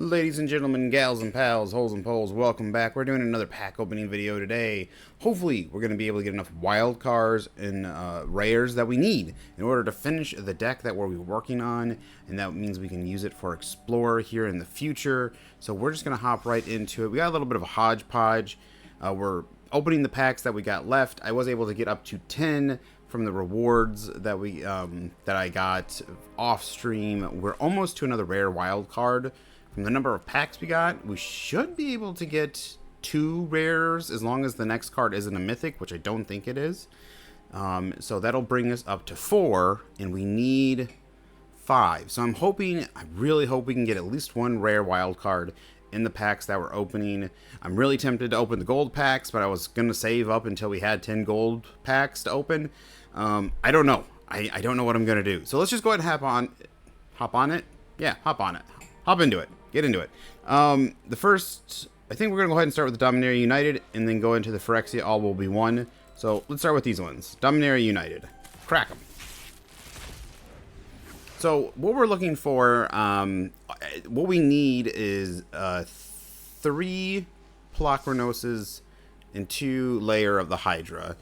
Ladies and gentlemen, gals and pals, holes and poles, welcome back. We're doing another pack opening video today. Hopefully, we're going to be able to get enough wild cards and rares that we need in order to finish the deck that we're working on, and that means we can use it for Explorer here in the future. So we're just going to hop right into it. We got a little bit of a hodgepodge. We're opening the packs that we got left. I was able to get up to 10 from the rewards that I got off stream. We're almost to another rare wild card. From the number of packs we got, we should be able to get 2 rares as long as the next card isn't a mythic, which I don't think it is. So that'll bring us up to 4, and we need 5. So I really hope we can get at least 1 rare wild card in the packs that we're opening. I'm really tempted to open the gold packs, but I was going to save up until we had 10 gold packs to open. I don't know. I don't know what I'm going to do. So let's just go ahead and hop on it. Yeah, hop on it. Hop into it. Get into it. The first, I think we're going to go ahead and start with the Dominaria United and then go into the Phyrexia All Will Be One. So let's start with these ones. Dominaria United. Crack them. So what we're looking for, what we need is 3 Plocronoses and 2 Layer of the Hydra.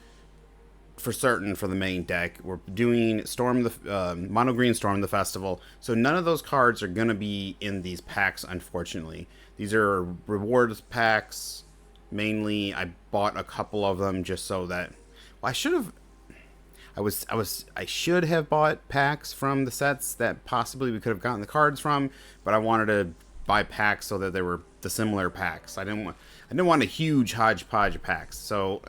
For certain for the main deck. We're doing Mono Green Storm the Festival, so none of those cards are gonna be in these packs, unfortunately. These are rewards packs mainly. I bought a couple of them just so that, well, I should have bought packs from the sets that possibly we could have gotten the cards from, but I wanted to buy packs so that they were the similar packs. I didn't want a huge hodgepodge of packs, so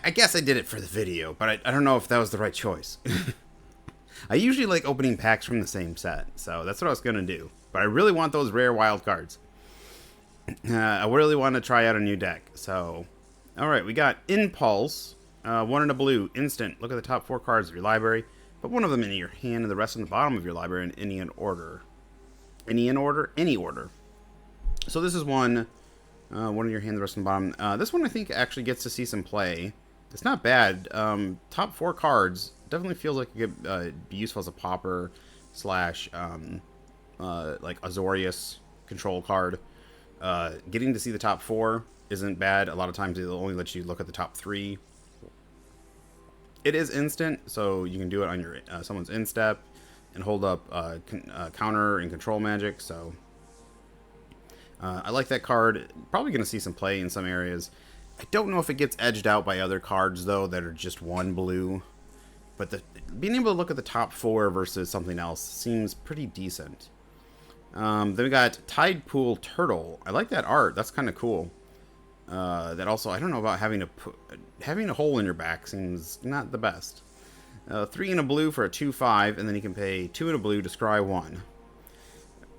I guess I did it for the video, but I don't know if that was the right choice. I usually like opening packs from the same set, so that's what I was going to do. But I really want those rare wild cards. I really want to try out a new deck. So, alright, we got Impulse, 1 in a blue, instant. Look at the top 4 cards of your library. Put one of them in your hand and the rest in the bottom of your library in any order. Any order. So this is one in your hand, the rest in the bottom. This one I think actually gets to see some play. It's not bad. Top 4 cards definitely feels like it could be useful as a popper / like Azorius control card. Getting to see the top 4 isn't bad. A lot of times it'll only let you look at the top 3. It is instant, so you can do it on your someone's instep and hold up counter and control magic. So I like that card. Probably going to see some play in some areas. I don't know if it gets edged out by other cards, though, that are just 1 blue. But being able to look at the top 4 versus something else seems pretty decent. Then we got Tide Pool Turtle. I like that art. That's kind of cool. That also, I don't know about having a hole in your back seems not the best. 3 in a blue for a 2/5, and then you can pay 2 in a blue to scry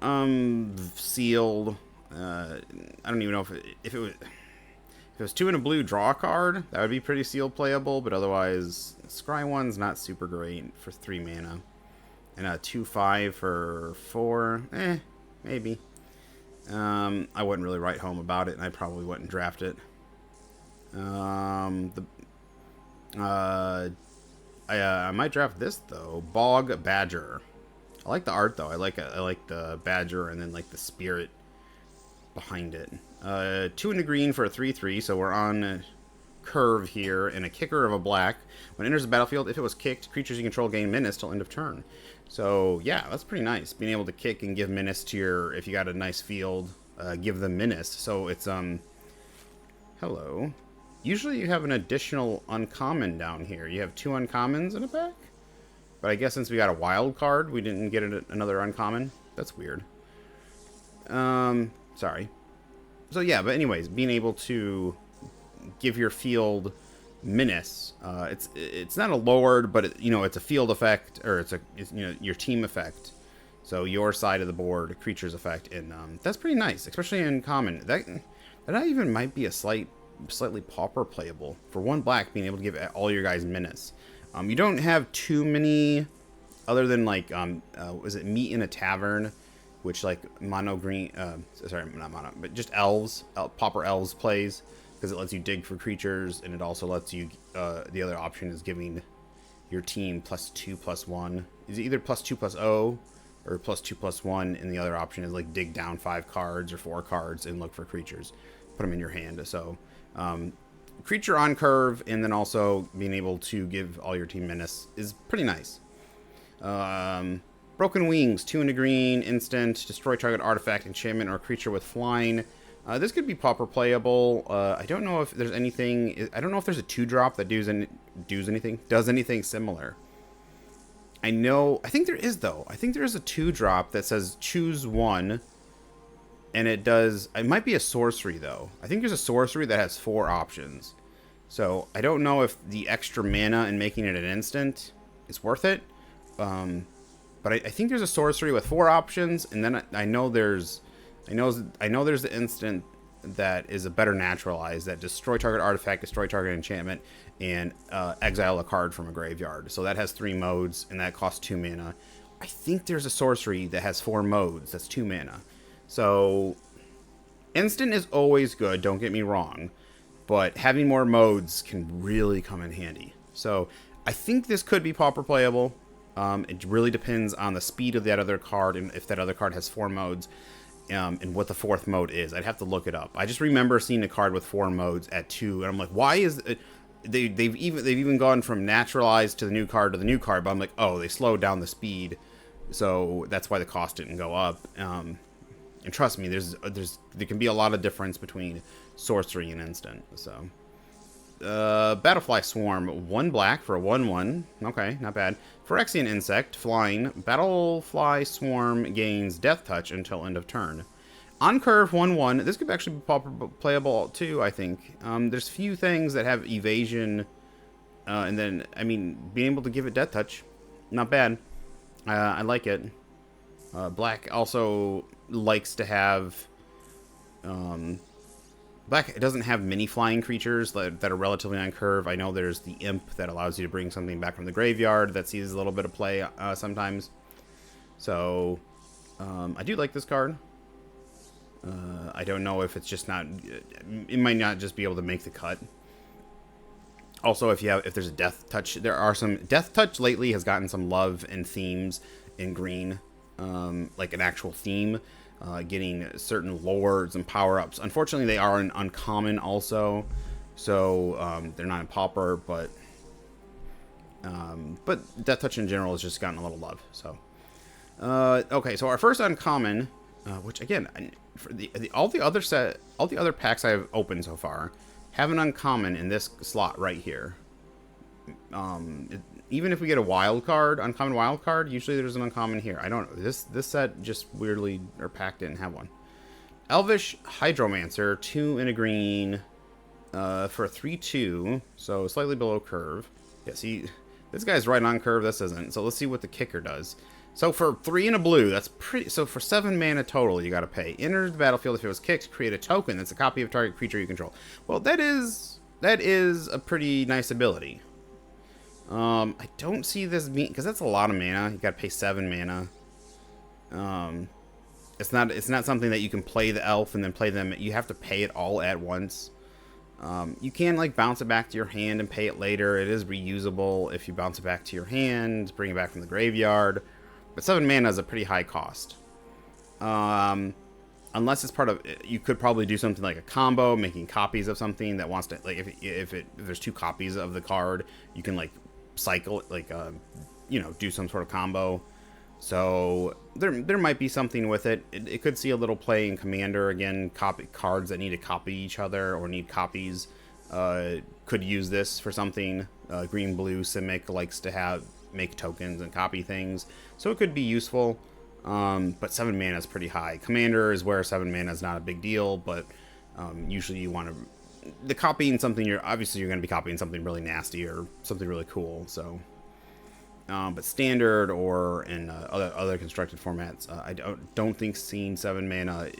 1. Sealed. I don't even know if it was 2 in a blue, draw a card. That would be pretty sealed playable, but otherwise, scry 1's not super great for 3 mana. And a 2/5 for 4, maybe. I wouldn't really write home about it, and I probably wouldn't draft it. I might draft this though. Bog Badger. I like the art though. I like the badger and then like the spirit behind it. 2 in the green for a 3/3, so we're on a curve here, and a kicker of a black. When it enters the battlefield, if it was kicked, creatures you control gain menace till end of turn. So yeah, that's pretty nice. Being able to kick and give menace to if you got a nice field, give them menace. So it's hello. Usually you have an additional uncommon down here. You have 2 uncommons in a pack, but I guess since we got a wild card, we didn't get another uncommon. That's weird. Sorry. So yeah, but anyways, being able to give your field menace. It's not a lord, but it's a field effect, or it's your team effect. So your side of the board, creature's effect, and that's pretty nice, especially in common. That even might be a slightly pauper playable for 1 black, being able to give all your guys menace. You don't have too many, other than like was it Meet in a Tavern, which like mono green, sorry, not mono, but just pauper elves plays, because it lets you dig for creatures, and it also lets you, the other option is giving your team +2/+1. Is it either +2/+0 or +2/+1, and the other option is like dig down 5 cards or 4 cards and look for creatures, put them in your hand. So creature on curve, and then also being able to give all your team menace is pretty nice. Broken Wings, 2 and a green, instant, destroy target artifact, enchantment, or creature with flying. This could be pauper playable. I don't know if there's anything. I don't know if there's a 2-drop that does anything similar. I think there is, though. I think there is a 2-drop that says choose one, and it does. It might be a sorcery, though. I think there's a sorcery that has 4 options. So I don't know if the extra mana and making it an instant is worth it. But I think there's a sorcery with 4 options, and then I know there's the instant that is a better naturalize that destroy target artifact, destroy target enchantment, and exile a card from a graveyard. So that has 3 modes, and that costs 2 mana. I think there's a sorcery that has 4 modes. That's 2 mana. So instant is always good. Don't get me wrong, but having more modes can really come in handy. So I think this could be pauper playable. It really depends on the speed of that other card and if that other card has 4 modes, and what the 4th mode is. I'd have to look it up. I just remember seeing a card with 4 modes at 2, and I'm like, why is it? They've even gone from naturalized to the new card, but I'm like, oh, they slowed down the speed, so that's why the cost didn't go up. And trust me, there can be a lot of difference between sorcery and instant. So. Battlefly Swarm, 1 black for a 1/1. Okay, not bad. Phyrexian Insect, flying. Battlefly Swarm gains Death Touch until end of turn. On curve, 1/1. This could actually be playable too, I think. There's few things that have evasion, and then, I mean, being able to give it Death Touch, not bad. I like it. Black also likes to have... Black, it doesn't have many flying creatures that are relatively on curve. I know there's the Imp that allows you to bring something back from the graveyard that sees a little bit of play sometimes. So, I do like this card. I don't know if it's just not... It might not just be able to make the cut. Also, if there's a Death Touch, there are some... Death Touch lately has gotten some love and themes in green. Like an actual theme. Getting certain lords and power-ups. Unfortunately, they are an uncommon also, so they're not in pauper, but Death Touch in general has just gotten a little love. So, okay, so our first uncommon, which again, for all the other packs I've opened so far have an uncommon in this slot right here. Even if we get a wild card, uncommon wild card, usually there's an uncommon here. I don't know. This set just weirdly, or pack didn't have one. Elvish Hydromancer, 2 and a green, for a 3/2, so slightly below curve. Yeah, see, this guy's right on curve, this isn't. So let's see what the kicker does. So for 3 and a blue, that's pretty. So for 7 mana total, you got to pay. Enter the battlefield if it was kicked. Create a token that's a copy of target creature you control. Well, that is a pretty nice ability. I don't see this being, because that's a lot of mana. You gotta pay 7 mana. It's not something that you can play the elf and then play them. You have to pay it all at once. You can like bounce it back to your hand and pay it later. It is reusable if you bounce it back to your hand, bring it back from the graveyard. But 7 mana is a pretty high cost. Unless it's part of, you could probably do something like a combo, making copies of something that wants to, like if there's 2 copies of the card, you can like cycle it, like do some sort of combo. So there might be something with it. It could see a little play in Commander. Again, copy cards that need to copy each other or need copies could use this for something. Green blue Simic likes to make tokens and copy things, so it could be useful. But 7 mana is pretty high. Commander is where 7 mana is not a big deal, but usually you want to... The copying something, you're going to be copying something really nasty or something really cool. So, but standard or in other constructed formats, I don't think seeing 7 mana.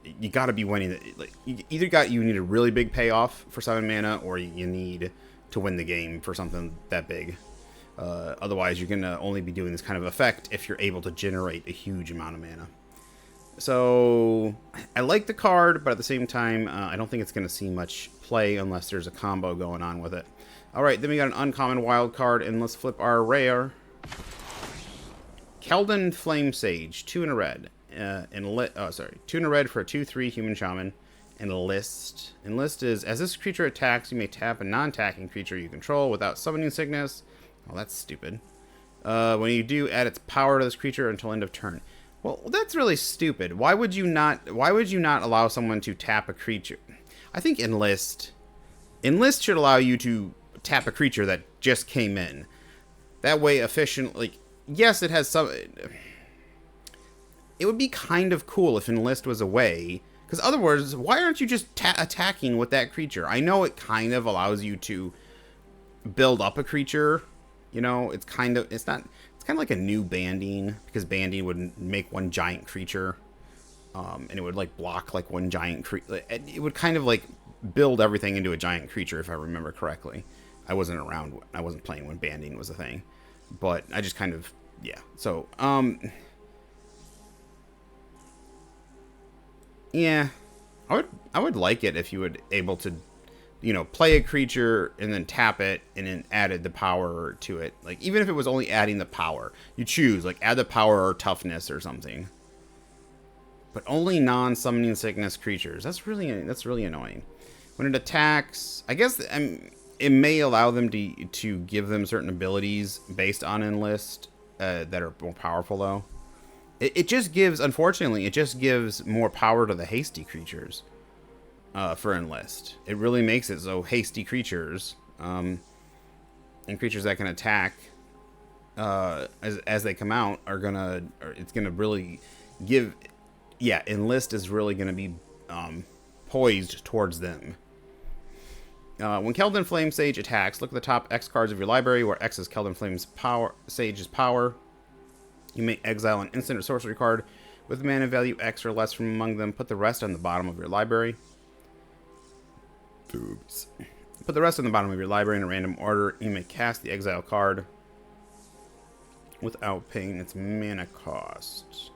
You got to be winning. You need a really big payoff for 7 mana, or you need to win the game for something that big. Otherwise, you're going to only be doing this kind of effect if you're able to generate a huge amount of mana. So, I like the card, but at the same time, I don't think it's going to see much play unless there's a combo going on with it. Alright, then we got an uncommon wild card, and let's flip our rare. Keldon Flame Sage, 2 in a red. 2 in a red for a 2/3 human shaman. Enlist. Enlist is, as this creature attacks, you may tap a non-attacking creature you control without summoning sickness. Oh, that's stupid. When you do, add its power to this creature until end of turn. Well, that's really stupid. Why would you not allow someone to tap a creature? I think Enlist should allow you to tap a creature that just came in. That way, efficiently. Yes, it has some. It would be kind of cool if Enlist was away. Because otherwise, why aren't you just attacking with that creature? I know it kind of allows you to build up a creature. You know, it's kind of like a new banding, because banding would make one giant creature, and it would like block like one giant creature. It would kind of like build everything into a giant creature, if I remember correctly. I wasn't around. I wasn't playing when banding was a thing, but I just kind of, yeah. So yeah, I would like it if you would able to, you know, play a creature and then tap it and then added the power to it. Like, even if it was only adding the power, you choose, like, add the power or toughness or something. But only non-summoning sickness creatures. That's really annoying. When it attacks, I guess it may allow them to give them certain abilities based on Enlist that are more powerful, though. It just gives, unfortunately, it just gives more power to the hasty creatures. For Enlist, it really makes it so hasty creatures, and creatures that can attack, as they come out, it's gonna really give, yeah, Enlist is really gonna be poised towards them. When Keldon Flame Sage attacks, look at the top X cards of your library, where X is Keldon Flame Sage's power. You may exile an instant or sorcery card with mana value X or less from among them. Put the rest on the bottom of your library. Oops. Put the rest on the bottom of your library in a random order. You may cast the exile card without paying its mana cost.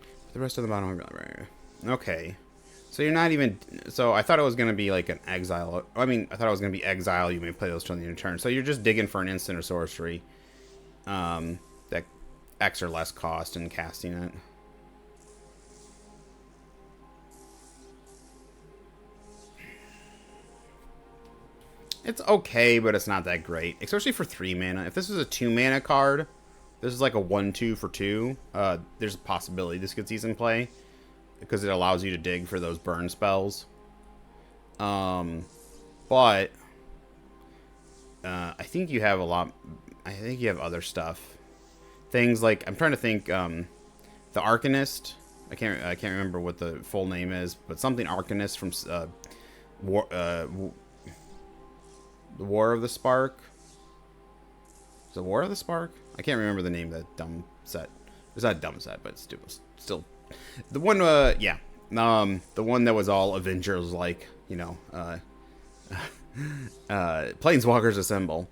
Put the rest on the bottom of your library. Okay. So you're not even... So I thought it was going to be like an exile. I mean, I thought it was going to be exile. You may play those till the end of your turn. So you're just digging for an instant or sorcery. That X or less cost and casting it. It's okay, but it's not that great. Especially for 3 mana. If this was a 2 mana card, this is like a 1/2 for 2. There's a possibility this could see some play, because it allows you to dig for those burn spells. But I think you have a lot. I think you have other stuff. Things like, I'm trying to think. The Arcanist. I can't remember what the full name is, but something Arcanist from the War of the Spark. Is it War of the Spark? I can't remember the name of that dumb set. It's not a dumb set, but it's still the one. Yeah, the one that was all Avengers, like, you know, Planeswalkers Assemble.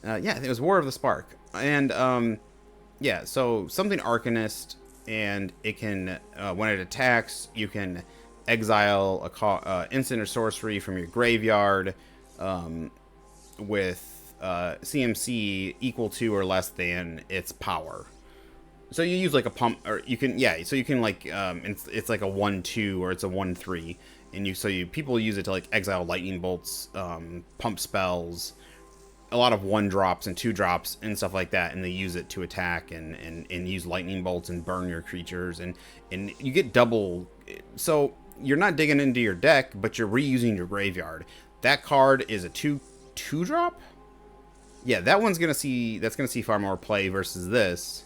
Yeah, I think it was War of the Spark, and yeah. So something Arcanist, and it can when it attacks, you can exile a instant or sorcery from your graveyard. With CMC equal to or less than its power. So you use like a pump, or you can, yeah, so you can like, it's like a 1/2 or it's a 1/3, and people use it to like exile lightning bolts, pump spells, a lot of 1-drops and 2-drops and stuff like that, and they use it to attack and use lightning bolts and burn your creatures, and you get double. So you're not digging into your deck, but you're reusing your graveyard. That card is a 2-drop. Yeah, that one's gonna see far more play versus this.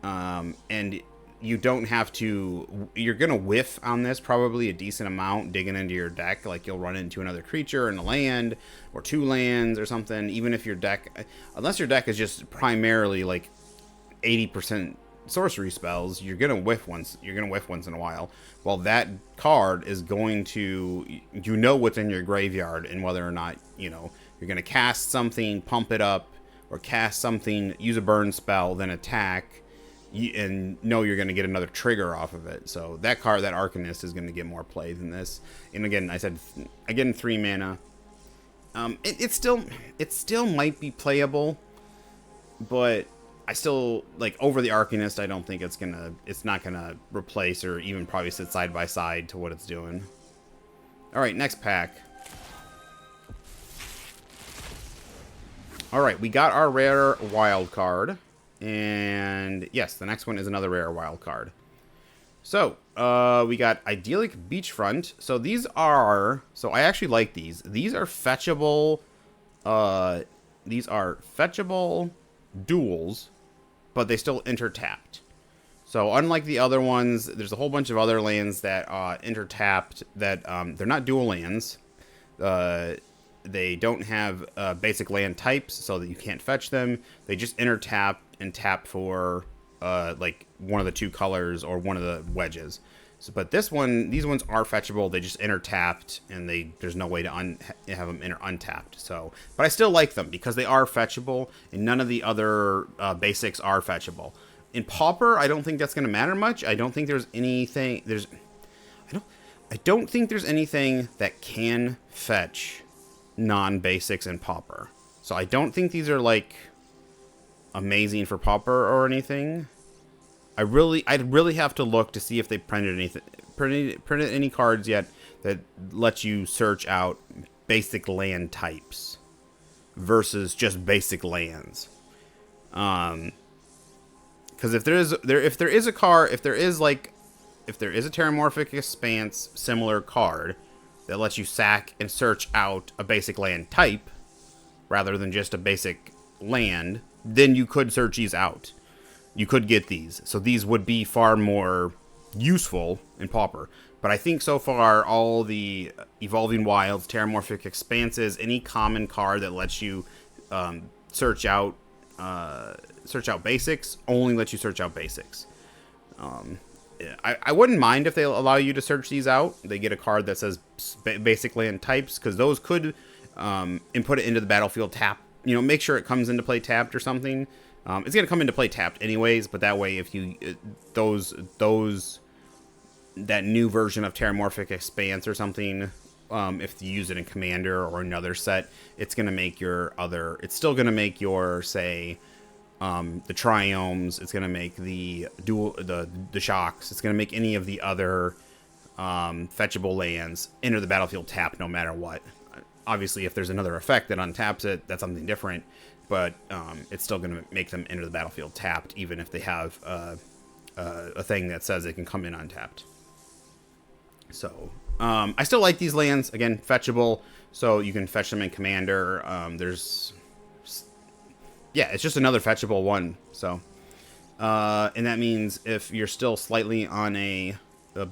And you don't have to. You're gonna whiff on this probably a decent amount digging into your deck. Like, you'll run into another creature and a land or 2 lands or something. Even if your deck, unless your deck is just primarily like 80% sorcery spells, you're gonna whiff once. You're gonna whiff once in a while. Well, that card is going to, you know, what's in your graveyard and whether or not, you know, you're gonna cast something, pump it up, or cast something, use a burn spell, then attack, and know you're gonna get another trigger off of it. So that card, that Arcanist, is gonna get more play than this. And again, I said, again, 3 mana. It still might be playable, but I still like Over the Arcanist. I don't think it's not gonna replace or even probably sit side by side to what it's doing. All right, next pack. All right, we got our rare wild card, and yes, the next one is another rare wild card. So, we got Idyllic Beachfront. So these are, so I actually like these. These are fetchable, duels, but they still enter-tapped. So unlike the other ones, there's a whole bunch of other lands that enter-tapped that they're not dual lands. They don't have basic land types, so that you can't fetch them. They just enter-tap and tap for like one of the two colors or one of the wedges. So, but these ones are fetchable. They just enter tapped, and there's no way to have them enter untapped. So, but I still like them because they are fetchable, and none of the other basics are fetchable. In Pauper, I don't think that's going to matter much. I don't think there's anything. I don't think there's anything that can fetch non-basics in Pauper. So I don't think these are like amazing for Pauper or anything. I'd really have to look to see if they printed any cards yet that let you search out basic land types versus just basic lands. Because if there is a Terramorphic Expanse similar card that lets you sack and search out a basic land type rather than just a basic land, then you could search these out. You could get these. So these would be far more useful in Pauper. But I think so far, all the Evolving Wilds, Terramorphic Expanses, any common card that lets you search out basics, only lets you search out basics. I wouldn't mind if they allow you to search these out. They get a card that says basic land types, because those could input it into the battlefield tap. You know, make sure it comes into play tapped or something. It's going to come into play tapped anyways, but that way, if you that new version of Terramorphic Expanse or something, if you use it in Commander or another set, it's going to make it's still going to make your, say, the Triomes, it's going to make the Shocks, it's going to make any of the other fetchable lands enter the battlefield tapped no matter what. Obviously, if there's another effect that untaps it, that's something different. But it's still going to make them enter the battlefield tapped, even if they have a thing that says it can come in untapped. So I still like these lands. Again, fetchable, so you can fetch them in Commander. It's just another fetchable one. So, and that means if you're still slightly on a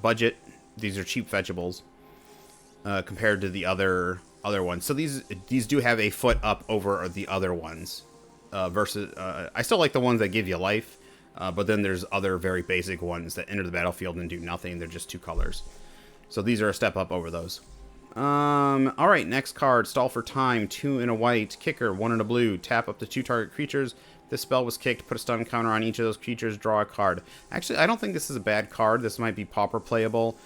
budget, these are cheap fetchables compared to the other ones. So these do have a foot up over the other ones. Versus, I still like the ones that give you life, but then there's other very basic ones that enter the battlefield and do nothing. They're just two colors. So these are a step up over those. All right, next card, Stall for Time, 2 and a white, kicker, 1 and a blue, tap up to 2 target creatures. This spell was kicked, put a stun counter on each of those creatures, draw a card. Actually, I don't think this is a bad card. This might be Pauper playable.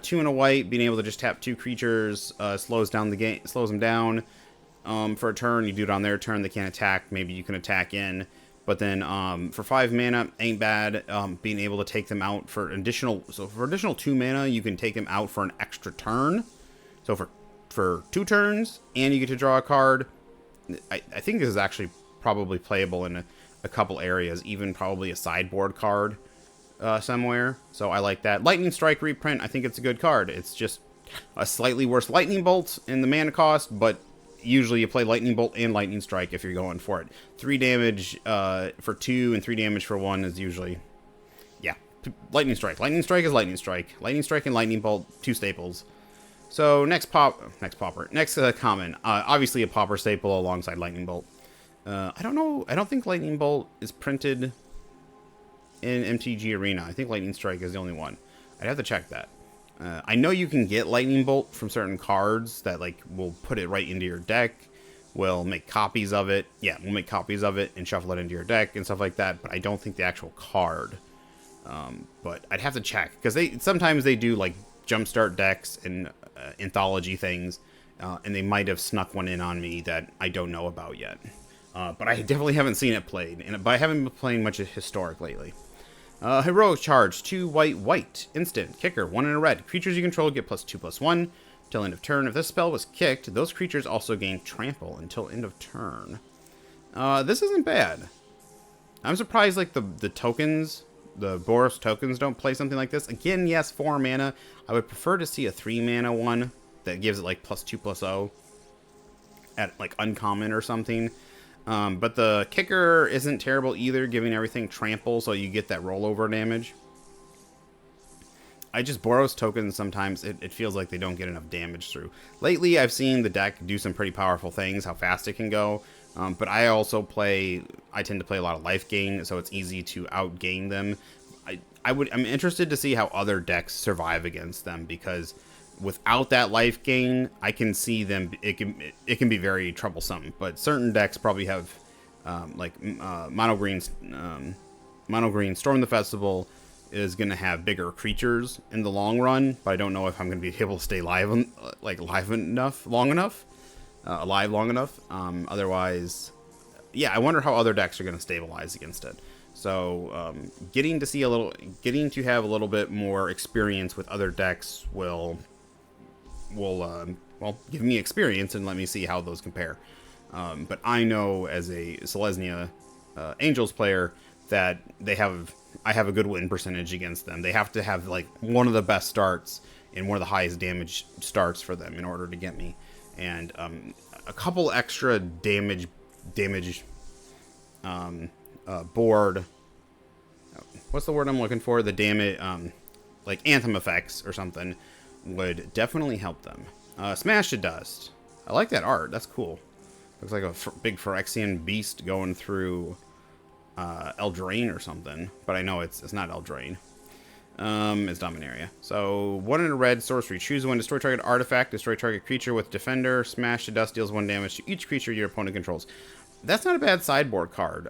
2 and a white, being able to just tap 2 creatures, slows them down for a turn. You do it on their turn, they can't attack. Maybe you can attack in. But then for 5 mana, ain't bad. Being able to take them out for additional 2 mana, you can take them out for an extra turn. So for 2 turns, and you get to draw a card. I think this is actually probably playable in a couple areas, even probably a sideboard card somewhere. So I like that. Lightning Strike reprint, I think it's a good card. It's just a slightly worse Lightning Bolt in the mana cost, but usually you play Lightning Bolt and Lightning Strike if you're going for it. 3 damage for 2 and 3 damage for 1 is usually, yeah, Lightning Strike. Lightning Strike is Lightning Strike. Lightning Strike and Lightning Bolt, 2 staples. So next common. Obviously a Pauper staple alongside Lightning Bolt. I don't know. I don't think Lightning Bolt is printed in MTG Arena. I think Lightning Strike is the only one. I'd have to check that. I know you can get Lightning Bolt from certain cards that like will put it right into your deck. We'll make copies of it. Yeah, we'll make copies of it and shuffle it into your deck and stuff like that. But I don't think the actual card. But I'd have to check because sometimes they do like jumpstart decks and anthology things, and they might have snuck one in on me that I don't know about yet. But I definitely haven't seen it played, but I haven't been playing much Historic lately. Heroic Charge, 2 white, instant, kicker, 1 in a red. Creatures you control get +2/+1 till end of turn. If this spell was kicked, those creatures also gain trample until end of turn. This isn't bad. I'm surprised, like, the tokens, the Boros tokens don't play something like this. Again, yes, 4 mana. I would prefer to see a 3 mana one that gives it, like, +2/+0 at, like, uncommon or something. But the kicker isn't terrible either, giving everything trample, so you get that rollover damage. Boros tokens, sometimes it feels like they don't get enough damage through. Lately, I've seen the deck do some pretty powerful things, how fast it can go. But I tend to play a lot of life gain, so it's easy to outgain them. I'm interested to see how other decks survive against them, because without that life gain, I can see them. It can be very troublesome. But certain decks probably have, mono green Storm the Festival is going to have bigger creatures in the long run. But I don't know if I'm going to be able to stay alive long enough. Otherwise, yeah, I wonder how other decks are going to stabilize against it. So getting to have a little bit more experience with other decks will give me experience and let me see how those compare. But I know as a Selesnya Angels player that I have a good win percentage against them. They have to have like one of the best starts and one of the highest damage starts for them in order to get me. And a couple extra damage board. What's the word I'm looking for? The damage, like Anthem effects or something, would definitely help them. Smash to Dust. I like that art. That's cool. Looks like a big Phyrexian beast going through Eldraine or something. But I know it's not Eldraine. It's Dominaria. So 1 in a red sorcery. Choose one. Destroy target artifact. Destroy target creature with Defender. Smash to Dust deals 1 damage to each creature your opponent controls. That's not a bad sideboard card.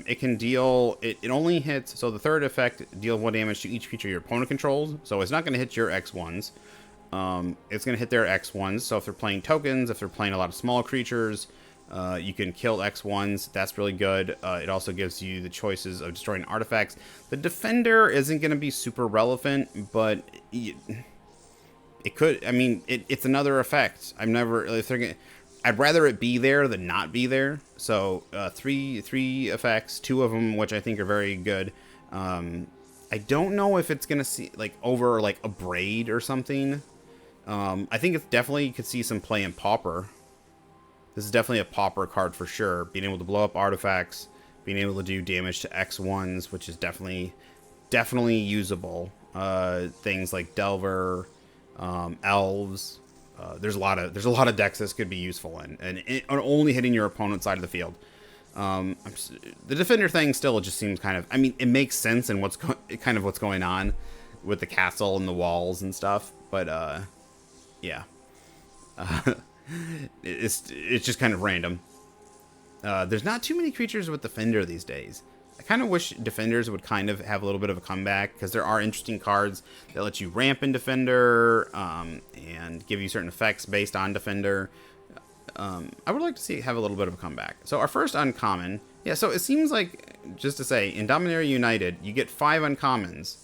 It can deal... It only hits... So the third effect, deal 1 damage to each creature your opponent controls. So it's not going to hit your X1s. It's going to hit their X1s. So if they're playing tokens, if they're playing a lot of small creatures, you can kill X1s. That's really good. It also gives you the choices of destroying artifacts. The Defender isn't going to be super relevant, but it could... I mean, it's another effect. I'd rather it be there than not be there. So 3 effects, 2 of them, which I think are very good. I don't know if it's gonna see over a Braid or something. I think it's definitely could see some play in Pauper. This is definitely a Pauper card for sure. Being able to blow up artifacts, being able to do damage to X1s, which is definitely usable. Things like Delver, Elves. There's a lot of decks this could be useful in, and only hitting your opponent's side of the field. The Defender thing still just seems kind of... I mean, it makes sense in what's going on with the castle and the walls and stuff, but yeah, it's just kind of random. There's not too many creatures with Defender these days. I kind of wish Defenders would kind of have a little bit of a comeback, because there are interesting cards that let you ramp in Defender and give you certain effects based on Defender. I would like to have a little bit of a comeback. So our first uncommon, yeah. So it seems like, just to say, in Dominaria United, you get 5 uncommons.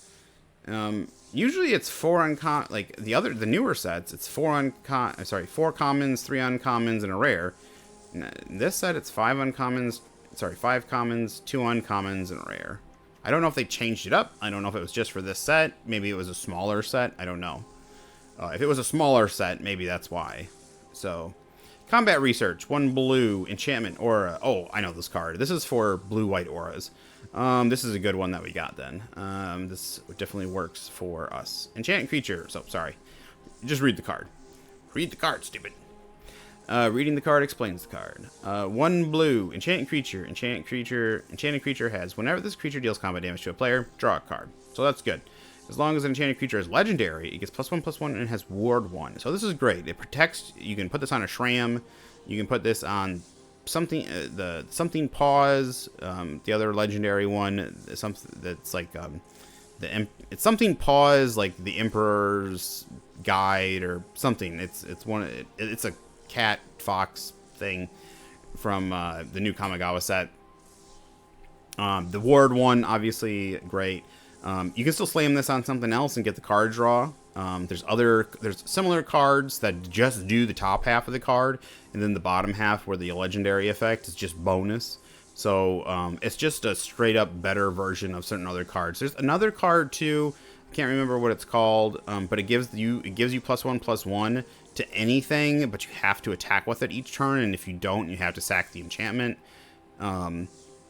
Usually it's 4 uncommon. Like the newer sets, it's 4 commons, 3 uncommons, and a rare. In this set, it's 5 uncommons. 5 commons, 2 uncommons, and a rare. I don't know if they changed it up. I don't know if it was just for this set. Maybe it was a smaller set. I don't know. If it was a smaller set, maybe that's why. So, Combat Research, 1 blue, Enchantment Aura. Oh, I know this card. This is for blue-white auras. This is a good one that we got then. This definitely works for us. Enchant Creature. So, sorry. Just read the card. Read the card, stupid. Reading the card explains the card. 1 blue, Enchanted Creature. Enchanted Creature has, whenever this creature deals combat damage to a player, draw a card. So that's good. As long as an Enchanted Creature is legendary, it gets +1/+1 and has Ward 1. So this is great. It protects. You can put this on a Shram. You can put this on something. Something Pause. The other legendary one. Something that's like it's something Pause, like the Emperor's Guide or something. It's cat fox thing from the new Kamigawa set. The ward one, obviously great. You can still slam this on something else and get the card draw. There's similar cards that just do the top half of the card, and then the bottom half where the legendary effect is just bonus. So it's just a straight up better version of certain other cards. There's another card too. I can't remember what it's called, but it gives you +1/+1 to anything, but you have to attack with it each turn, and if you don't, you have to sack the enchantment.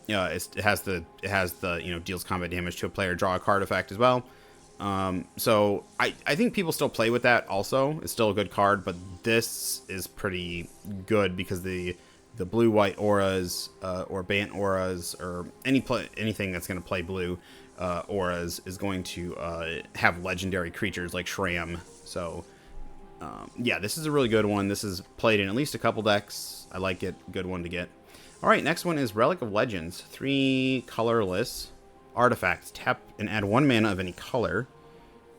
Yeah, it has the deals combat damage to a player, draw a card effect as well. So I think people still play with that also. It's still a good card, but this is pretty good because the blue-white auras or Bant auras or anything that's going to play blue auras is going to have legendary creatures like Shram. So yeah, this is a really good one. This is played in at least a couple decks. I like it. Good one to get. All right, next one is Relic of Legends. 3 colorless artifacts. Tap and add 1 mana of any color.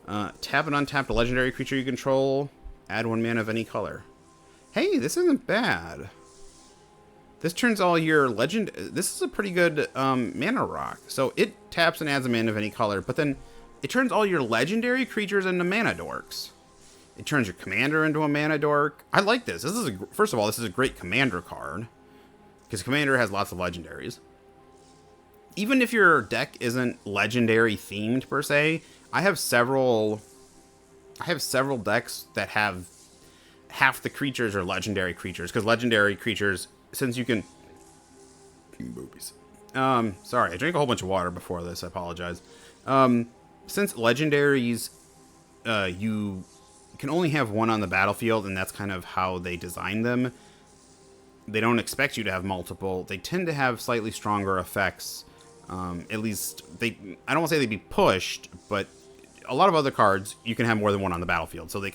Tap and untap a legendary creature you control. Add 1 mana of any color. Hey, this isn't bad. This turns all your legend... This is a pretty good mana rock. So it taps and adds a mana of any color, but then it turns all your legendary creatures into mana dorks. It turns your commander into a mana dork. I like this. First of all, this is a great commander card, because commander has lots of legendaries. Even if your deck isn't legendary themed per se, I have several decks that have half the creatures are legendary creatures, because legendary creatures, since you can boobies. Sorry, I drank a whole bunch of water before this. I apologize. Since legendaries, you can only have 1 on the battlefield, and that's kind of how they design them. They don't expect you to have multiple. They tend to have slightly stronger effects. At least I don't want to say they'd be pushed, but a lot of other cards you can have more than 1 on the battlefield. So they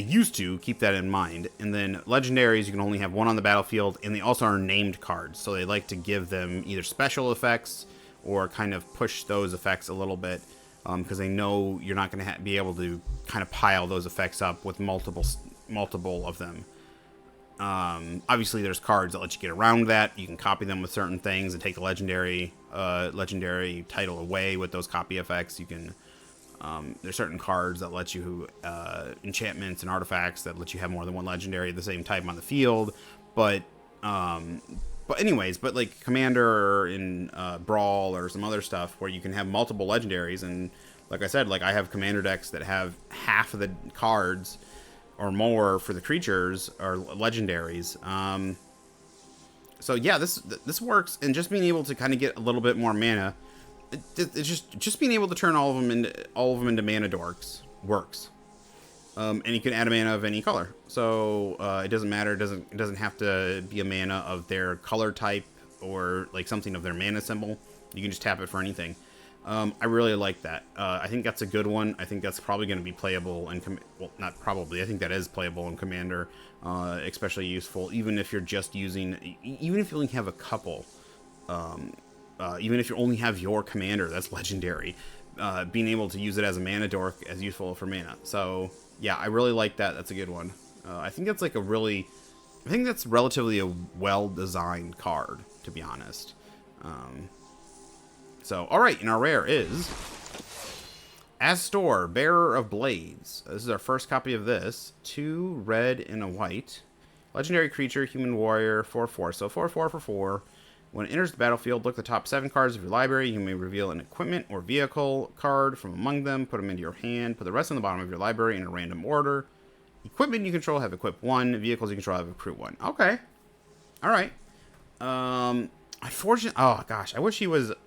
used to keep that in mind. And then legendaries, you can only have 1 on the battlefield, and they also are named cards. So they like to give them either special effects or kind of push those effects a little bit, because they know you're not going to be able to kind of pile those effects up with multiple of them. Obviously there's cards that let you get around that. You can copy them with certain things and take the legendary title away with those copy effects. You can, there's certain cards that let you, enchantments and artifacts that let you have more than 1 legendary of the same type on the field. But like Commander in Brawl or some other stuff where you can have multiple legendaries. And like I said, like I have Commander decks that have half of the cards or more for the creatures are legendaries. So yeah, this works, and just being able to kind of get a little bit more mana, it's just being able to turn all of them into mana dorks works. And you can add a mana of any color, so it doesn't matter. It doesn't have to be a mana of their color type or like something of their mana symbol. You can just tap it for anything. I really like that. I think that's a good one. I think that's probably going to be playable in not probably. I think that is playable in Commander, especially useful. Even if you're just using, even if you only have a couple, even if you only have your Commander that's legendary, being able to use it as a mana dork is useful for mana. So yeah, I really like that. That's a good one. I think that's I think that's relatively a well-designed card, to be honest. So, alright, and our rare is Astor, Bearer of Blades. This is our first copy of this. 2 red and a white. Legendary creature, human warrior, 4/4. So 4/4 for 4. When it enters the battlefield, look at the top 7 cards of your library. You may reveal an equipment or vehicle card from among them. Put them into your hand. Put the rest on the bottom of your library in a random order. Equipment you control have equip 1. Vehicles you control have recruit 1. Okay. Alright. Unfortunately, oh gosh, I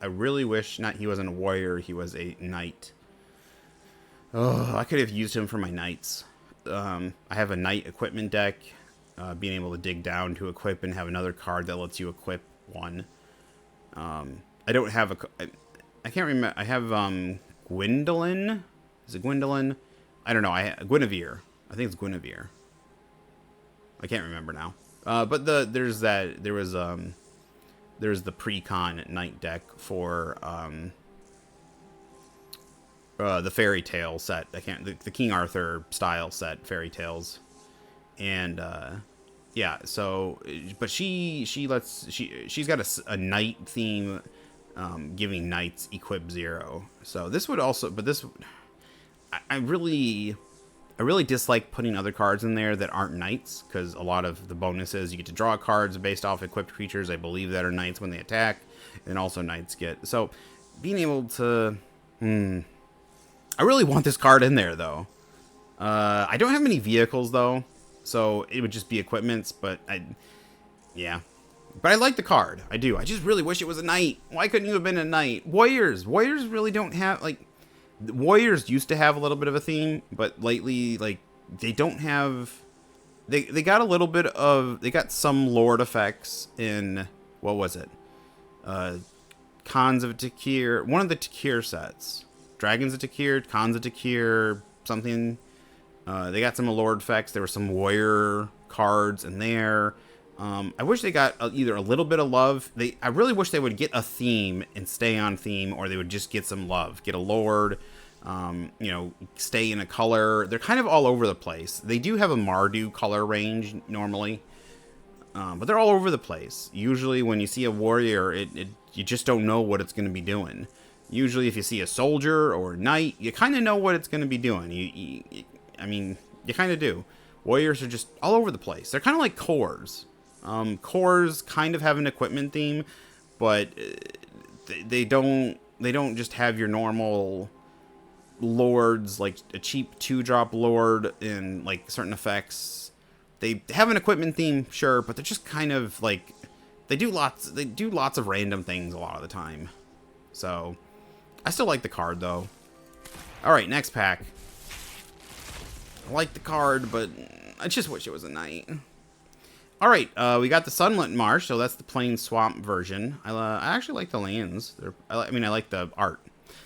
really wish not he wasn't a warrior, he was a knight. Oh, I could have used him for my knights. I have a knight equipment deck, being able to dig down to equip and have another card that lets you equip 1. I don't have I can't remember, I have, Gwendolyn? Is it Gwendolyn? I don't know, Guinevere. I think it's Guinevere. I can't remember now. But there's the pre-con knight deck for the fairy tale set. The King Arthur style set, fairy tales. And yeah, so but she's got a knight theme, giving knights equip 0. So this would also, but this I really dislike putting other cards in there that aren't knights, because a lot of the bonuses you get to draw cards based off equipped creatures, I believe, that are knights when they attack, and also knights get. So being able to, I really want this card in there though. I don't have many vehicles though, so it would just be equipments. But yeah. But I like the card. I do. I just really wish it was a knight. Why couldn't you have been a knight? Warriors really don't have, like, Warriors used to have a little bit of a theme, but lately, like, they don't have. They got a little bit of. They got some Lord effects in, what was it? Khans of Takir. One of the Takir sets. Dragons of Takir, Khans of Takir, something. They got some Lord effects. There were some Warrior cards in there. I wish they got either a little bit of love. I really wish they would get a theme and stay on theme, or they would just get some love. Get a Lord, you know, stay in a color. They're kind of all over the place. They do have a Mardu color range normally, but they're all over the place. Usually when you see a warrior, you just don't know what it's going to be doing. Usually if you see a soldier or a knight, you kind of know what it's going to be doing. I mean, you kind of do. Warriors are just all over the place. They're kind of like cores. Cores kind of have an equipment theme, but they don't just have your normal lords, like a cheap 2-drop lord and like certain effects. They have an equipment theme, sure, but they're just kind of like they do lots of random things a lot of the time. So I still like the card though. All right, next pack. I like the card, but I just wish it was a knight. All right, we got the Sunlit Marsh, so that's the plain swamp version. I actually like the lands. I mean, I like the art.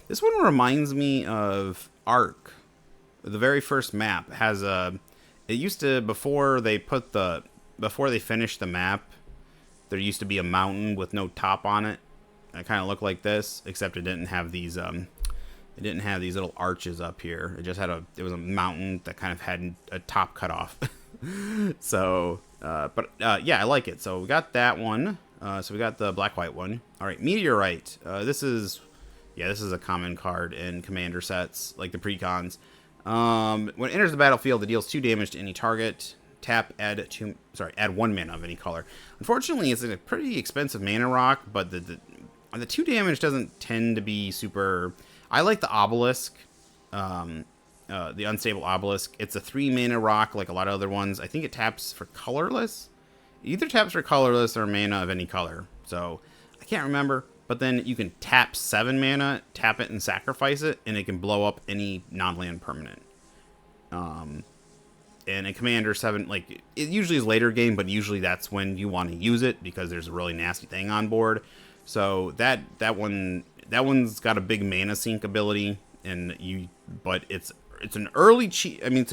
This one reminds me of Ark. The very first map has a. It used to, before they finished the map, there used to be a mountain with no top on it. It kind of looked like this, except it didn't have these little arches up here. It was a mountain that kind of had a top cut off. So, yeah, I like it. So we got that one. So we got the black-white one. All right, Meteorite. This is a common card in commander sets, like the precons. When it enters the battlefield, it deals 2 damage to any target. Tap, add 1 mana of any color. Unfortunately, it's a pretty expensive mana rock, but the 2 damage doesn't tend to be super. I like the obelisk. The unstable obelisk. It's a 3 mana rock like a lot of other ones. I think it taps for colorless. It either taps for colorless or mana of any color. So I can't remember. But then you can tap 7 mana, tap it and sacrifice it, and it can blow up any non-land permanent. And in Commander 7, like, it usually is later game, but usually that's when you want to use it because there's a really nasty thing on board. So that one's got a big mana sink ability, but it's an early cheap. I mean,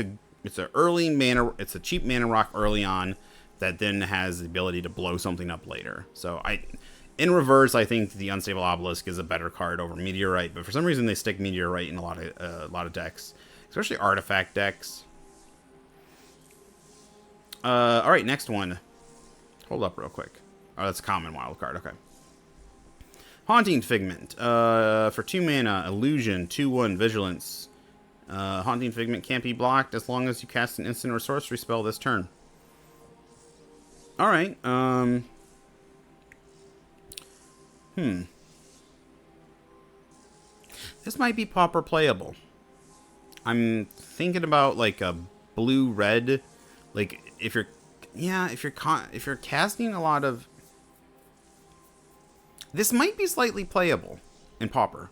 it's a early mana. It's a cheap mana rock early on that then has the ability to blow something up later. So in reverse, I think the Unstable Obelisk is a better card over Meteorite, but for some reason they stick Meteorite in a lot of decks, especially artifact decks. All right, next one. Hold up real quick. Oh, that's a common wild card. Okay. Haunting Figment. For 2 mana, Illusion, 2/1, Vigilance. Haunting Figment can't be blocked as long as you cast an instant or sorcery spell this turn. All right. This might be pauper playable. I'm thinking about like a blue-red, like if you're casting a lot of. This might be slightly playable in pauper.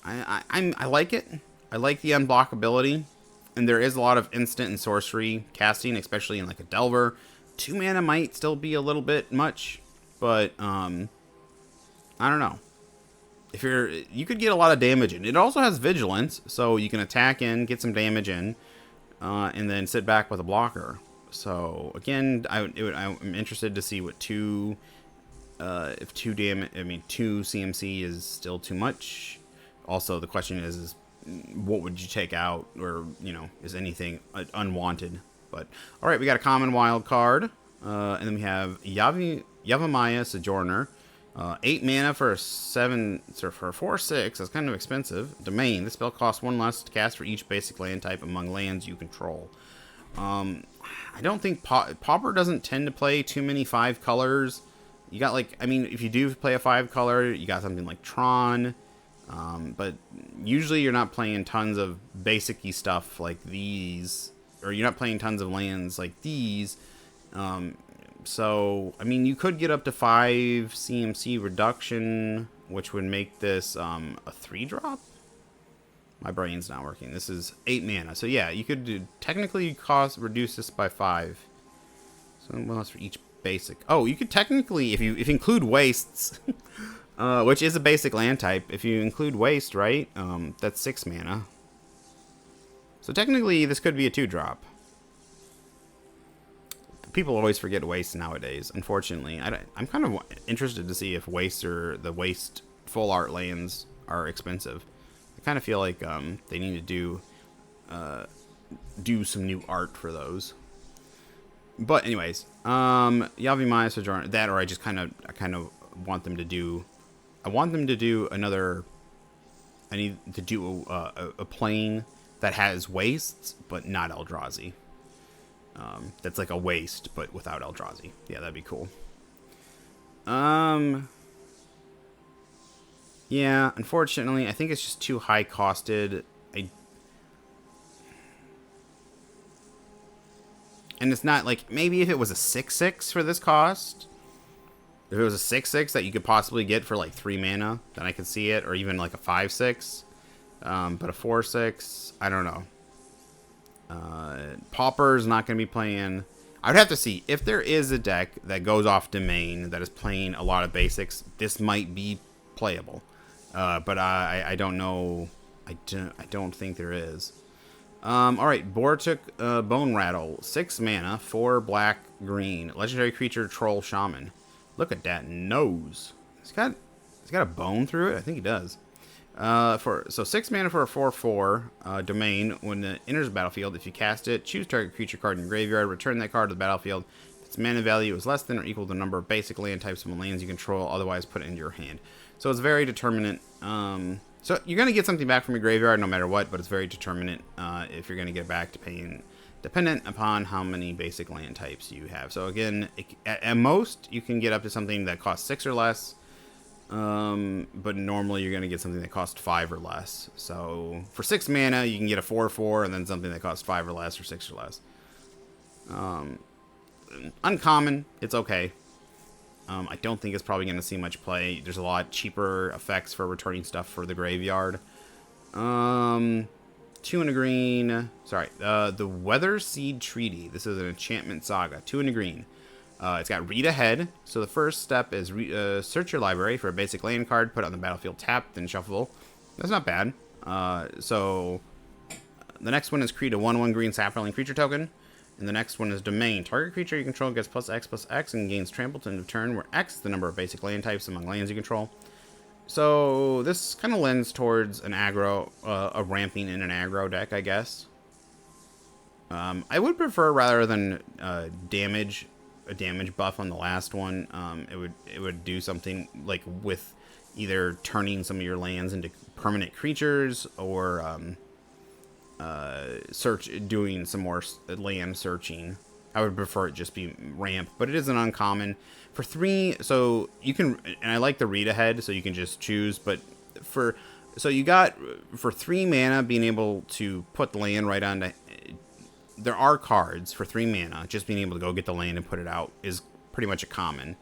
I like it. I like the unblockability, and there is a lot of instant and sorcery casting, especially in like a Delver. 2 mana might still be a little bit much, but I don't know. If you could get a lot of damage in. It also has Vigilance, so you can attack in, get some damage in, and then sit back with a blocker. So again, I'm interested to see what 2 CMC is still too much. Also, the question is what would you take out, or is anything unwanted? But all right, we got a common wild card, and then we have Yavimaya Sojourner. 8 mana for a 4/6. That's kind of expensive. Domain. This spell costs 1 less to cast for each basic land type among lands you control. I don't think Pauper doesn't tend to play too many 5 colors. You got like, I mean, if you do play a 5 color, you got something like Tron. But usually you're not playing tons of basic-y stuff like these, or you're not playing tons of lands like these. So, I mean, you could get up to 5 CMC reduction, which would make this a 3-drop. My brain's not working. This is 8 mana. So, yeah, you could technically reduce this by 5. So, well, that's for each basic. Oh, you could technically, if you include wastes, which is a basic land type, if you include waste, right, that's 6 mana. So, technically, this could be a 2-drop. People always forget waste nowadays, unfortunately. I'm kind of interested to see if waste or the waste full art lands are expensive. I kind of feel like they need to do some new art for those. But anyways, Yavimaya Sojourner, that, or I kind of want them to do. I want them to do another. I need to do a plane that has wastes, but not Eldrazi. That's like a waste, but without Eldrazi. Yeah, that'd be cool. Yeah, unfortunately, I think it's just too high costed. And it's not like, maybe if it was a 6/6 for this cost, if it was a 6/6 that you could possibly get for like 3 mana, then I could see it, or even like a 5/6. But a 4/6, I don't know. Pauper's not going to be playing. I would have to see if there is a deck that goes off domain that is playing a lot of basics. This might be playable, but I don't know. I don't think there is. All right, Bortuk Bone Rattle, 6 mana, 4 black green, legendary creature, troll shaman. Look at that nose. It's got a bone through it. I think he does. So 6 mana for a 4/4 domain. When it enters the battlefield, if you cast it, choose target creature card in your graveyard, return that card to the battlefield. If its mana value is less than or equal to the number of basic land types from the lands you control, otherwise put it into your hand. So it's very determinate. So you're going to get something back from your graveyard no matter what, but it's very determinate if you're going to get back to paying, dependent upon how many basic land types you have. So again, at most, you can get up to something that costs 6 or less. But normally you're going to get something that costs 5 or less. So for 6 mana, you can get a 4/4 and then something that costs 5 or less or 6 or less. Uncommon, it's okay. I don't think it's probably going to see much play. There's a lot cheaper effects for returning stuff for the graveyard. 2 and a green. Sorry, the Weather Seed Treaty. This is an enchantment saga. 2 and a green. It's got read ahead. So the first step is search your library for a basic land card, put it on the battlefield tapped, then shuffle. That's not bad. So the next one is create a 1/1 green sapling creature token. And the next one is domain. Target creature you control gets +X/+X and gains trample to end of turn, where X is the number of basic land types among lands you control. So this kind of lends towards an aggro, a ramping in an aggro deck, I guess. I would prefer, rather than a damage buff on the last one, it would do something like with either turning some of your lands into permanent creatures, or doing some more land searching. I would prefer it just be ramp, but it is an uncommon for 3. So you can, and I like the read ahead, so you can just choose. But so you got for 3 mana being able to put the land right onto. There are cards for 3 mana. Just being able to go get the land and put it out is pretty much a common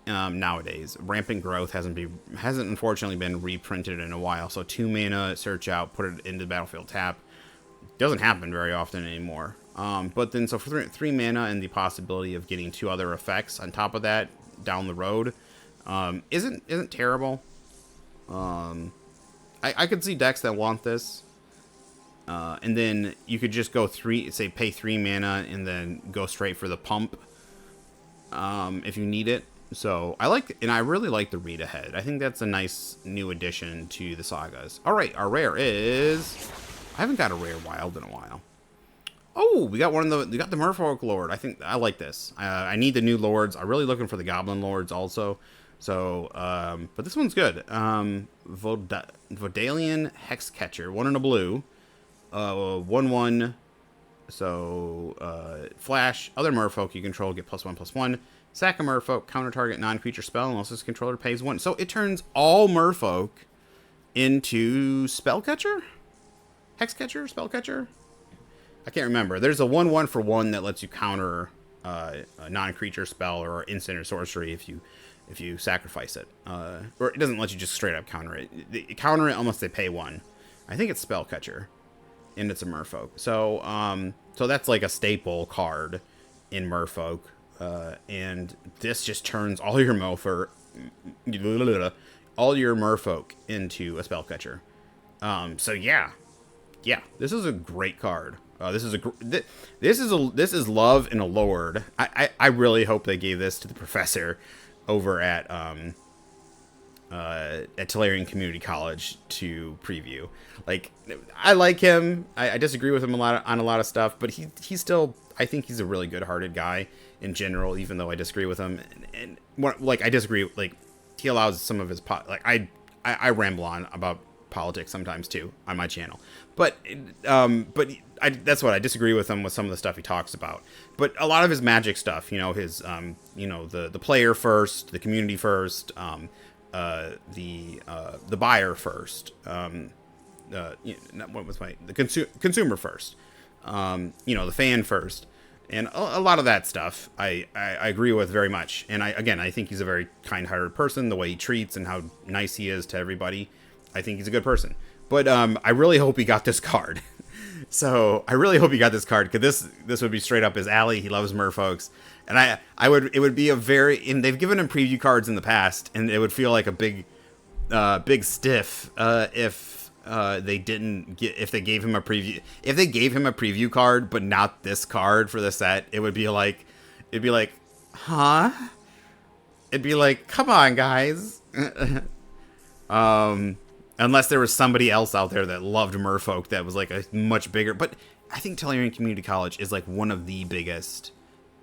nowadays. Rampant Growth hasn't unfortunately been reprinted in a while. So 2 mana, search out, put it into the battlefield tap. Doesn't happen very often anymore. But then so for 3 mana and the possibility of getting 2 other effects on top of that down the road isn't terrible. I could see decks that want this. And then you could just go pay 3 mana and then go straight for the pump if you need it. So I really like the read ahead. I think that's a nice new addition to the sagas. All right, our rare is, I haven't got a rare wild in a while. Oh, we got we got the Merfolk Lord. I think I like this. I need the new Lords. I'm really looking for the Goblin Lords also. So, but this one's good. Vodalian Hexcatcher, 1 and a blue. 1/1. So, flash. Other Merfolk you control get +1/+1. Sack a Merfolk, counter target non-creature spell unless its controller pays 1. So it turns all Merfolk into Spellcatcher? Hexcatcher? Spellcatcher? I can't remember. There's a 1/1 for 1 that lets you counter a non-creature spell or instant or sorcery if you sacrifice it. Or it doesn't let you just straight up counter it. Counter it unless they pay 1. I think it's Spellcatcher, and it's a Merfolk. So so that's like a staple card in Merfolk. And this just turns all your Merfolk into a Spellcatcher. So yeah, this is a great card. This is love in a Lord. I really hope they gave this to the professor over at Tolarian Community College to preview. Like, I like him. I disagree with him on a lot of stuff, but he's still, I think he's a really good-hearted guy in general, even though I disagree with him. And like, I disagree. Like, he allows some of his I ramble on about politics sometimes too on my channel, but that's what I disagree with him with some of the stuff he talks about. But a lot of his Magic stuff, his the player first, the community first, the buyer first, the consumer first, the fan first, and a lot of that stuff I agree with very much. And I think he's a very kind-hearted person. The way he treats and how nice he is to everybody, I think he's a good person. But I really hope he got this card. So I really hope he got this card, because this would be straight up his alley. He loves Merfolks, and it would be a very, and they've given him preview cards in the past, and it would feel like a big stiff if they gave him a preview card but not this card for the set. It'd be like, huh? It'd be like, come on, guys. Unless there was somebody else out there that loved Merfolk that was like a much bigger, but I think Tolarian Community College is like one of the biggest.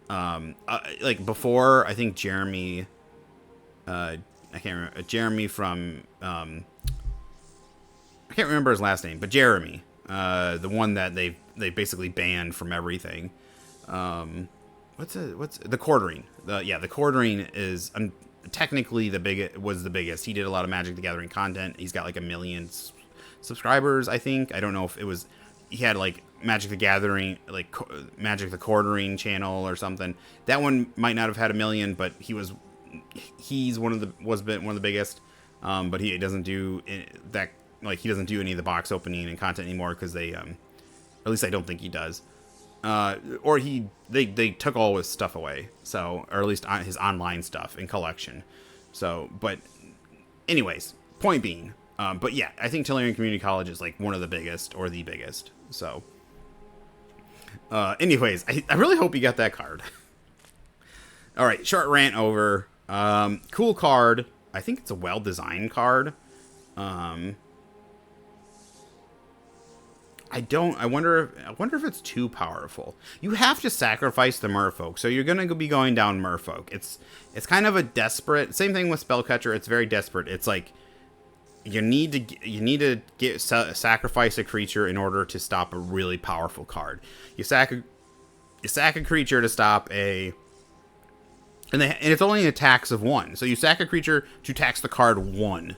Like before, I think Jeremy, I can't remember, Jeremy from, I can't remember his last name, but Jeremy, the one that they basically banned from everything. What's the Quartering? The Quartering is technically the biggest. He did a lot of Magic the Gathering content. He's got like 1 million subscribers, I think. I don't know if it was, he had like Magic the Gathering, like Magic the Quartering channel or something. That one might not have had 1 million, but he's one of the biggest. But he doesn't do that, like he doesn't do any of the box opening and content anymore, because they, or at least I don't think he does. Or they took all his stuff away, so, or at least his online stuff and collection. So, but anyways, point being, but yeah, I think Tolarian Community College is like one of the biggest or the biggest. So, anyways, I really hope you got that card. All right, short rant over. Cool card. I think it's a well-designed card. I wonder if it's too powerful. You have to sacrifice the Merfolk, so you're gonna be going down Merfolk. It's kind of a desperate. Same thing with Spellcatcher. It's very desperate. It's like you need to sacrifice a creature in order to stop a really powerful card. You sack a creature to stop a. And it's only attacks of 1. So you sack a creature to tax the card 1.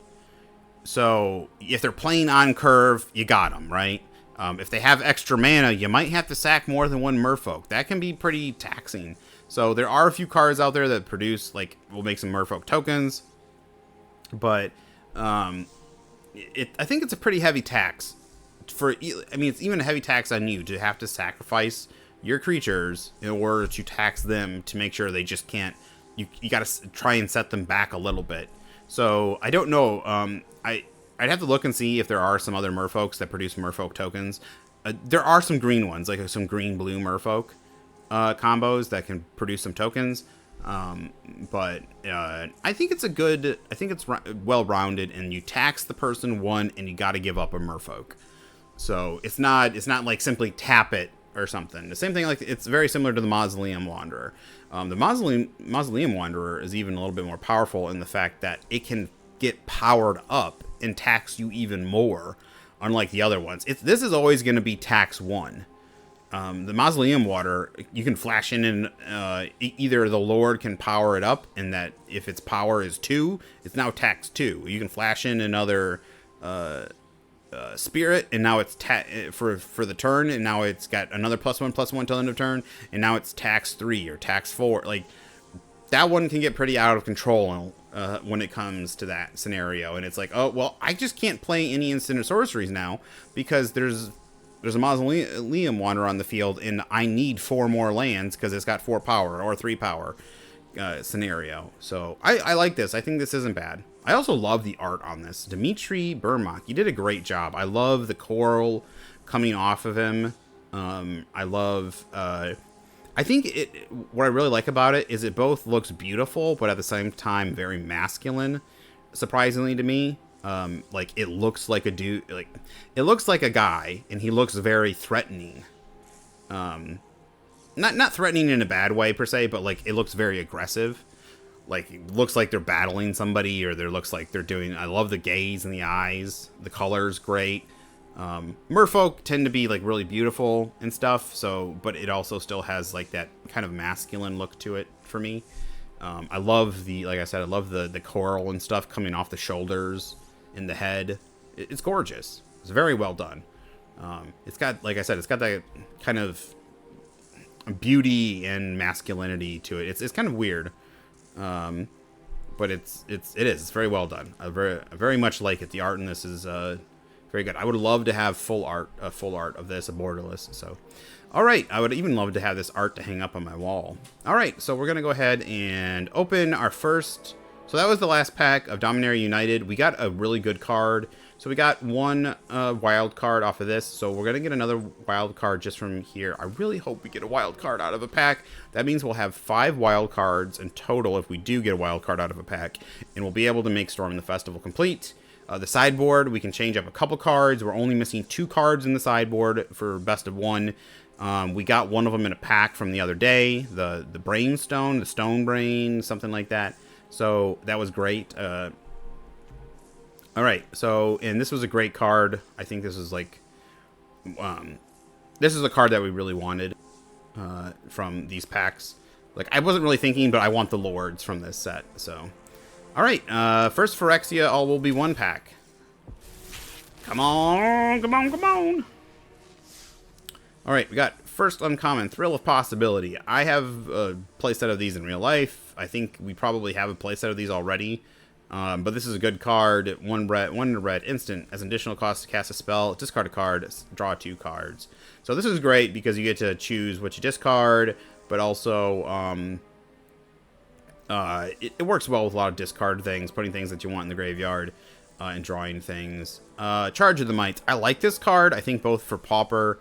So if they're playing on curve, you got them, right? If they have extra mana, you might have to sack more than 1 Merfolk. That can be pretty taxing. So there are a few cards out there that produce, like, will make some Merfolk tokens. But I think it's a pretty heavy tax. It's even a heavy tax on you to have to sacrifice your creatures in order to tax them to make sure they just can't. You got to try and set them back a little bit. So I don't know. I'd have to look and see if there are some other Merfolks that produce Merfolk tokens. There are some green ones, like some green-blue Merfolk combos that can produce some tokens. But I think it's well-rounded, and you tax the person 1, and you got to give up a Merfolk. So it's not like simply tap it or something. The same thing, like, it's very similar to the Mausoleum Wanderer. The Mausoleum Wanderer is even a little bit more powerful in the fact that it can get powered up and tax you even more, unlike the other ones. This is always going to be tax 1. The Mausoleum Water, you can flash in and either the Lord can power it up, and that if its power is 2, it's now tax 2. You can flash in another Spirit, and now it's for the turn, and now it's got another +1/+1 till end of turn, and now it's tax 3 or tax 4. Like, that one can get pretty out of control when it comes to that scenario, and it's like, oh well, I just can't play any instant or sorceries now because there's a Mausoleum Wanderer on the field, and I need 4 more lands because it's got 4 power or 3 power scenario. So I like this. I think this isn't bad. I also love the art on this. Dimitri Burmak, you did a great job. I love the coral coming off of him. I love... I think what I really like about it is it both looks beautiful, but at the same time very masculine, surprisingly to me. Like, it looks like a dude, like, it looks like a guy, and he looks very threatening. Not threatening in a bad way per se, but like, it looks very aggressive. Like, it looks like they're battling somebody, or there looks like they're doing... I love the gaze in the eyes. The color's great. Merfolk tend to be, like, really beautiful and stuff, so... But it also still has, like, that kind of masculine look to it for me. I love the... Like I said, I love the coral and stuff coming off the shoulders and the head. It's gorgeous. It's very well done. It's got... Like I said, it's got that kind of beauty and masculinity to it. It's kind of weird. But it is. It's very well done. I very much like it. The art in this is very good. I would love to have full art of this, a borderless. So, all right. I would even love to have this art to hang up on my wall. All right. So we're gonna go ahead and open our first. So that was the last pack of Dominaria United. We got a really good card. So we got one wild card off of this. So we're going to get another wild card just from here. I really hope we get a wild card out of a pack. That means we'll have 5 wild cards in total if we do get a wild card out of a pack. And we'll be able to make Storm the Festival complete. The sideboard, we can change up a couple cards. We're only missing 2 cards in the sideboard for best of 1. We got one of them in a pack from the other day. The Brainstone, the Stone Brain, something like that. So that was great. All right, so, and this was a great card. I think this is like, this is a card that we really wanted from these packs. Like, I wasn't really thinking, but I want the Lords from this set, so. All right, first Phyrexia, all will be 1 pack. Come on, come on, come on. All right, we got first uncommon, Thrill of Possibility. I have a playset of these in real life. I think we probably have a playset of these already. But this is a good card. 1 red instant. As an additional cost to cast a spell, discard a card, draw 2 cards. So this is great because you get to choose what you discard, but also it works well with a lot of discard things, putting things that you want in the graveyard, and drawing things. Charge of the Might. I like this card. I think both for Pauper,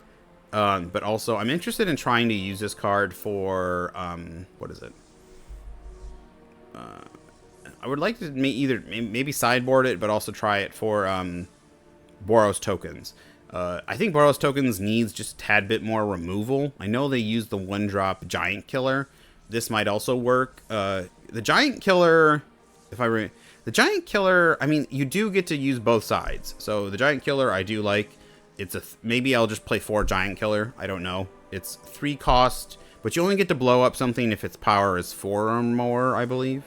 but also I'm interested in trying to use this card for what is it? I would like to maybe sideboard it, but also try it for Boros tokens. I think Boros tokens needs just a tad bit more removal. I know they use the 1-drop Giant Killer. This might also work. The Giant Killer, the Giant Killer, I mean, you do get to use both sides. So the Giant Killer I do like. It's maybe I'll just play 4 Giant Killer. I don't know. It's 3 cost, but you only get to blow up something if its power is 4 or more, I believe.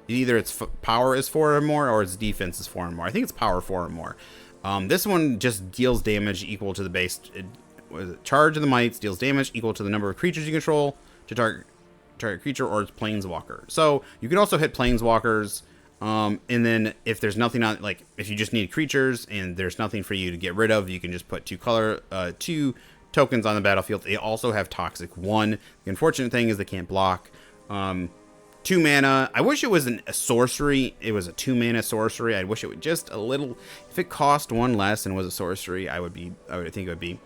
Either its power is 4 or more, or its defense is 4 or more. I think it's power 4 or more. This one just deals damage equal to the base. Charge of the Mites deals damage equal to the number of creatures you control to target creature or its planeswalker. So you can also hit planeswalkers, and then if there's nothing on, like if you just need creatures and there's nothing for you to get rid of, you can just put 2 tokens on the battlefield. They also have Toxic 1. The unfortunate thing is they can't block. 2 mana. I wish it was a sorcery. It was a 2 mana sorcery. I wish it would just a little. If it cost 1 less and was a sorcery, I would think it would be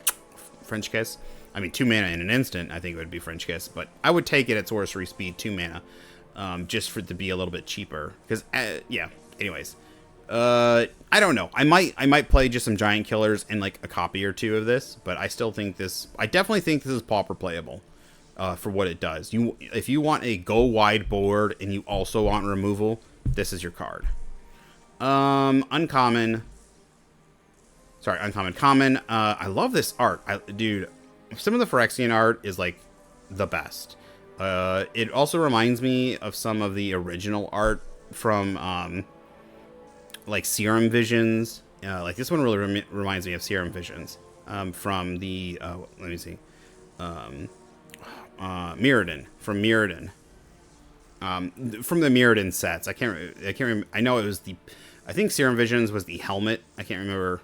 French Kiss. I mean, 2 mana in an instant, I think it would be French Kiss. But I would take it at sorcery speed, 2 mana, just for it to be a little bit cheaper. Because yeah. Anyways, I don't know. I might play just some giant killers and like a copy or two of this, but I still think this. I definitely think this is pauper playable, for what it does. If you want a go wide board and you also want removal, this is your card. Uncommon. Sorry, uncommon. Common. I love this art, dude. Some of the Phyrexian art is like the best. It also reminds me of some of the original art from like Serum Visions. Like this one really reminds me of Serum Visions from the let me see, Mirrodin, from Mirrodin, from the Mirrodin sets. I can't remember. I know it was I think Serum Visions was the helmet. I can't remember.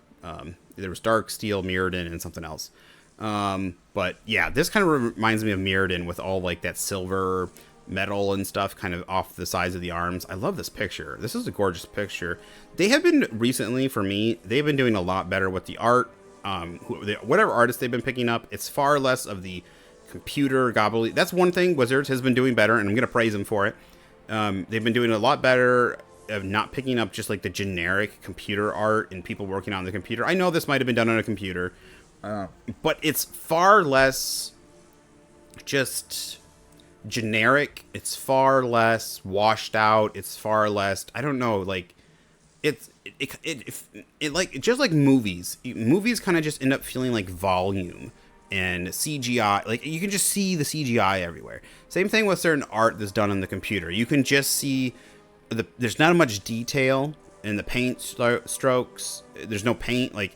There was Dark Steel, Mirrodin, and something else. But yeah, this kind of reminds me of Mirrodin with all like that silver metal and stuff kind of off the sides of the arms. I love this picture. This is a gorgeous picture. They have been recently, for me, they've been doing a lot better with the art. Whatever artist they've been picking up, it's far less of the computer gobbly. That's one thing Wizards has been doing better, and I'm going to praise them for it. They've been doing a lot better of not picking up just like the generic computer art and people working on the computer. I know this might have been done on a computer, but it's far less just generic. It's far less washed out. It's far less, I don't know, like it like just like movies kind of just end up feeling like volume and CGI. Like you can just see the CGI everywhere. Same thing with certain art that's done on the computer. You can just see there's not much detail in the paint strokes. There's no paint. Like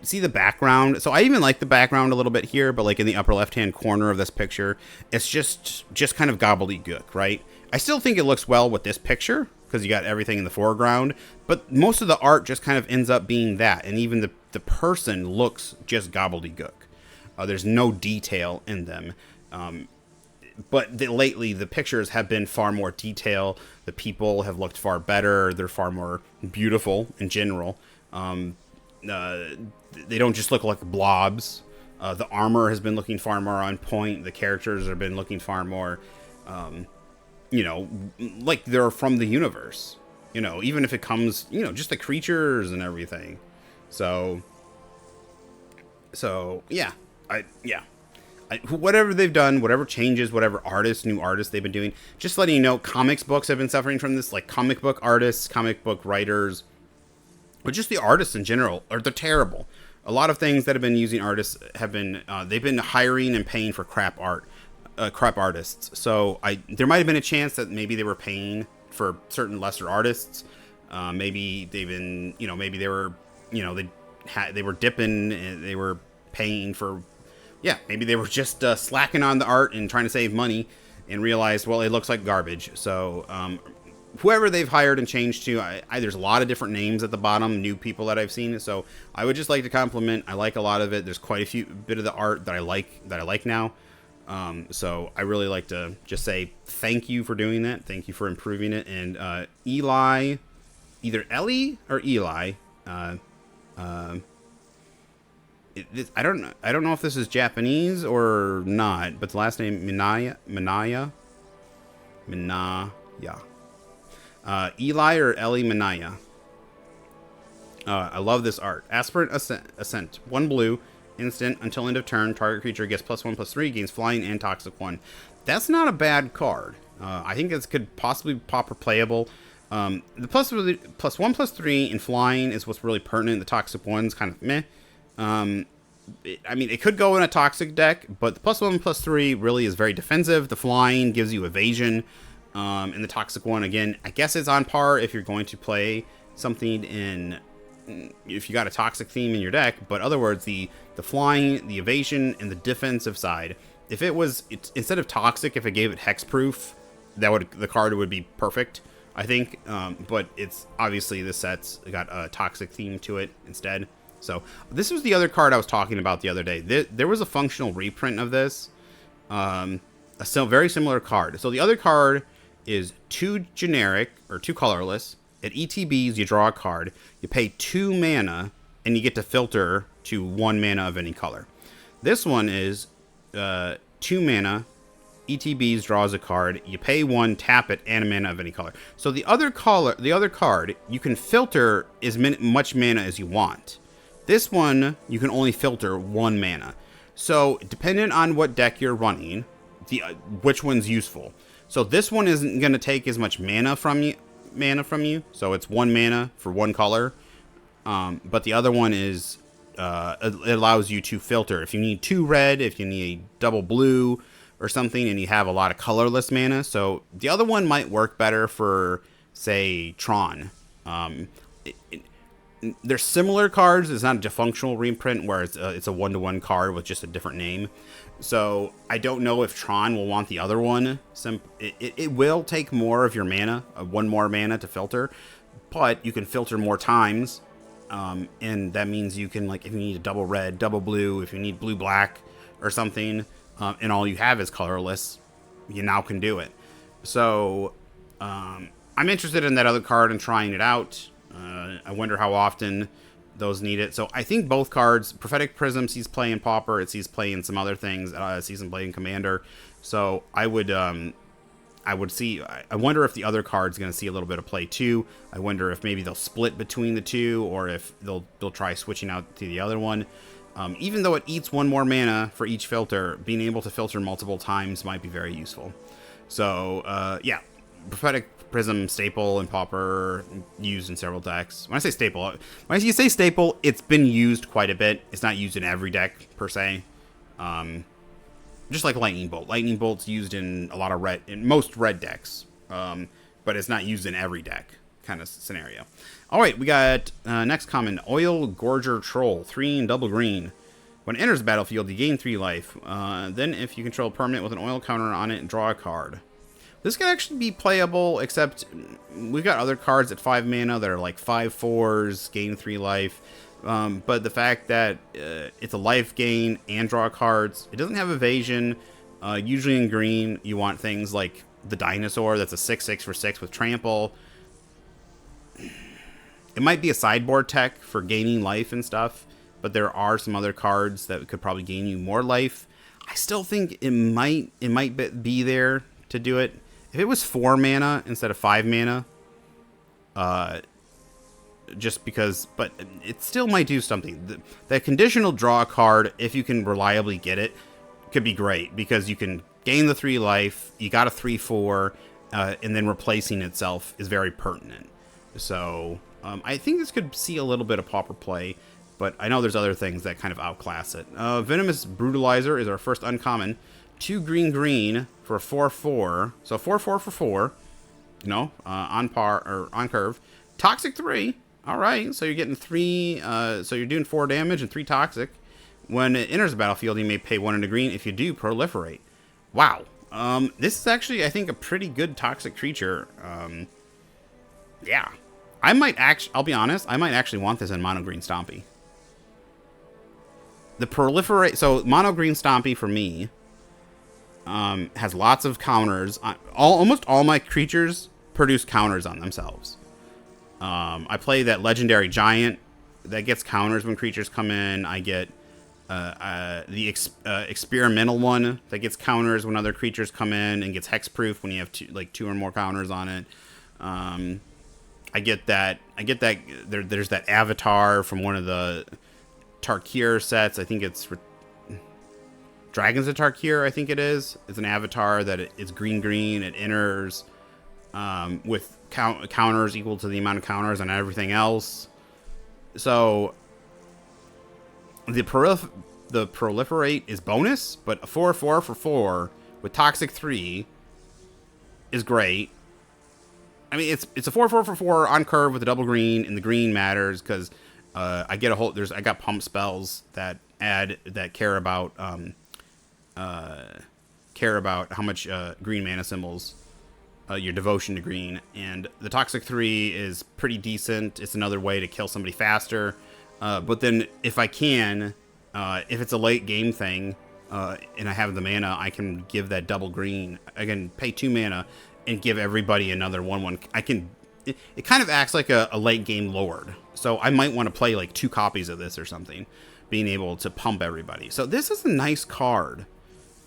see the background. So I even like the background a little bit here, but like in the upper left hand corner of this picture, it's just kind of gobbledygook, right? I still think it looks well with this picture because you got everything in the foreground, but most of the art just kind of ends up being that, and even the person looks just gobbledygook. There's no detail in them. But lately, the pictures have been far more detail. The people have looked far better. They're far more beautiful in general. They don't just look like blobs. The armor has been looking far more on point. The characters have been looking far more, like they're from the universe. Even if it comes, just the creatures and everything. So yeah, whatever they've done, whatever changes, whatever new artists they've been doing, just letting you know, comics books have been suffering from this, like comic book artists, comic book writers, but just the artists in general, they're terrible. A lot of things that have been using artists have been, they've been hiring and paying for crap artists. So there might have been a chance that maybe they were paying for certain lesser artists. Maybe they've been, maybe they were, they were dipping and they were paying for, maybe they were just slacking on the art and trying to save money and realized, well, it looks like garbage. So whoever they've hired and changed to, there's a lot of different names at the bottom, new people that I've seen. So I would just like to compliment. I like a lot of it. There's quite a bit of the art that I like now. So I really like to just say thank you for doing that. Thank you for improving it. And Eli, either Ellie or Eli, I don't know if this is Japanese or not, but the last name Minaya. Eli or Ellie Minaya. I love this art. Aspirant Ascent. 1 blue, instant, until end of turn. Target creature gets +1/+3, gains flying and toxic 1. That's not a bad card. I think this could possibly be pauper playable. The +1/+3 in flying is what's really pertinent. The toxic 1's kind of meh. It could go in a toxic deck, but the +1/+3 really is very defensive. The flying gives you evasion. And the toxic 1, again, I guess it's on par if you're going to play something if you got a toxic theme in your deck, but other words, the flying, the evasion, and the defensive side, if it was, instead of toxic, if it gave it hexproof, the card would be perfect, I think, but it's obviously the set's got a toxic theme to it instead. So this was the other card I was talking about the other day. There was a functional reprint of this, very similar card. So the other card is 2 generic or 2 colorless. At ETBs, you draw a card, you pay 2 mana, and you get to filter to 1 mana of any color. This one is 2 mana, ETBs draws a card. You pay 1, tap it, and a mana of any color. So the other card, you can filter as much mana as you want. This one, you can only filter 1 mana. So depending on what deck you're running, which one's useful. So this one isn't going to take as much mana from you. So it's 1 mana for 1 color. But the other one is it allows you to filter. If you need 2 red, if you need double blue or something, and you have a lot of colorless mana. So the other one might work better for, say, Tron. They're similar cards. It's not a defunctional reprint where it's a 1-to-1 card with just a different name. So I don't know if Tron will want the other one. It will take more of your mana, 1 more mana to filter, but you can filter more times. And that means you can, like, if you need a double red, double blue, if you need blue black or something, and all you have is colorless, you now can do it. So I'm interested in that other card and trying it out. I wonder how often those need it. So I think both cards, Prophetic Prism sees play in Pauper, it sees play in some other things, sees some play in Commander. So I would see. I wonder if the other card's going to see a little bit of play too. I wonder if maybe they'll split between the two, or if they'll try switching out to the other one. Even though it eats 1 more mana for each filter, being able to filter multiple times might be very useful. So yeah, Prophetic Prism staple and Pauper used in several decks. When I say staple, when you say staple, it's been used quite a bit. It's not used in every deck per se. Just like Lightning Bolt. Lightning Bolt's used in a lot of most red decks, but it's not used in every deck kind of scenario. All right, we got next common, Oil Gorger Troll, 3 and double green. When it enters the battlefield, you gain 3 life. Then if you control a permanent with an oil counter on it, draw a card. This can actually be playable, except we've got other cards at 5 mana that are like 5/4s, gain 3 life. But the fact that it's a life gain and draw cards, it doesn't have evasion. Usually in green, you want things like the Dinosaur, that's a 6/6 for 6 with trample. It might be a sideboard tech for gaining life and stuff, but there are some other cards that could probably gain you more life. I still think it might be there to do it. If it was 4 mana instead of 5 mana, just because, but it still might do something. That conditional draw card, if you can reliably get it, could be great, because you can gain the 3 life, you got a 3/4, and then replacing itself is very pertinent. So I think this could see a little bit of Pauper play, but I know there's other things that kind of outclass it. Venomous Brutalizer is our first uncommon. 2 green for a 4/4, so 4/4 for 4, on par or on curve. Toxic 3. All right, so you're getting 3. So you're doing 4 damage and 3 toxic. When it enters the battlefield, you may pay 1 into green. If you do, proliferate. Wow. This is actually, I think, a pretty good toxic creature. Yeah, I might actually. I'll be honest. I might actually want this in mono green Stompy. The proliferate. So mono green Stompy for me has lots of counters. Almost all my creatures produce counters on themselves. I play that legendary giant that gets counters when creatures come in. I get the experimental one that gets counters when other creatures come in, and gets hexproof when you have 2 or more counters on it. I get that. There's that avatar from one of the Tarkir sets. I think it's Dragons of Tarkir. I think it is. It's an avatar that it's green. It enters with counters equal to the amount of counters on everything else. So the proliferate is bonus, but a 4/4 for 4 with toxic 3 is great. I mean, it's a 4/4 for 4 on curve with a double green, and the green matters because I got pump spells that care about how much green mana symbols, your devotion to green, and the toxic 3 is pretty decent. It's another way to kill somebody faster. But then if I can, if it's a late game thing, and I have the mana, I can give that double green. I can pay 2 mana and give everybody another 1/1. It kind of acts like a late game lord. So I might want to play like 2 copies of this or something, being able to pump everybody. So this is a nice card.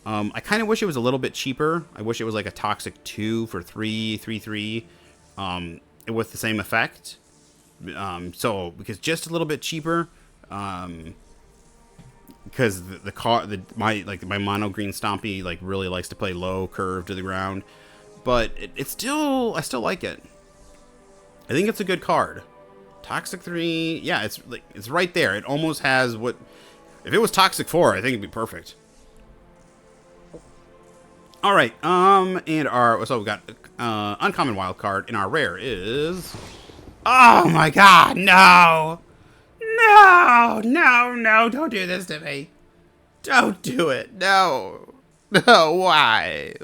I kind of wish it was a little bit cheaper. I wish it was like a Toxic 2 for 3 with the same effect. Because just a little bit cheaper. Because my mono green Stompy like really likes to play low curve to the ground, but I still like it. I think it's a good card. Toxic 3, yeah, it's right there. It almost has what if it was Toxic 4, I think it'd be perfect. All right, and so we got uncommon wild card, and our rare is, oh my god, no. No, don't do this to me. Don't do it. No. No, why?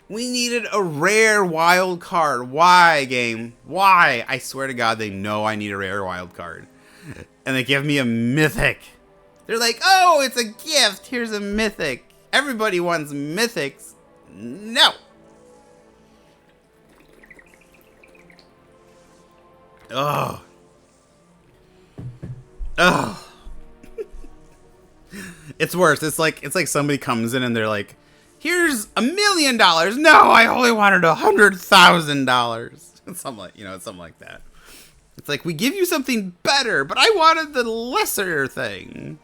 We needed a rare wild card. Why, game? Why? I swear to God, they know I need a rare wild card. And they give me a mythic. They're like, oh, it's a gift. Here's a mythic. Everybody wants mythics. No. Oh. It's worse. It's like somebody comes in and they're like, here's $1 million. No, I only wanted $100,000. Something like that. It's like, we give you something better, but I wanted the lesser thing.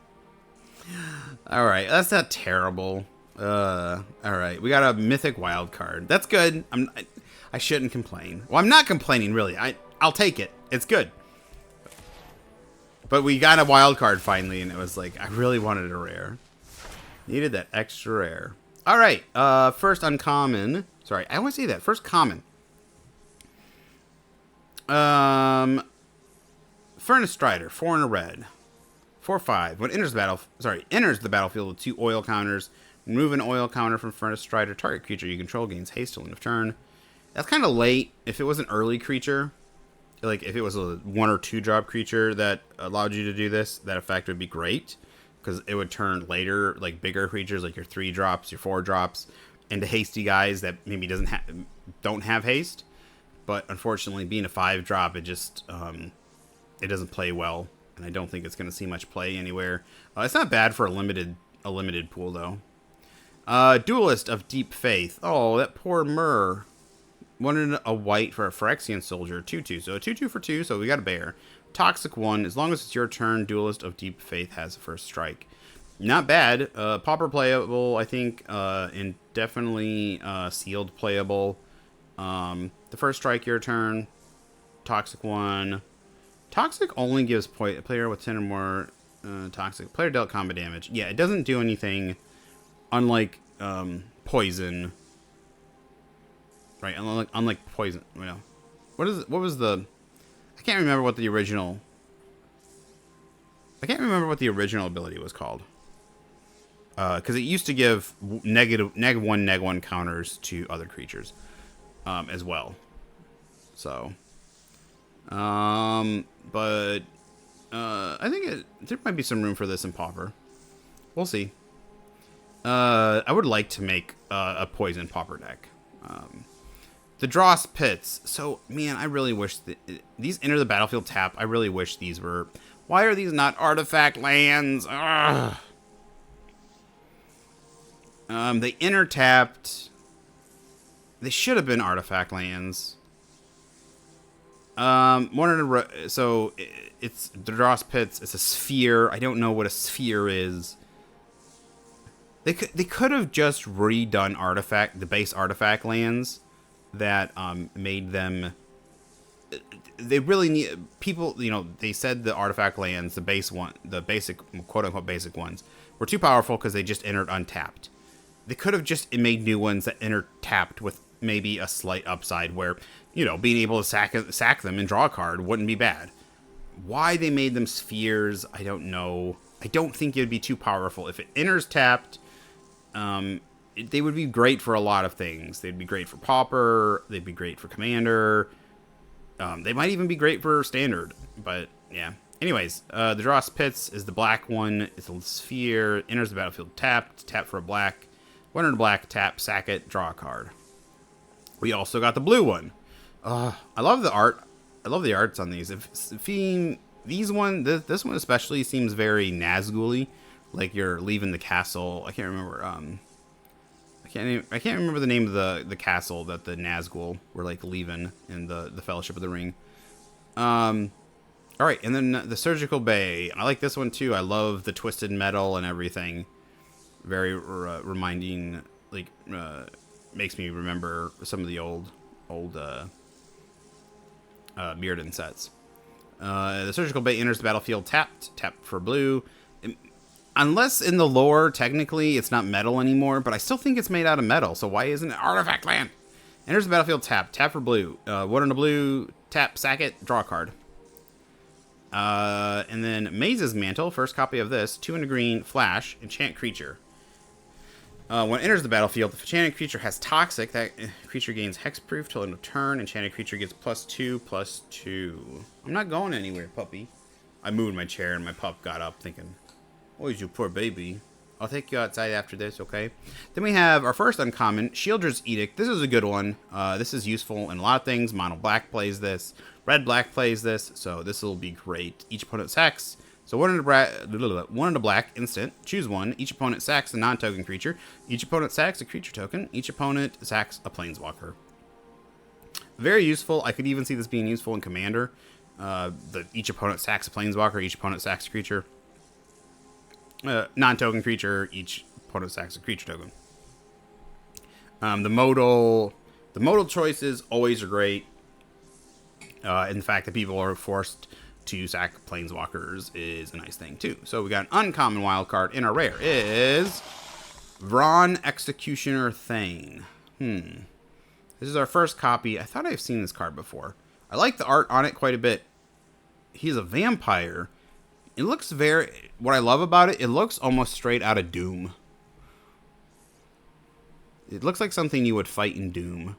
All right, that's not terrible. All right, we got a mythic wild card. That's good. I shouldn't complain. Well, I'm not complaining, really. I'll take it. It's good. But we got a wild card finally, and it was like, I really wanted a rare. Needed that extra rare. All right, first uncommon. Sorry, I always say that. First common. Furnace Strider, 4 and a red. 4/5. When enters the battlefield with 2 oil counters. Remove an oil counter from Furnace Strider. Target creature you control gains haste till end of turn. That's kind of late. If it was an early creature, like if it was a 1 or 2 drop creature that allowed you to do this, that effect would be great, because it would turn later, like bigger creatures, like your 3 drops, your 4 drops, into hasty guys that maybe don't have haste. But unfortunately, being a 5 drop, it just it doesn't play well, and I don't think it's going to see much play anywhere. It's not bad for a limited pool though. Duelist of Deep Faith. Oh, that poor Myrrh. Wanted a white for a Phyrexian soldier, 2/2. So a 2/2 for 2, so we got a bear. Toxic 1, as long as it's your turn, Duelist of Deep Faith has the first strike. Not bad. Pauper playable, I think, and definitely sealed playable. The first strike your turn. Toxic 1. Toxic only gives player with 10 or more toxic. Player dealt combat damage. Yeah, it doesn't do anything, unlike poison. Right, unlike poison. Well, what was the? I can't remember what the original ability was called. Because it used to give -1/-1 counters to other creatures, as well. So, but I think there might be some room for this in Pauper. We'll see. I would like to make a poison Pauper deck. The Dross Pits. So, man, I really wish these enter the battlefield tap. I really wish these were. Why are these not artifact lands? Ugh. They enter tapped. They should have been artifact lands. So it's the Dross Pits. It's a sphere. I don't know what a sphere is. They could have just redone the base artifact lands that made them. They really need people. They said the artifact lands, the basic quote unquote basic ones, were too powerful because they just entered untapped. They could have just made new ones that entered tapped with maybe a slight upside where, being able to sack them and draw a card wouldn't be bad. Why they made them spheres, I don't know. I don't think it would be too powerful. If it enters tapped, they would be great for a lot of things. They'd be great for Pauper. They'd be great for Commander. They might even be great for Standard. But, yeah. Anyways, the Dross Pits is the black one. It's a sphere. Enters the battlefield tapped. Tap for a black. 1 and a black. Tap. Sack it. Draw a card. We also got the blue one. I love the art. I love the arts on these. This one especially seems very Nazgul-y. like you're leaving the castle. I can't remember. I can't remember the name of the castle that the Nazgul were like leaving in the Fellowship of the Ring. All right, and then the Surgical Bay. I like this one too. I love the twisted metal and everything. Very reminding, like, makes me remember some of the old Mirrodin sets. The Surgical Bay enters the battlefield tapped for blue. Unless in the lore, technically, it's not metal anymore, but I still think it's made out of metal, so why isn't it Artifact Land? Enters the battlefield tapped for blue. 1 and a blue, tap, sack it, draw a card. And then Maze's Mantle, first copy of this, 2 and a green, flash, enchant creature. When it enters the battlefield, if enchanted creature has Toxic, that creature gains hexproof till end of turn. Enchanted creature gets +2/+2. I'm not going anywhere, puppy. I moved my chair and my pup got up thinking, oh, you poor baby. I'll take you outside after this, okay? Then we have our first uncommon, Sheoldred's Edict. This is a good one. This is useful in a lot of things. Mono black plays this. Red black plays this, so this will be great. Each opponent sacks. So one in a black instant. Choose one. Each opponent sacks a non-token creature. Each opponent sacks a creature token. Each opponent sacks a planeswalker. Very useful. I could even see this being useful in Commander. Each opponent sacks a planeswalker. Each opponent sacks a creature. Non-token creature. Each opponent sacks a creature token. The modal choices always are great. And the fact that people are forced to sack planeswalkers is a nice thing too. So we got an uncommon wild card in our rare is Vron Executioner Thane. This is our first copy. I thought I've seen this card before. I like the art on it quite a bit. He's a vampire. It looks what I love about it, it looks almost straight out of Doom. It looks like something you would fight in Doom.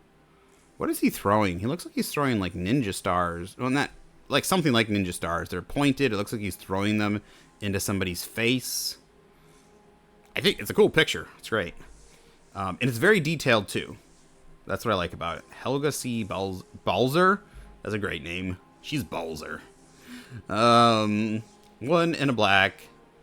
What is he throwing? He looks like he's throwing like ninja stars. Well, not like something like ninja stars. They're pointed. It looks like he's throwing them into somebody's face. I think it's a cool picture. It's great. And it's very detailed too. That's what I like about it. Helga C. Balzer. That's a great name. She's Balzer. 1 and a black.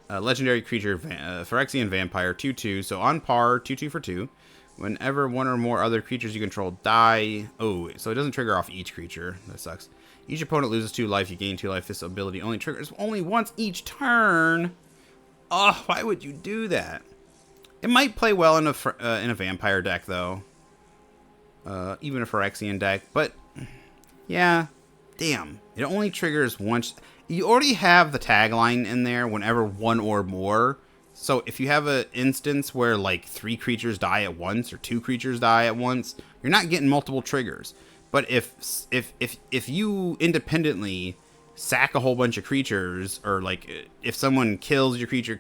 Legendary creature, Phyrexian Vampire, 2/2. So on par, 2/2 for 2. Whenever one or more other creatures you control die... Oh, so it doesn't trigger off each creature. That sucks. Each opponent loses 2 life. You gain 2 life. This ability only triggers only once each turn. Oh, why would you do that? It might play well in a vampire deck, though. Even a Phyrexian deck. But, yeah. Damn. It only triggers once... You already have the tagline in there, whenever one or more... So if you have an instance where like 3 creatures die at once or 2 creatures die at once, you're not getting multiple triggers. But if you independently sack a whole bunch of creatures, or like if someone kills your creature,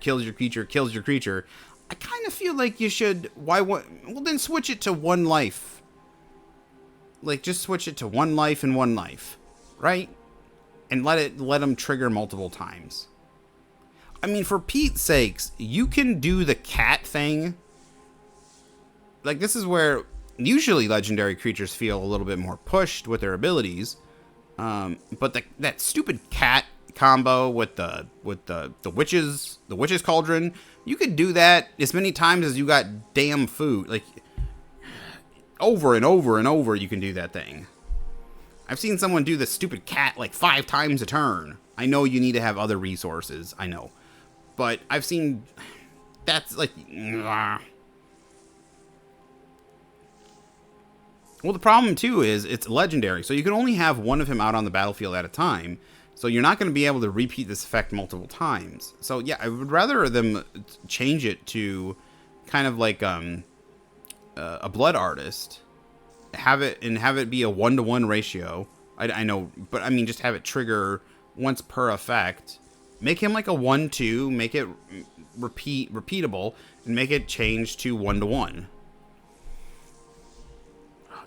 I kind of feel like you should. Well, then switch it to 1 life. Like just switch it to 1 life and 1 life, right? And let them trigger multiple times. I mean, for Pete's sakes, you can do the cat thing. Like, this is where usually legendary creatures feel a little bit more pushed with their abilities. But that stupid cat combo with the witches cauldron, you could do that as many times as you got damn food. Like, over and over and over, you can do that thing. I've seen someone do the stupid cat like 5 times a turn. I know you need to have other resources. I know. But I've seen... That's like... Well, the problem, too, is it's legendary. So you can only have one of him out on the battlefield at a time. So you're not going to be able to repeat this effect multiple times. So, yeah, I would rather them change it to kind of like a blood artist. Have it be a 1-to-1 ratio. I know, but I mean, just have it trigger once per effect. Make him like a 1/2, make it repeatable, and make it change to 1-to-1.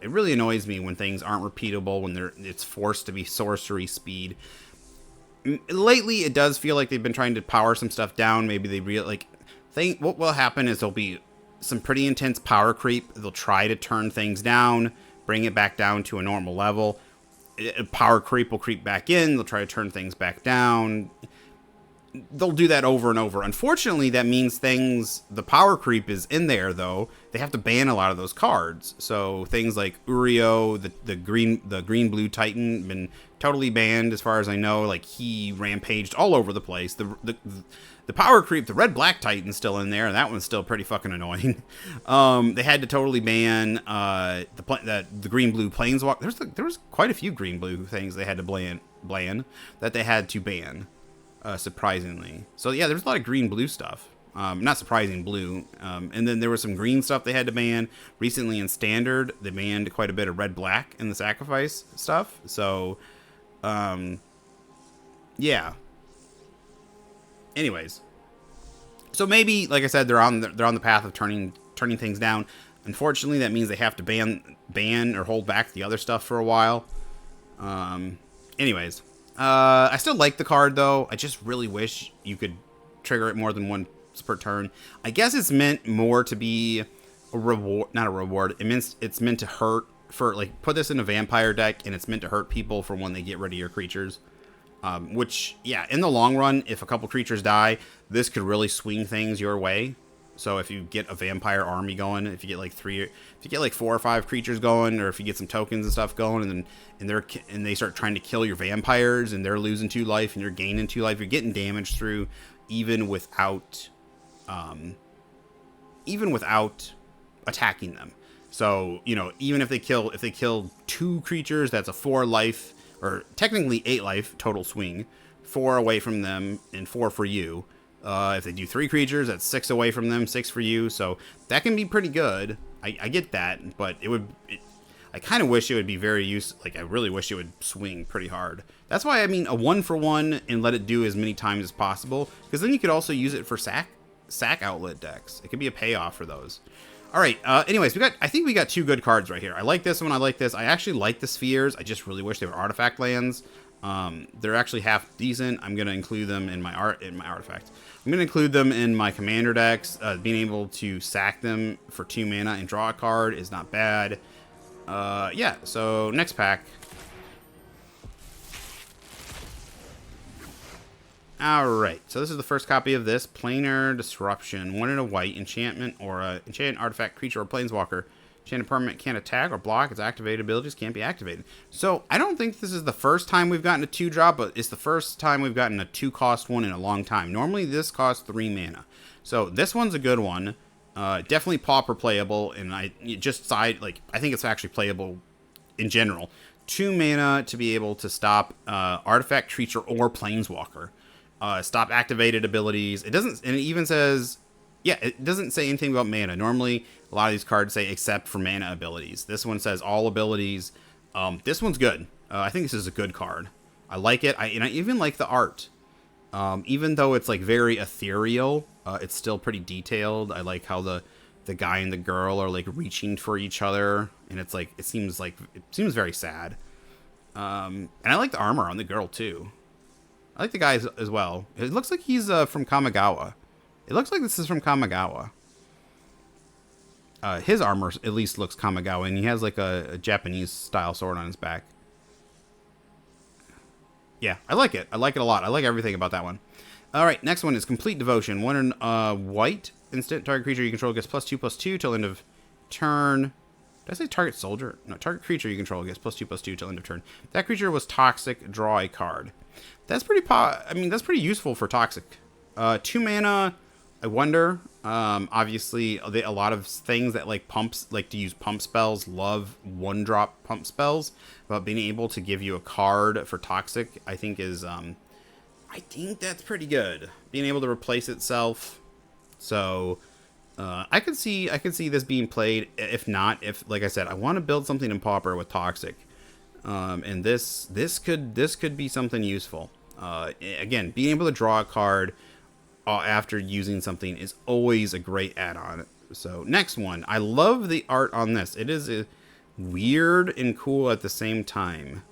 It really annoys me when things aren't repeatable, when it's forced to be sorcery speed. Lately, it does feel like they've been trying to power some stuff down. Maybe they what will happen is there'll be some pretty intense power creep. They'll try to turn things down, bring it back down to a normal level. Power creep will creep back in. They'll try to turn things back down. they'll do that over and over. Unfortunately, that means the power creep is in there, though. They have to ban a lot of those cards. So things like Urio, the green blue Titan, been totally banned as far as I know. Like, he rampaged all over the place. The power creep, the red black Titan's still in there, and that one's still pretty fucking annoying. They had to totally ban the green blue planeswalker. There was quite a few green blue things they had to ban that they had to ban. Surprisingly. So yeah, there's a lot of green blue stuff. Not surprising, blue. And then there was some green stuff they had to ban. Recently in Standard, they banned quite a bit of red black in the sacrifice stuff. So yeah. Anyways. So maybe, like I said, they're on the path of turning things down. Unfortunately, that means they have to ban or hold back the other stuff for a while. Anyways. I still like the card, though. I just really wish you could trigger it more than once per turn. I guess it's meant more to be a reward, not a reward. It's meant to hurt for, like, put this in a vampire deck, and it's meant to hurt people for when they get rid of your creatures. Which, yeah, in the long run, if a couple creatures die, this could really swing things your way. So if you get a vampire army going, if you get like 4 or 5 creatures going, or if you get some tokens and stuff going, and they start trying to kill your vampires, and they're losing 2 life, and you're gaining 2 life, you're getting damage through, even without attacking them. So, you know, even if they kill 2 creatures, that's a 4 life, or technically 8 life total swing, 4 away from them and 4 for you. If they do 3 creatures, that's 6 away from them, 6 for you. So that can be pretty good. I get that, but I kind of wish it would be very useful. Like, I really wish it would swing pretty hard. That's why, I mean, a 1-for-1 and let it do as many times as possible, because then you could also use it for sack outlet decks. It could be a payoff for those. All right. Anyways, I think we got 2 good cards right here. I like this one. I like this. I actually like the spheres. I just really wish they were artifact lands. They're actually half decent. I'm going to include them in my artifact. I'm going to include them in my commander decks. Being able to sack them for 2 mana and draw a card is not bad. Yeah, so next pack. Alright, so this is the first copy of this. Planar Disruption. 1 in a white enchantment or a enchanted artifact, creature, or planeswalker. Enchanted permanent can't attack or block. Its activated abilities can't be activated. So, I don't think this is the first time we've gotten a 2-drop, but it's the first time we've gotten a 2-cost one in a long time. Normally, this costs 3 mana. So, this one's a good one. Definitely pauper playable, and I think it's actually playable in general. 2 mana to be able to stop artifact, creature, or planeswalker. Stop activated abilities. It even says... Yeah, it doesn't say anything about mana. Normally, a lot of these cards say except for mana abilities. This one says all abilities. This one's good. I think this is a good card. I like it. And I even like the art. Even though it's like very ethereal, it's still pretty detailed. I like how the guy and the girl are like reaching for each other, and it seems very sad. And I like the armor on the girl too. I like the guy as well. It looks like he's from Kamigawa. It looks like this is from Kamigawa. His armor at least looks Kamigawa, and he has like a Japanese style sword on his back. Yeah, I like it. I like it a lot. I like everything about that one. All right, next one is Complete Devotion. 1 in white instant. Target creature you control gets +2/+2 till end of turn. Did I say target soldier? No, target creature you control gets +2/+2 till end of turn. If that creature was toxic, draw a card. That's pretty. That's pretty useful for toxic. 2 mana. I wonder. Obviously, a lot of things that like to use pump spells love 1-drop pump spells. But being able to give you a card for toxic, I think is I think that's pretty good. Being able to replace itself. So I could see this being played. If like I said, I want to build something in Pauper with toxic. And this could be something useful. Again, being able to draw a card after using something is always a great add-on. So next one, I love the art on this. It is weird and cool at the same time.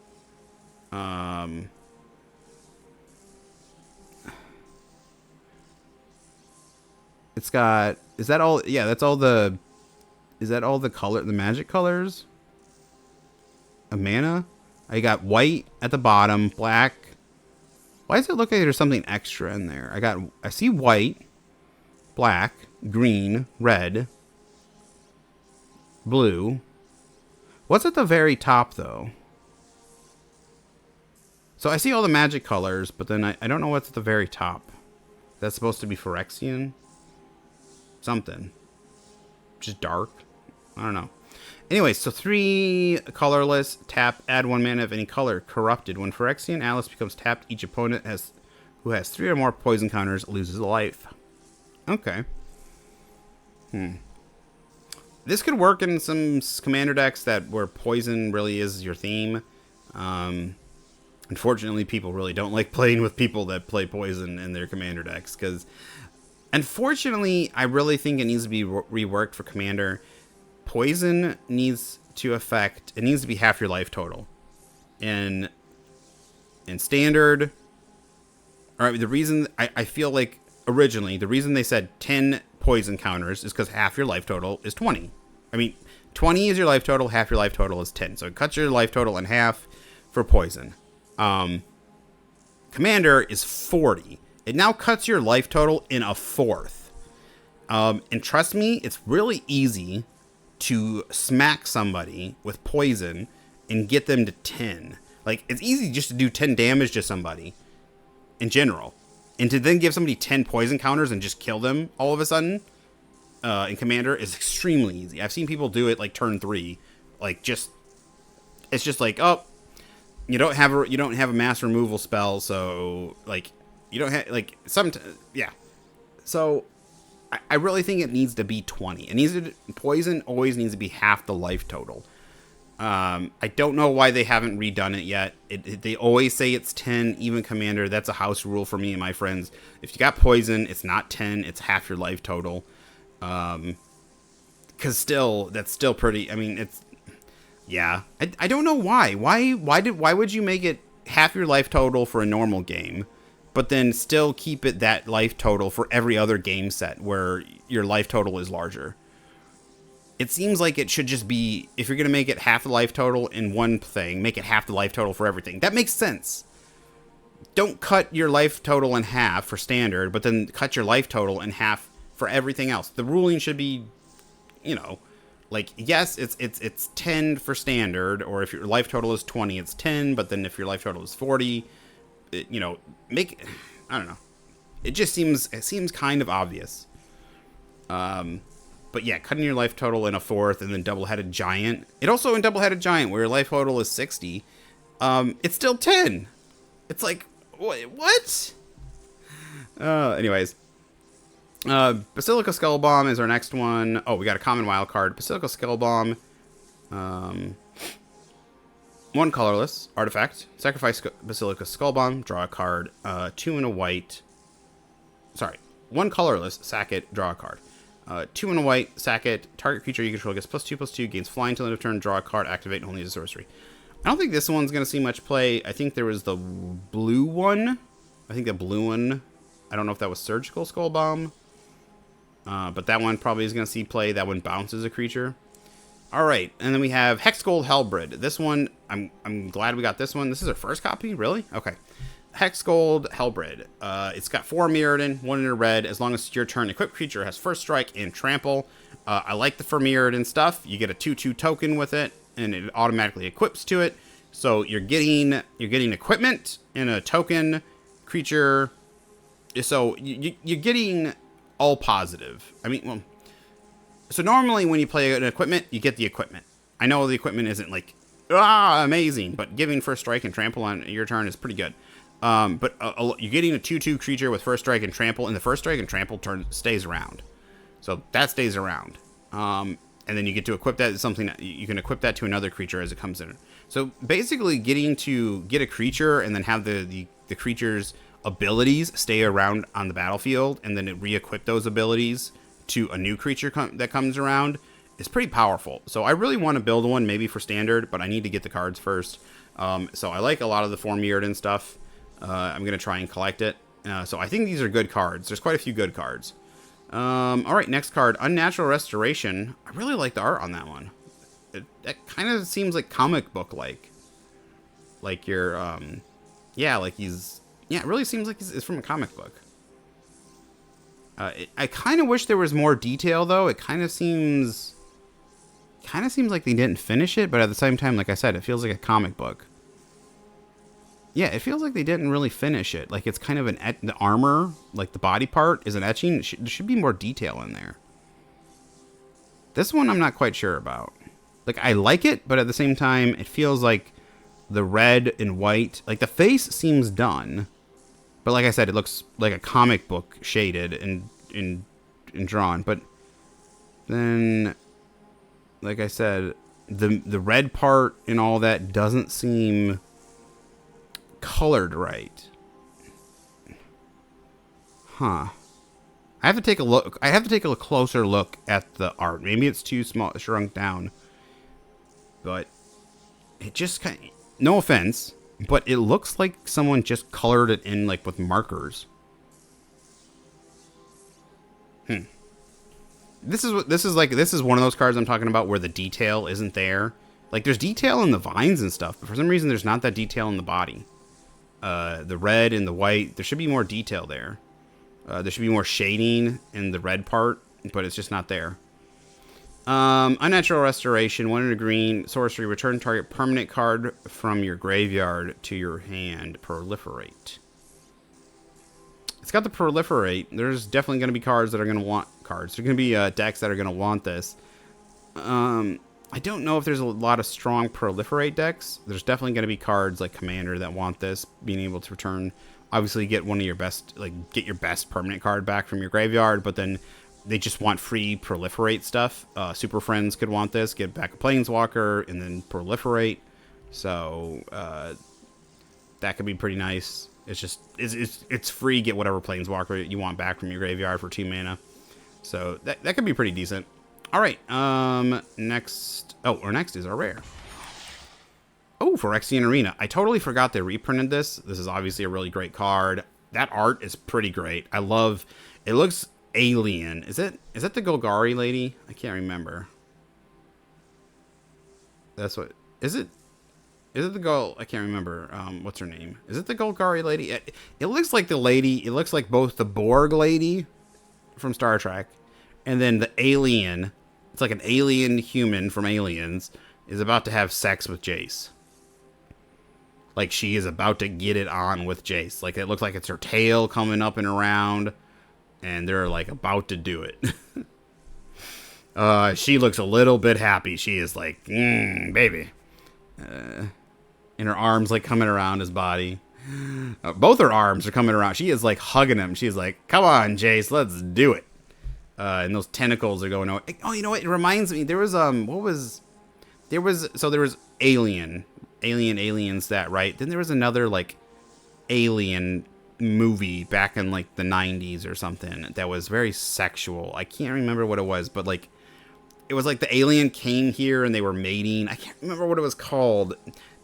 It's got, is that all? Yeah, that's all the, is that all the magic colors of mana? I got white at the bottom, black, Why does it look like there's something extra in there? I see white, black, green, red, blue. What's at the very top, though? So I see all the magic colors, but then I don't know what's at the very top. That's supposed to be Phyrexian? Something. Just dark? I don't know. Anyway, so 3 colorless, tap, add 1 mana of any color, corrupted. When Phyrexian Alice becomes tapped, each opponent who has 3 or more poison counters loses a life. Okay. This could work in some commander decks where poison really is your theme. Unfortunately, people really don't like playing with people that play poison in their commander decks, because unfortunately, I really think it needs to be reworked for commander. Poison needs to be half your life total. In standard, all right, the reason I feel like originally, the reason they said 10 poison counters is because half your life total is 20. I mean, 20 is your life total, half your life total is 10. So it cuts your life total in half for poison. Commander is 40. It now cuts your life total in a fourth. And trust me, it's really easy to smack somebody with poison and get them to 10. Like, it's easy just to do 10 damage to somebody in general. And to then give somebody 10 poison counters and just kill them all of a sudden in Commander is extremely easy. I've seen people do it like turn 3. Like, it's just like, oh, you don't have a mass removal spell, so like you don't have like yeah. So I really think it needs to be 20. Poison always needs to be half the life total. I don't know why they haven't redone it yet. They always say it's 10, even Commander. That's a house rule for me and my friends. If you got poison, it's not 10. It's half your life total. Because that's still pretty. I mean, it's yeah. I don't know why. Why would you make it half your life total for a normal game, but then still keep it that life total for every other game set where your life total is larger? It seems like it should just be, if you're going to make it half the life total in one thing, make it half the life total for everything. That makes sense. Don't cut your life total in half for standard, but then cut your life total in half for everything else. The ruling should be, like, yes, it's 10 for standard, or if your life total is 20, it's 10, but then if your life total is 40, I don't know. It seems kind of obvious. But yeah, cutting your life total in a fourth, and then double-headed giant. It also in double-headed giant, where your life total is 60, it's still 10. It's like, what? Anyways. Basilica Skullbomb is our next one. Oh, we got a common wild card. Basilica Skullbomb. 1 colorless artifact. Sacrifice Basilica Skullbomb. Draw a card. 2 and a white. Sorry. 1 colorless. Sack it. Draw a card. 2 and a white. Sack it. Target creature you control gets +2/+2. Gains flying till end of turn. Draw a card. Activate and only as a sorcery. I don't think this one's going to see much play. I think there was the blue one. I think the blue one. I don't know if that was Surgical Skullbomb. But that one probably is going to see play. That one bounces a creature. All right, and then we have Hexgold Hellbred. This one, I'm glad we got this one. This is our first copy, really? Okay. Hexgold Hellbred. It's got 4 Mirrodin, 1 in a red. As long as it's your turn, equipped creature has first strike and trample. I like the Mirrodin stuff. You get a 2/2 token with it, and it automatically equips to it. So you're getting equipment and a token creature. So you're getting all positive. I mean, well, so normally when you play an equipment, you get the equipment. I know the equipment isn't like, amazing, but giving first strike and trample on your turn is pretty good. But you're getting a 2/2 creature with first strike and trample, and the first strike and trample turn stays around. So that stays around. And then you get to equip that as something that you can equip that to another creature as it comes in. So basically getting to get a creature and then have the creature's abilities stay around on the battlefield, and then re-equip those abilities to a new creature that comes around is pretty powerful. So I really want to build one, maybe for standard, but I need to get the cards first. So I like a lot of the 4 Mirrodin stuff. I'm going to try and collect it. So I think these are good cards. There's quite a few good cards. All right, next card, Unnatural Restoration. I really like the art on that one. That kind of seems like comic book like you're, yeah, like he's, Yeah, it really seems like it's from a comic book. I kind of wish there was more detail, though. It kind of seems like they didn't finish it, but at the same time, like I said, it feels like a comic book. Yeah, it feels like they didn't really finish it. Like, it's kind of the armor, like the body part, is an etching. There should be more detail in there. This one I'm not quite sure about. Like, I like it, but at the same time, it feels like the red and white, like the face seems done. But like I said, it looks like a comic book shaded and drawn. But then, like I said, the red part and all that doesn't seem colored right. Huh. I have to take a look. I have to take a closer look at the art. Maybe it's too small, shrunk down. But it just kind of, no offense, but it looks like someone just colored it in like with markers. This is one of those cards I'm talking about where the detail isn't there. Like, there's detail in the vines and stuff, but for some reason there's not that detail in the body. The red and the white, there should be more detail there. There should be more shading in the red part, but it's just not there. Unnatural Restoration, 1 in a green, sorcery, return target permanent card from your graveyard to your hand, proliferate. It's got the proliferate. There's definitely going to be cards that are going to want cards. There's going to be decks that are going to want this. I don't know if there's a lot of strong proliferate decks. There's definitely going to be cards like Commander that want this, being able to return, obviously get one of your best, like get your best permanent card back from your graveyard, but then they just want free proliferate stuff. Super Friends could want this, get back a Planeswalker, and then proliferate. So that could be pretty nice. It's just it's free. Get whatever Planeswalker you want back from your graveyard for 2 mana. So that could be pretty decent. All right. Next is our rare. Oh, Phyrexia Arena. I totally forgot they reprinted this. This is obviously a really great card. That art is pretty great. I love. It looks alien. Is it the Golgari lady? I can't remember. That's what. Is it the Gol? I can't remember. What's her name? Is it the Golgari lady? It looks like the lady. It looks like both the Borg lady from Star Trek and then the alien. It's like an alien human from Aliens is about to have sex with Jace. Like, she is about to get it on with Jace. Like, it looks like it's her tail coming up and around, and they're like about to do it. She looks a little bit happy. She is like, baby. And her arms like coming around his body. Both her arms are coming around. She is like hugging him. She's like, come on, Jace, let's do it. And those tentacles are going on. Oh, you know what? It reminds me. There was there was Aliens, that, right? Then there was another like alien movie back in like the 90s or something that was very sexual. I can't remember what it was, but like it was like the alien came here and they were mating. I can't remember what it was called.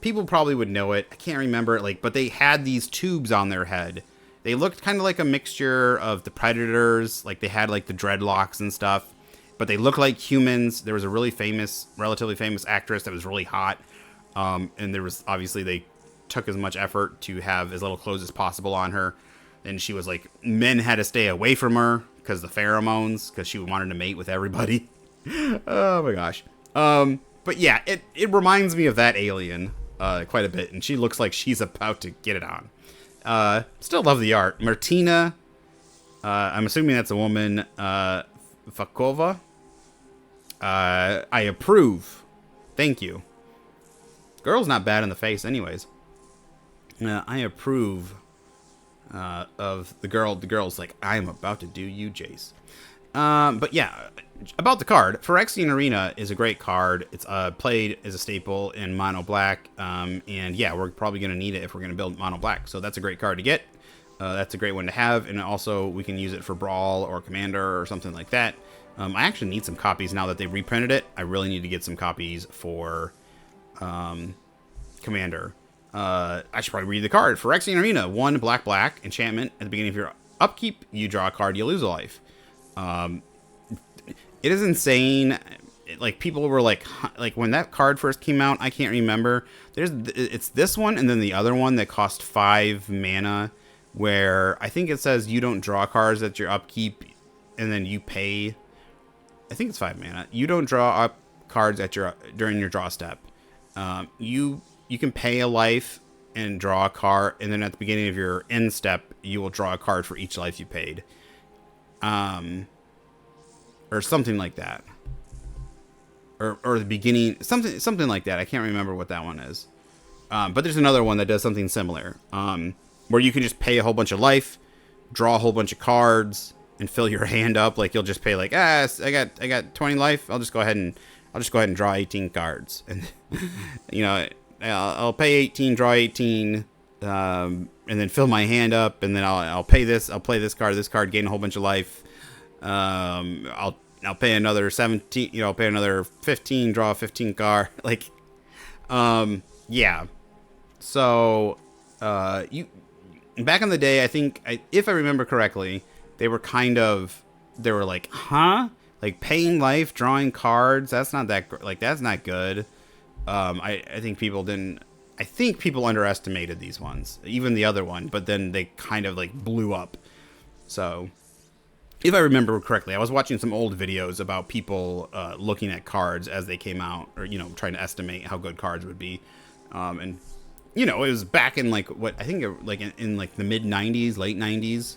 People probably would know it. I can't remember it. Like, but they had these tubes on their head. They looked kind of like a mixture of the Predators. Like, they had like the dreadlocks and stuff, but they looked like humans. There was a relatively famous actress that was really hot. And there was, obviously, they took as much effort to have as little clothes as possible on her. And she was like, men had to stay away from her because the pheromones, because she wanted to mate with everybody. Oh my gosh. But yeah, it reminds me of that alien quite a bit. And she looks like she's about to get it on. Still love the art. Martina, I'm assuming that's a woman. Fakova. I approve. Thank you. Girl's not bad in the face anyways. I approve of the girl. The girl's like, I'm about to do you, Jace. But yeah, about the card, Phyrexian Arena is a great card. It's played as a staple in mono black. And yeah, we're probably going to need it if we're going to build mono black. So that's a great card to get. That's a great one to have. And also we can use it for Brawl or Commander or something like that. I actually need some copies now that they reprinted it. I really need to get some copies for Commander. I should probably read the card. Phyrexian Arena, 1 black enchantment. At the beginning of your upkeep, you draw a card, you lose a life. It is insane. Like, people were like when that card first came out, I can't remember. It's this one and then the other one that cost 5 mana. where I think it says you don't draw cards at your upkeep, and then you pay. I think it's 5 mana. You don't draw up cards at your during your draw step. You can pay a life and draw a card, and then at the beginning of your end step, you will draw a card for each life you paid. Or something like that. Or the beginning, something like that. I can't remember what that one is. But there's another one that does something similar. Where you can just pay a whole bunch of life, draw a whole bunch of cards, and fill your hand up. Like you'll just pay like, I got 20 life. I'll just go ahead and draw 18 cards. And you know, I'll pay 18, draw 18, and then fill my hand up, and then I'll play this card, gain a whole bunch of life. I'll pay another 17, you know, I'll pay another 15, draw a 15 card. Like, yeah. So, back in the day, I think, if I remember correctly, they were like, huh? Like, paying life, drawing cards, that's not good. I think people underestimated these ones, even the other one, but then they kind of, like, blew up. So, if I remember correctly, I was watching some old videos about people looking at cards as they came out, or, you know, trying to estimate how good cards would be. And, you know, it was back in, like, what, I think, like, in like, the mid-90s, late 90s.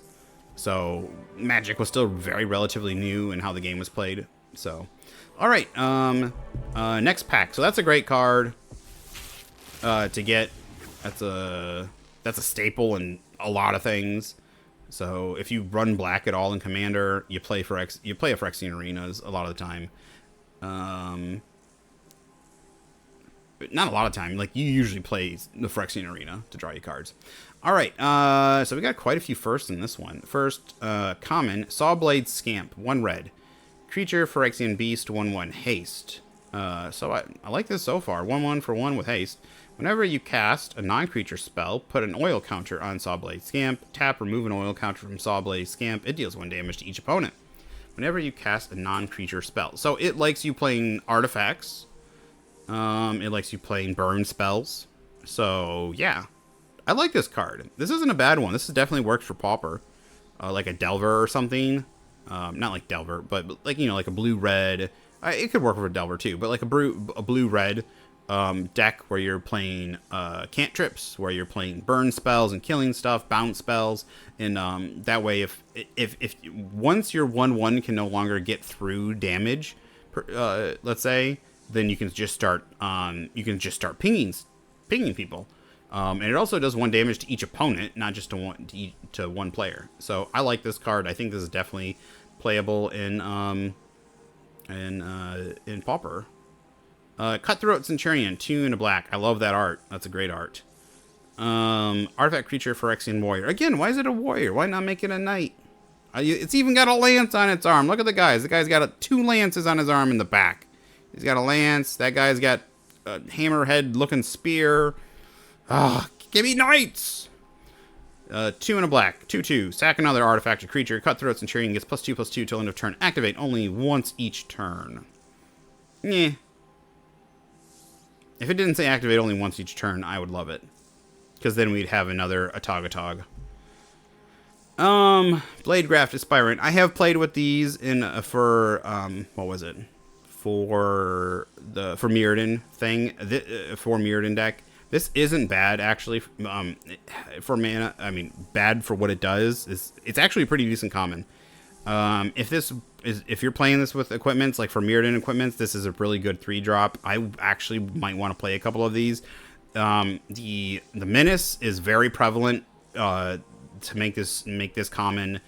So, Magic was still very relatively new in how the game was played. So, all right, next pack. So, that's a great card to get. That's a staple in a lot of things. So, if you run black at all in Commander, you play a Phyrexian Arenas a lot of the time. But not a lot of time. Like, you usually play the Phyrexian Arena to draw you cards. All right, so we got quite a few firsts in this one. First, common, Sawblade Scamp, 1 red. Creature, Phyrexian Beast, 1/1, haste. So I like this so far. 1/1 for 1 with haste. Whenever you cast a non-creature spell, put an oil counter on Sawblade Scamp. Tap, remove an oil counter from Sawblade Scamp. It deals 1 damage to each opponent. Whenever you cast a non-creature spell. So it likes you playing artifacts. It likes you playing burn spells. So, yeah. I like this card. This isn't a bad one. This definitely works for Pauper. Like a Delver or something. Not like Delver, but like, you know, like a blue-red. It could work for a Delver too, but like a blue-red deck where you're playing cantrips, where you're playing burn spells and killing stuff, bounce spells, and that way, if once your 1/1 can no longer get through damage, let's say, then you can just start pinging people. And it also does 1 damage to each opponent, not just to one player. So I like this card. I think this is definitely playable in Pauper. Cutthroat Centurion, 2 and a black. I love that art. That's a great art. Artifact creature, Phyrexian warrior. Again, why is it a warrior? Why not make it a knight? It's even got a lance on its arm. Look at the guys. The guy's got 2 lances on his arm in the back. He's got a lance. That guy's got a hammerhead-looking spear. Ah, give me knights! 2 and a black. 2/2. Sack another artifact or creature. Cutthroat Centurion gets +2/+2 till end of turn. Activate only once each turn. Yeah. If it didn't say activate only once each turn, I would love it. Because then we'd have another Atog. Bladegraft Aspirant. I have played with these for what was it? For Mirrodin thing. For Mirrodin deck. This isn't bad, actually, for mana. I mean, bad for what it does. It's actually a pretty decent common. If you're playing this with equipments, like for Mirrodin equipments, this is a really good 3-drop. I actually might want to play a couple of these. The Menace is very prevalent to make this common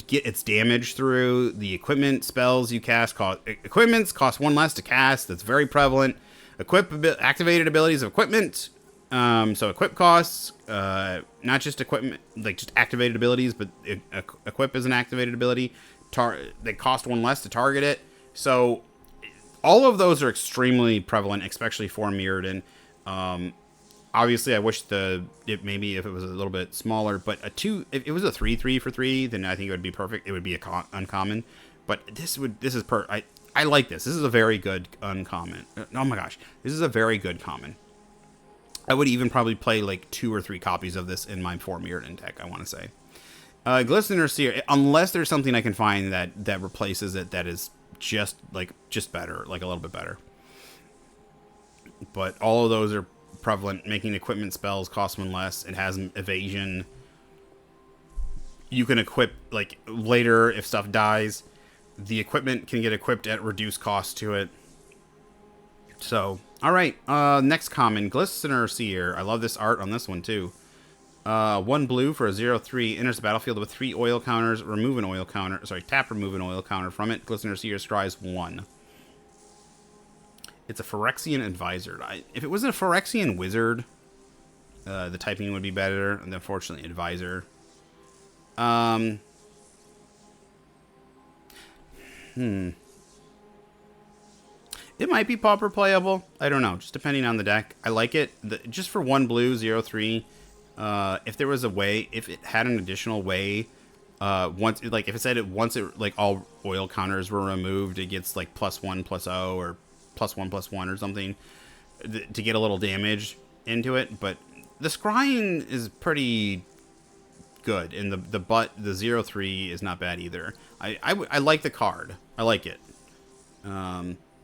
get its damage through. The equipment spells you cast cost 1 less to cast. That's very prevalent. Activated abilities of equipment. So equip costs, not just equipment, like just activated abilities, but equip is an activated ability. They cost 1 less to target it. So all of those are extremely prevalent, especially for Mirrodin. Obviously, I wish maybe if it was a little bit smaller, but if it was a 3/3 for 3, then I think it would be perfect. It would be uncommon, but I like this. This is a very good uncommon. Oh my gosh, this is a very good common. I would even probably play like 2 or 3 copies of this in my 4 Mirrodin deck, I want to say. Glistener Seer, unless there's something I can find that replaces it that is just better, like a little bit better. But all of those are prevalent. Making equipment spells cost 1 less. It has evasion. You can equip, like, later if stuff dies. The equipment can get equipped at reduced cost to it. So, alright. Next common, Glistener Seer. I love this art on this one, too. 1 blue for a 0/3. Enters the battlefield with 3 oil counters. Remove an oil counter. Sorry, tap remove an oil counter from it. Glistener Seer scries 1. It's a Phyrexian Advisor. If it was a Phyrexian Wizard, the typing would be better. And unfortunately, Advisor. It might be pauper playable. I don't know. Just depending on the deck. I like it. Just for 1 blue, 0/3. If there was a way, if it had an additional way, once if it said once all oil counters were removed, it gets like +1/+0 or +1/+1 or something to get a little damage into it. But the scrying is pretty good, and the 0/3 is not bad either. I like the card. I like it.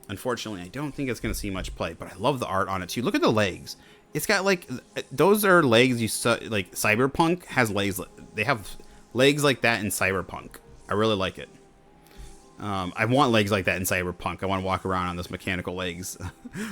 Unfortunately, I don't think it's going to see much play, but I love the art on it too. Look at the legs. It's got like those are legs like Cyberpunk has legs. They have legs like that in Cyberpunk. I really like it. I want legs like that in Cyberpunk. I want to walk around on those mechanical legs.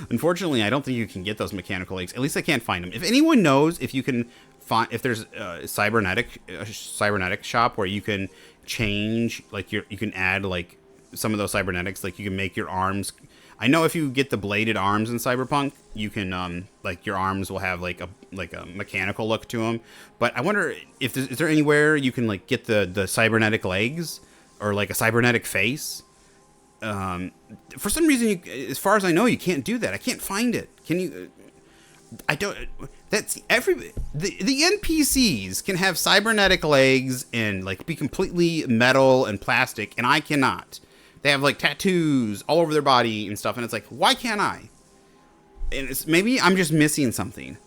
Unfortunately, I don't think you can get those mechanical legs. At least I can't find them. If anyone knows if you can find, if there's a cybernetic shop where you can change, like you can add like some of those cybernetics, like you can make your arms. I know if you get the bladed arms in Cyberpunk, you can like your arms will have like a mechanical look to them. But I wonder if is there anywhere you can like get the cybernetic legs or like a cybernetic face. For some reason, as far as I know, you can't do that. I can't find it. Can you? I don't. That's the NPCs can have cybernetic legs and like be completely metal and plastic, and I cannot. They have like tattoos all over their body and stuff, and it's like, why can't I? And it's maybe I'm just missing something.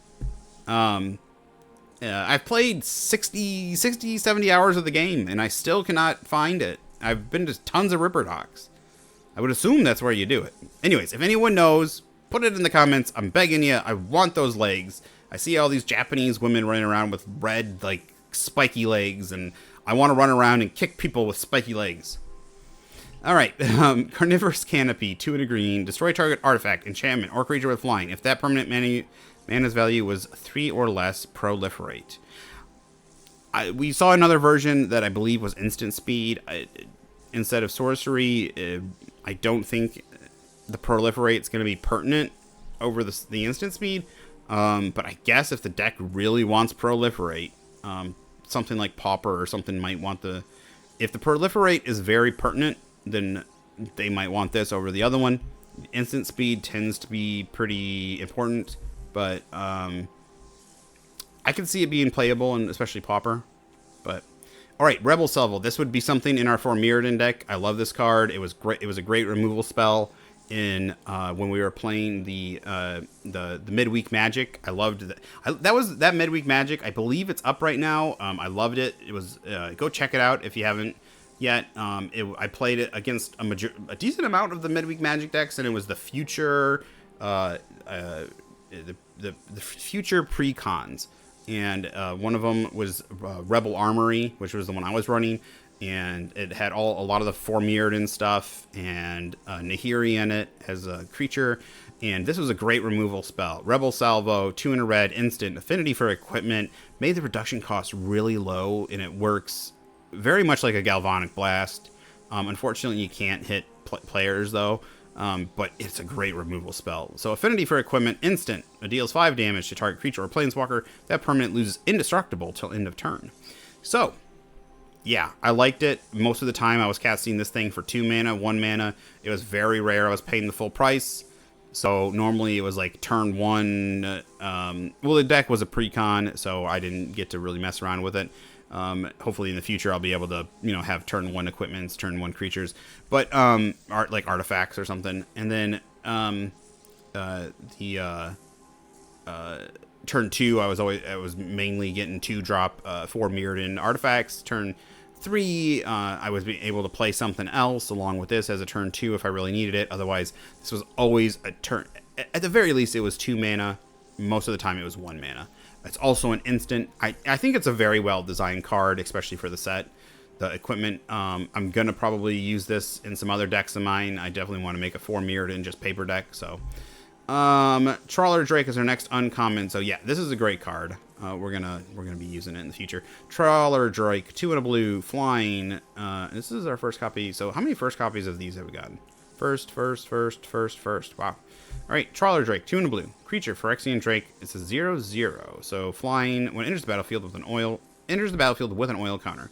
I've played 60, 70 hours of the game, and I still cannot find it. I've been to tons of Ripper Docks. I would assume that's where you do it. Anyways, if anyone knows, put it in the comments. I'm begging you. I want those legs. I see all these Japanese women running around with red, like, spiky legs, and I want to run around and kick people with spiky legs. Alright, Carnivorous Canopy, 2 and a green, destroy target artifact, enchantment, or creature with flying. If that permanent mana's value was 3 or less, proliferate. We saw another version that I believe was instant speed. Instead of sorcery, I don't think the proliferate is going to be pertinent over the instant speed. But I guess if the deck really wants proliferate, something like Pauper or something might want the... If the proliferate is very pertinent, then they might want this over the other one. Instant speed tends to be pretty important, but I can see it being playable, and especially Pauper. But all right, Rebel Salvo. This would be something in our 4 Mirrodin deck. I love this card. It was great. It was a great removal spell in when we were playing the midweek Magic. I loved that. That midweek Magic. I believe it's up right now. I loved it. It was go check it out if you haven't yet. I played it against a decent amount of the midweek Magic decks, and it was the future the future precons, and one of them was Rebel Armory, which was the one I was running, and it had a lot of the 4 Mirrodin stuff, and Nahiri in it as a creature, and this was a great removal spell. Rebel Salvo, 2 in a red, instant, affinity for equipment, made the reduction cost really low, and it works very much like a Galvanic Blast. Unfortunately, you can't hit players, though, but it's a great removal spell. So, affinity for equipment, instant. It deals 5 damage to target creature or planeswalker. That permanent loses indestructible till end of turn. So, yeah, I liked it. Most of the time, I was casting this thing for 2 mana, 1 mana. It was very rare I was paying the full price. So, normally, it was like turn 1. Well, the deck was a precon, so I didn't get to really mess around with it. Hopefully in the future I'll be able to, have turn 1 equipments, turn 1 creatures, but like artifacts or something. And then turn 2, I was mainly getting 2-drop 4 Mirrodin artifacts. Turn 3, I was able to play something else along with this as a turn 2 if I really needed it. Otherwise, this was always a turn. At the very least, it was 2 mana. Most of the time, it was 1 mana. It's also an instant. I think it's a very well-designed card, especially for the set. The equipment, I'm going to probably use this in some other decks of mine. I definitely want to make a 4 Mirrodin just paper deck, so... Trawler Drake is our next uncommon, so yeah, this is a great card. We're gonna be using it in the future. Trawler Drake, 2 and a blue, flying. This is our first copy. So how many first copies of these have we gotten? First. Wow. All right, Trawler Drake, 2 and a blue, creature, Phyrexia and Drake. It's a 0/0. So flying. When it enters the battlefield with an oil counter.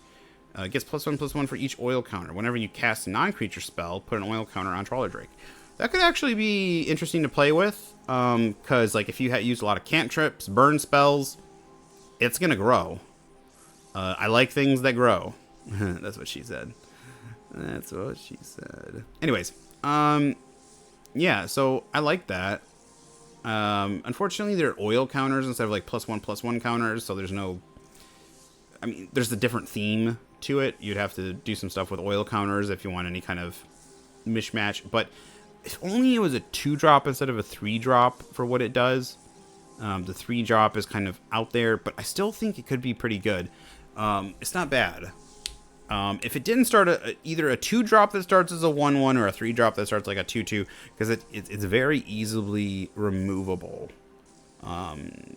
Gets +1/+1 for each oil counter. Whenever you cast a non-creature spell, put an oil counter on Trawler Drake. That could actually be interesting to play with, because like if you use a lot of cantrips, burn spells, it's gonna grow. I like things that grow. That's what she said. That's what she said. Anyways, yeah, so I like that. Unfortunately, they're oil counters instead of like +1/+1 counters, so there's no. I mean, there's a different theme to it. You'd have to do some stuff with oil counters if you want any kind of mishmash, but. If only it was a 2-drop instead of a 3-drop for what it does. The 3-drop is kind of out there, but I still think it could be pretty good. It's not bad. If it didn't start either a 2-drop that starts as a 1/1 or a 3-drop that starts like a 2/2, because it's very easily removable.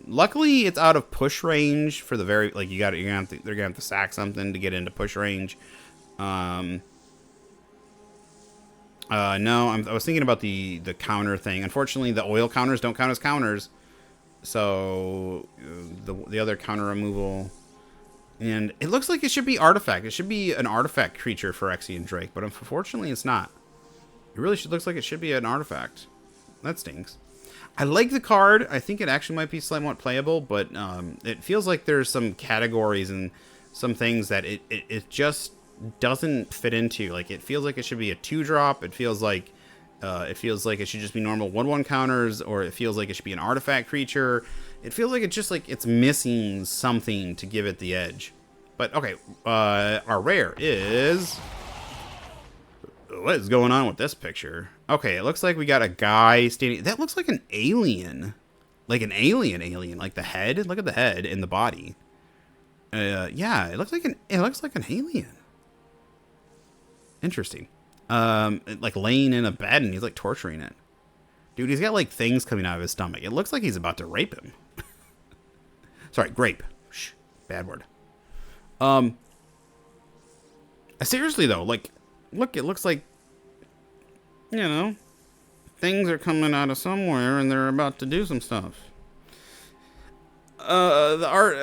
Luckily, it's out of push range for the very like they're gonna have to sack something to get into push range. No, I was thinking about the counter thing. Unfortunately, the oil counters don't count as counters. So, the other counter removal... And it looks like it should be artifact. It should be an artifact creature for Phyrexia and Drake. But unfortunately, it's not. It really looks like it should be an artifact. That stinks. I like the card. I think it actually might be somewhat playable. But it feels like there's some categories and some things that it just... doesn't fit into. Like it feels like it should be a 2-drop. It feels like it should just be normal 1/1 counters, or it feels like it should be an artifact creature. It feels like it's missing something to give it the edge. But okay, our rare is what is going on with this picture? Okay, it looks like we got a guy standing. That looks like an alien, like an alien, like the head. Look at the head and the body. Yeah, it looks like an alien. Interesting. Like laying in a bed and he's like torturing it. Dude, he's got like things coming out of his stomach. It looks like he's about to rape him. Sorry, grape. Shh, bad word. Seriously though, like, look, it looks like, you know, things are coming out of somewhere and they're about to do some stuff. The art,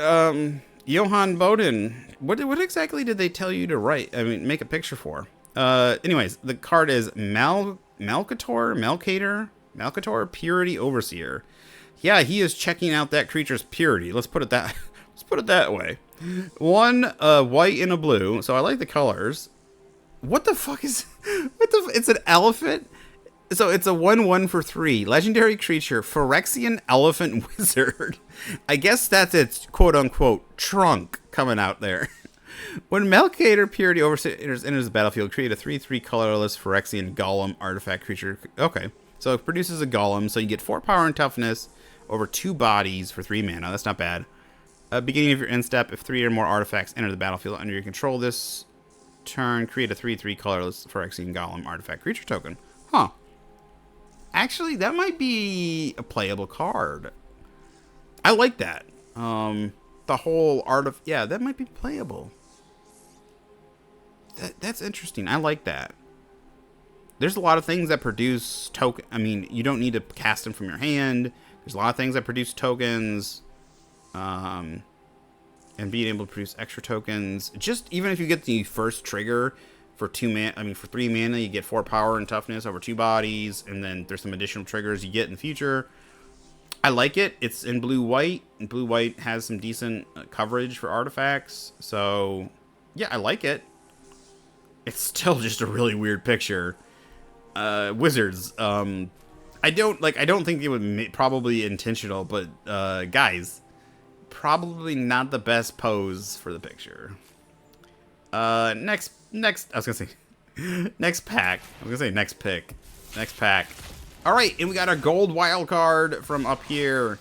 Johann Boden. What exactly did they tell you to write? I mean, make a picture for? Anyways, the card is Malcator, Purity Overseer. Yeah, he is checking out that creature's purity. Let's put it that way. 1 white and a blue. So I like the colors. What the fuck is it's an elephant? So it's a 1/1 for 3. Legendary creature, Phyrexian Elephant Wizard. I guess that's its quote-unquote trunk coming out there. When Malcator Purity Overseer enters the battlefield, create a 3/3 colorless Phyrexian Golem artifact creature. Okay, so it produces a Golem, so you get 4 power and toughness over 2 bodies for 3 mana. That's not bad. Beginning of your end step, if 3 or more artifacts enter the battlefield under your control this turn, create a 3/3 colorless Phyrexian Golem artifact creature token. Huh. Actually, that might be a playable card. I like that. The whole art of... Yeah, that might be playable. That's interesting. I like that. There's a lot of things that produce token. I mean, you don't need to cast them from your hand. There's a lot of things that produce tokens. And being able to produce extra tokens. Just even if you get the first trigger for 2 mana, I mean for 3 mana, you get 4 power and toughness over 2 bodies, and then there's some additional triggers you get in the future. I like it. It's in blue-white, and blue-white has some decent coverage for artifacts. So, yeah, I like it. It's still just a really weird picture. Wizards. I don't think it would probably intentional, but guys, probably not the best pose for the picture. Next, I was gonna say, next pack. I was gonna say next pick. Next pack. All right, and we got our gold wild card from up here.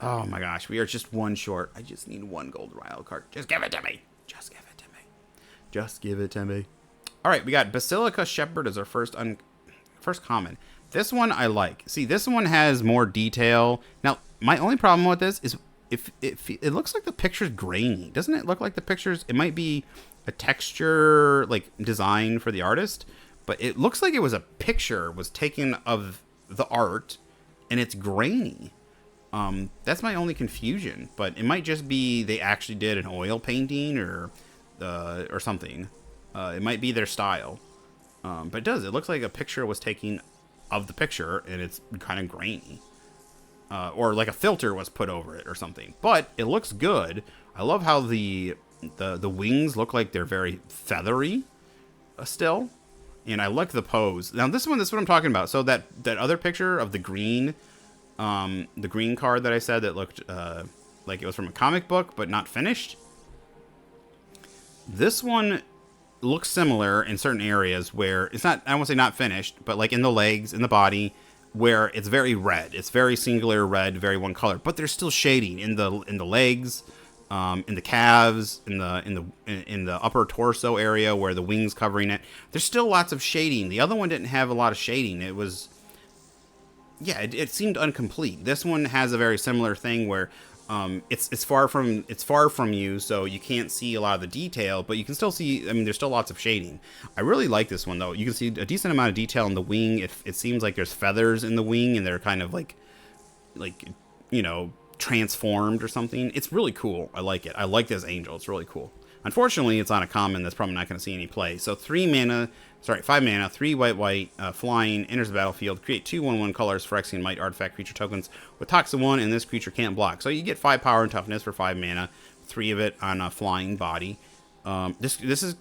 Oh my gosh, we are just one short. I just need one gold wild card. Just give it to me. Just give it to me. Just give it to me. All right, we got Basilica Shepherd as our first common. This one I like. See, this one has more detail. Now, my only problem with this is if it looks like the picture's grainy. Doesn't it look like the picture's... It might be a texture, like, design for the artist, but it looks like it was a picture was taken of the art, and it's grainy. That's my only confusion, but it might just be they actually did an oil painting or something. It might be their style. But it does. It looks like a picture was taken of the picture, and it's kind of grainy. Or like a filter was put over it or something. But it looks good. I love how the wings look like they're very feathery still. And I like the pose. Now, this is what I'm talking about. So that other picture of the green card that I said that looked like it was from a comic book, but not finished. This one looks similar in certain areas where it's not, I won't say not finished, but like in the legs, in the body, where it's very red. It's very singular red, very one color, but there's still shading in the legs, in the calves, in the upper torso area where the wings covering it. There's still lots of shading. The other one didn't have a lot of shading. It was, yeah, it seemed incomplete. This one has a very similar thing where it's far from you, so you can't see a lot of the detail, but you can still see. I mean, there's still lots of shading. I really like this one though. You can see a decent amount of detail in the wing. It seems like there's feathers in the wing, and they're kind of like you know, transformed or something. It's really cool. I like it. I like this angel. It's really cool. Unfortunately, it's on a common that's probably not going to see any play. So 5 mana, 3 white, flying, enters the battlefield, create 2 1/1 colors, Phyrexia and Might artifact creature tokens with Toxin 1, and this creature can't block. So you get 5 power and toughness for 5 mana, 3 of it on a flying body. This is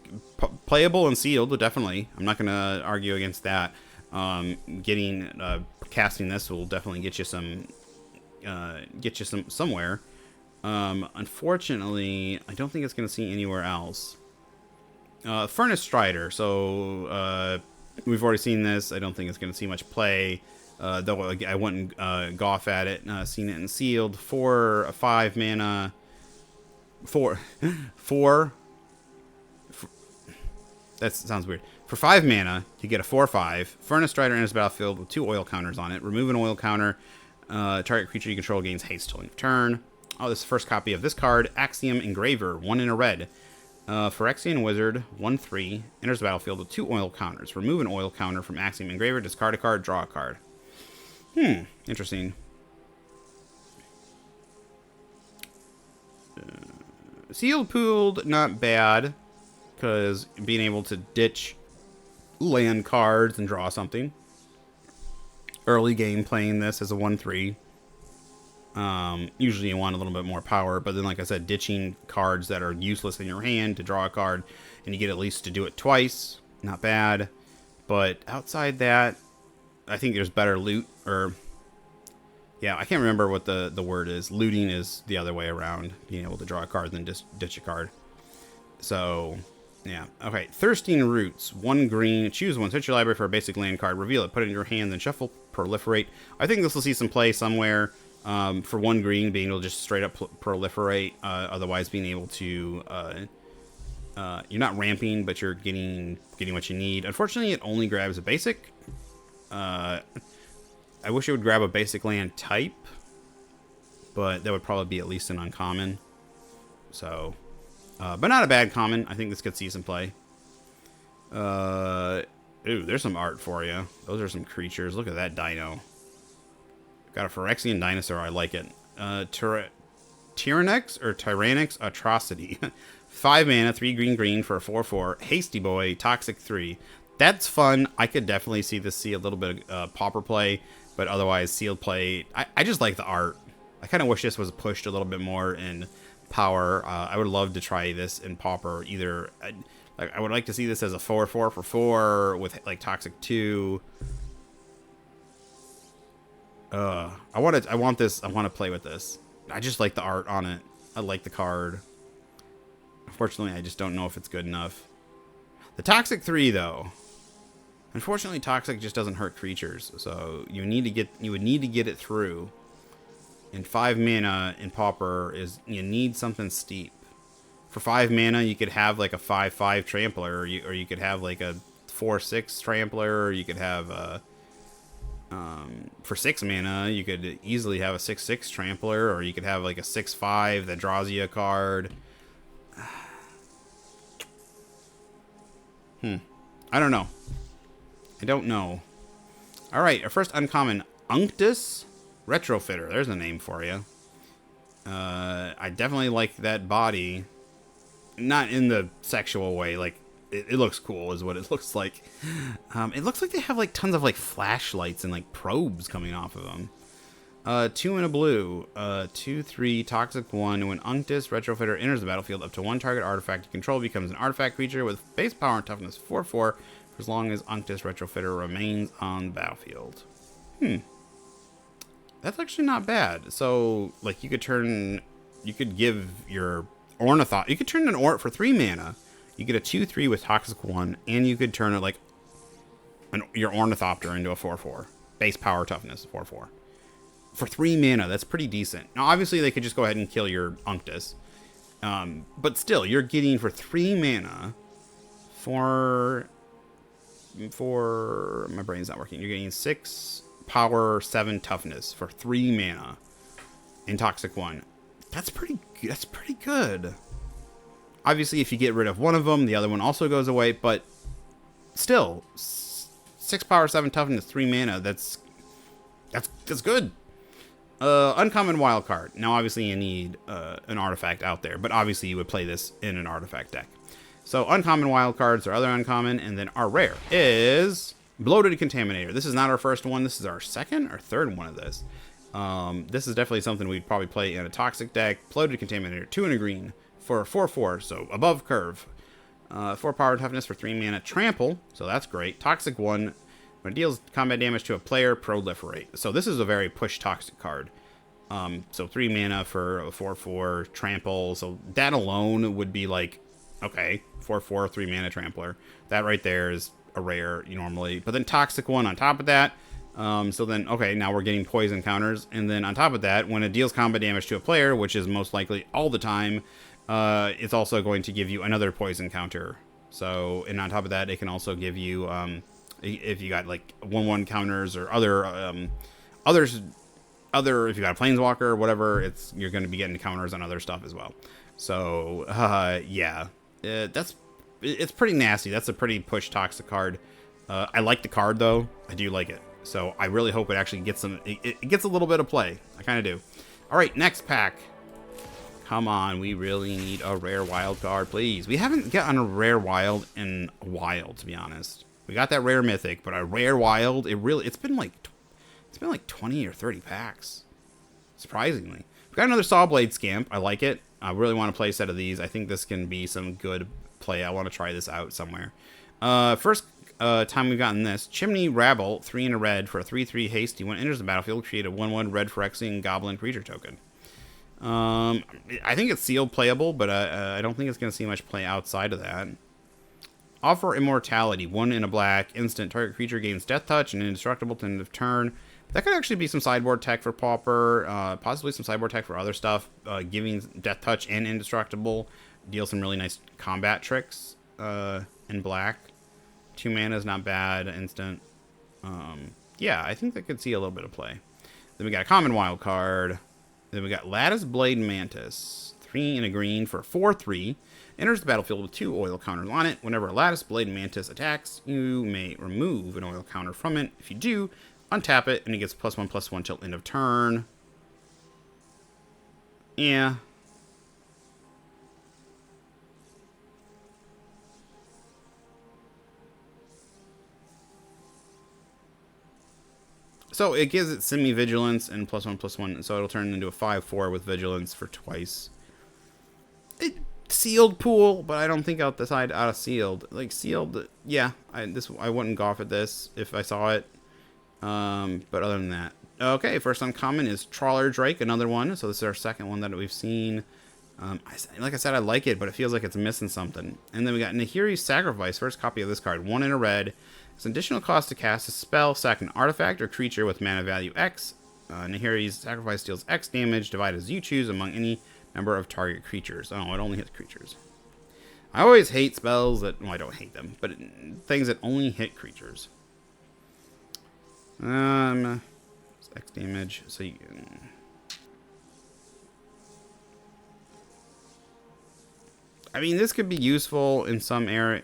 playable and sealed, definitely. I'm not going to argue against that. Casting this will definitely get you somewhere. Unfortunately, I don't think it's going to see anywhere else. Furnace Strider. So, we've already seen this. I don't think it's going to see much play. Though I wouldn't golf at it. Seen it in sealed. 5 mana. 4. That sounds weird. For 5 mana, you get a 4/5. Furnace Strider enters the battlefield with 2 oil counters on it. Remove an oil counter. Target creature you control gains haste till end of turn. Oh, this is the first copy of this card. Axiom Engraver, 1 in a red. Phyrexian Wizard, 1/3. Enters the battlefield with 2 oil counters. Remove an oil counter from Axiom Engraver. Discard a card. Draw a card. Interesting. Sealed Pooled, not bad. Because being able to ditch land cards and draw something. Early game playing this as a 1/3. Usually you want a little bit more power, but then like I said, ditching cards that are useless in your hand to draw a card, and you get at least to do it twice. Not bad. But outside that, I think there's better loot, or yeah, I can't remember what the word is. Looting is the other way around, being able to draw a card and then just ditch a card. So yeah, okay. Thirsting Roots, 1 green. Choose one. Search your library for a basic land card. Reveal it. Put it in your hand. Then shuffle. Proliferate. I think this will see some play somewhere. For 1 green, being able to just straight up proliferate. Otherwise, being able to you're not ramping, but you're getting what you need. Unfortunately, it only grabs a basic. I wish it would grab a basic land type, but that would probably be at least an uncommon. So. But not a bad common. I think this could see some play. Ooh, there's some art for you. Those are some creatures. Look at that dino. Got a Phyrexian dinosaur. I like it. Tyrannix or Tyrannix Atrocity. 5 mana, 3 green for a 4/4. Hasty Boy, Toxic 3. That's fun. I could definitely see this see a little bit of pauper play, but otherwise sealed play. I just like the art. I kind of wish this was pushed a little bit more in power. I would love to try this in pauper. Either I would like to see this as a 4/4 for 4 with like Toxic 2. I want this. I want to play with this. I just like the art on it. I like the card. Unfortunately, I just don't know if it's good enough. The Toxic 3, though. Unfortunately, Toxic just doesn't hurt creatures, so you would need to get it through. And 5 mana in Pauper is you need something steep. For 5 mana, you could have like a 5/5 Trampler, or you could have like a 4/6 Trampler, or you could have a for 6 mana, you could easily have a 6/6 Trampler, or you could have like a 6/5 that draws you a card. I don't know. I don't know. Alright, our first uncommon, Unctus Retrofitter. There's a name for you. I definitely like that body. Not in the sexual way, like, it looks cool is what it looks like. It looks like they have like tons of like flashlights and like probes coming off of them. 2 and a blue, 2/3 Toxic 1. When Unctus Retrofitter enters the battlefield, up to 1 target artifact you control becomes an artifact creature with base power and toughness 4/4 for as long as Unctus Retrofitter remains on the battlefield. That's actually not bad. So, like, you could give your Ornithopter, you could turn an Ort for 3 mana. You get a 2/3 with Toxic 1, and you could turn it like your Ornithopter into a 4/4. Base power toughness 4/4. For 3 mana, that's pretty decent. Now, obviously, they could just go ahead and kill your Unctus. But still, you're getting for 3 mana for my brain's not working. You're getting 6 power, 7 toughness for 3 mana in Toxic 1. That's pretty good. Obviously, if you get rid of one of them, the other one also goes away, but still, 6 power, 7 toughness, 3 mana, that's good. Uncommon wild card. Now, obviously, you need an artifact out there, but obviously, you would play this in an artifact deck. So, uncommon wild cards are other uncommon, and then our rare is Bloated Contaminator. This is not our first one. This is our second or third one of this. This is definitely something we'd probably play in a Toxic deck. Bloated Contaminator, 2 and a green for 4/4, so above curve. 4 power toughness for 3 mana. Trample, so that's great. Toxic 1. When it deals combat damage to a player, proliferate. So this is a very push Toxic card. So 3 mana for a 4/4 Trample. So that alone would be like, okay, 4/4, 3 mana Trampler. That right there is a rare normally. But then Toxic 1 on top of that. So then, okay, now we're getting poison counters. And then on top of that, when it deals combat damage to a player, which is most likely all the time, it's also going to give you another poison counter. So, and on top of that, it can also give you, if you got like 1/1 counters or other, if you got a Planeswalker or whatever, you're going to be getting counters on other stuff as well. So, yeah, it's pretty nasty. That's a pretty push Toxic card. I like the card though. I do like it. So I really hope it actually gets it gets a little bit of play. I kind of do. All right, next pack. Come on, we really need a rare wild card, please. We haven't gotten a rare wild in a while, to be honest. We got that rare mythic, but a rare wild, it's been like 20 or 30 packs. Surprisingly. We got another Sawblade Scamp. I like it. I really want to play a set of these. I think this can be some good play. I want to try this out somewhere. First time we've gotten this. Chimney Rabble, 3 and a red for a 3/3 hasty. When it enters the battlefield, create a 1/1 red Phyrexian Goblin creature token. I think it's sealed playable, but I don't think it's going to see much play outside of that. Offer Immortality, 1 in a black, instant. Target creature gains Death Touch and indestructible to end of turn. That could actually be some sideboard tech for Pauper, possibly some sideboard tech for other stuff. Giving Death Touch and indestructible deals some really nice combat tricks in black. 2 mana is not bad, instant. Yeah, I think that could see a little bit of play. Then we got a common wild card. Then we got Lattice Blade Mantis, 3 and a green for 4/3. Enters the battlefield with 2 oil counters on it. Whenever a Lattice Blade Mantis attacks, you may remove an oil counter from it. If you do, untap it, and it gets +1/+1 till end of turn. Yeah. So it gives it semi-vigilance and +1/+1, so it'll turn into a 5/4 with vigilance for twice. Sealed pool, but I don't think out of sealed. Like sealed, yeah. I wouldn't go off at this if I saw it. But other than that, Okay, first uncommon is Trawler Drake, another one. So this is our second one that we've seen. Like I said, I like it, but it feels like it's missing something. And then we got Nahiri's Sacrifice, first copy of this card. 1 in a red. It's an additional cost to cast a spell, sack an artifact or creature with mana value X. Nahiri's Sacrifice deals X damage, divided as you choose among any number of target creatures. Oh, it only hits creatures. I always hate spells that, well, I don't hate them, but things that only hit creatures. X damage, so you can... I mean, this could be useful in some area.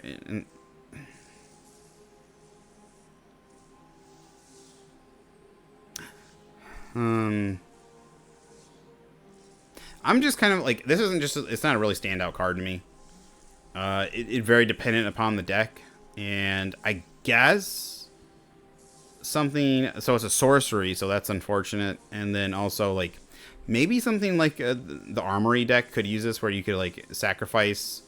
I'm just kind of like, this isn't just, it's not a really standout card to me. It's very dependent upon the deck, and I guess something, so it's a sorcery, so that's unfortunate. And then also, like, maybe something like the Armory deck could use this, where you could, like, sacrifice...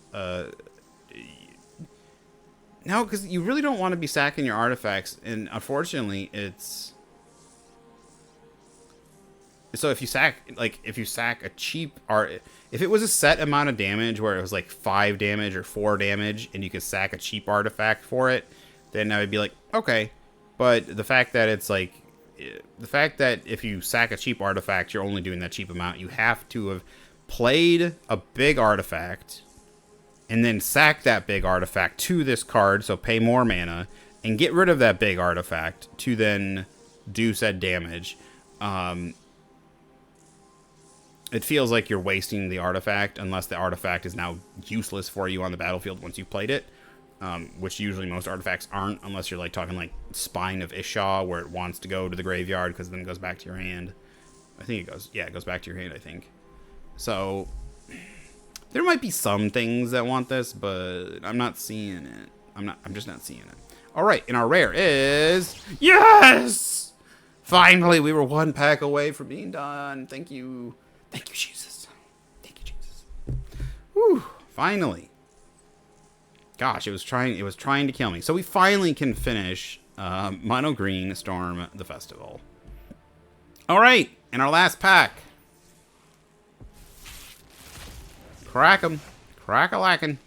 No, because you really don't want to be sacking your artifacts, and unfortunately, it's... So if you sack a cheap art... If it was a set amount of damage, where it was, like, 5 damage or 4 damage, and you could sack a cheap artifact for it, then I would be like, okay. But the fact that it's, like... The fact that if you sack a cheap artifact, you're only doing that cheap amount. You have to have played a big artifact and then sack that big artifact to this card, so pay more mana, and get rid of that big artifact to then do said damage. It feels like you're wasting the artifact, unless the artifact is now useless for you on the battlefield once you've played it. Which usually most artifacts aren't, unless you're like talking like Spine of Ishaw, where it wants to go to the graveyard because then it goes back to your hand. I think it goes, yeah, it goes back to your hand, I think. So there might be some things that want this, but I'm not seeing it. I'm just not seeing it. All right, and our rare is, yes! Finally, we were one pack away from being done. Thank you, Jesus. Thank you, Jesus. Whew, finally. Gosh, it was trying to kill me. So we finally can finish Mono Green Storm the Festival. All right, and our last pack. Crack 'em. Crack-a-lackin'.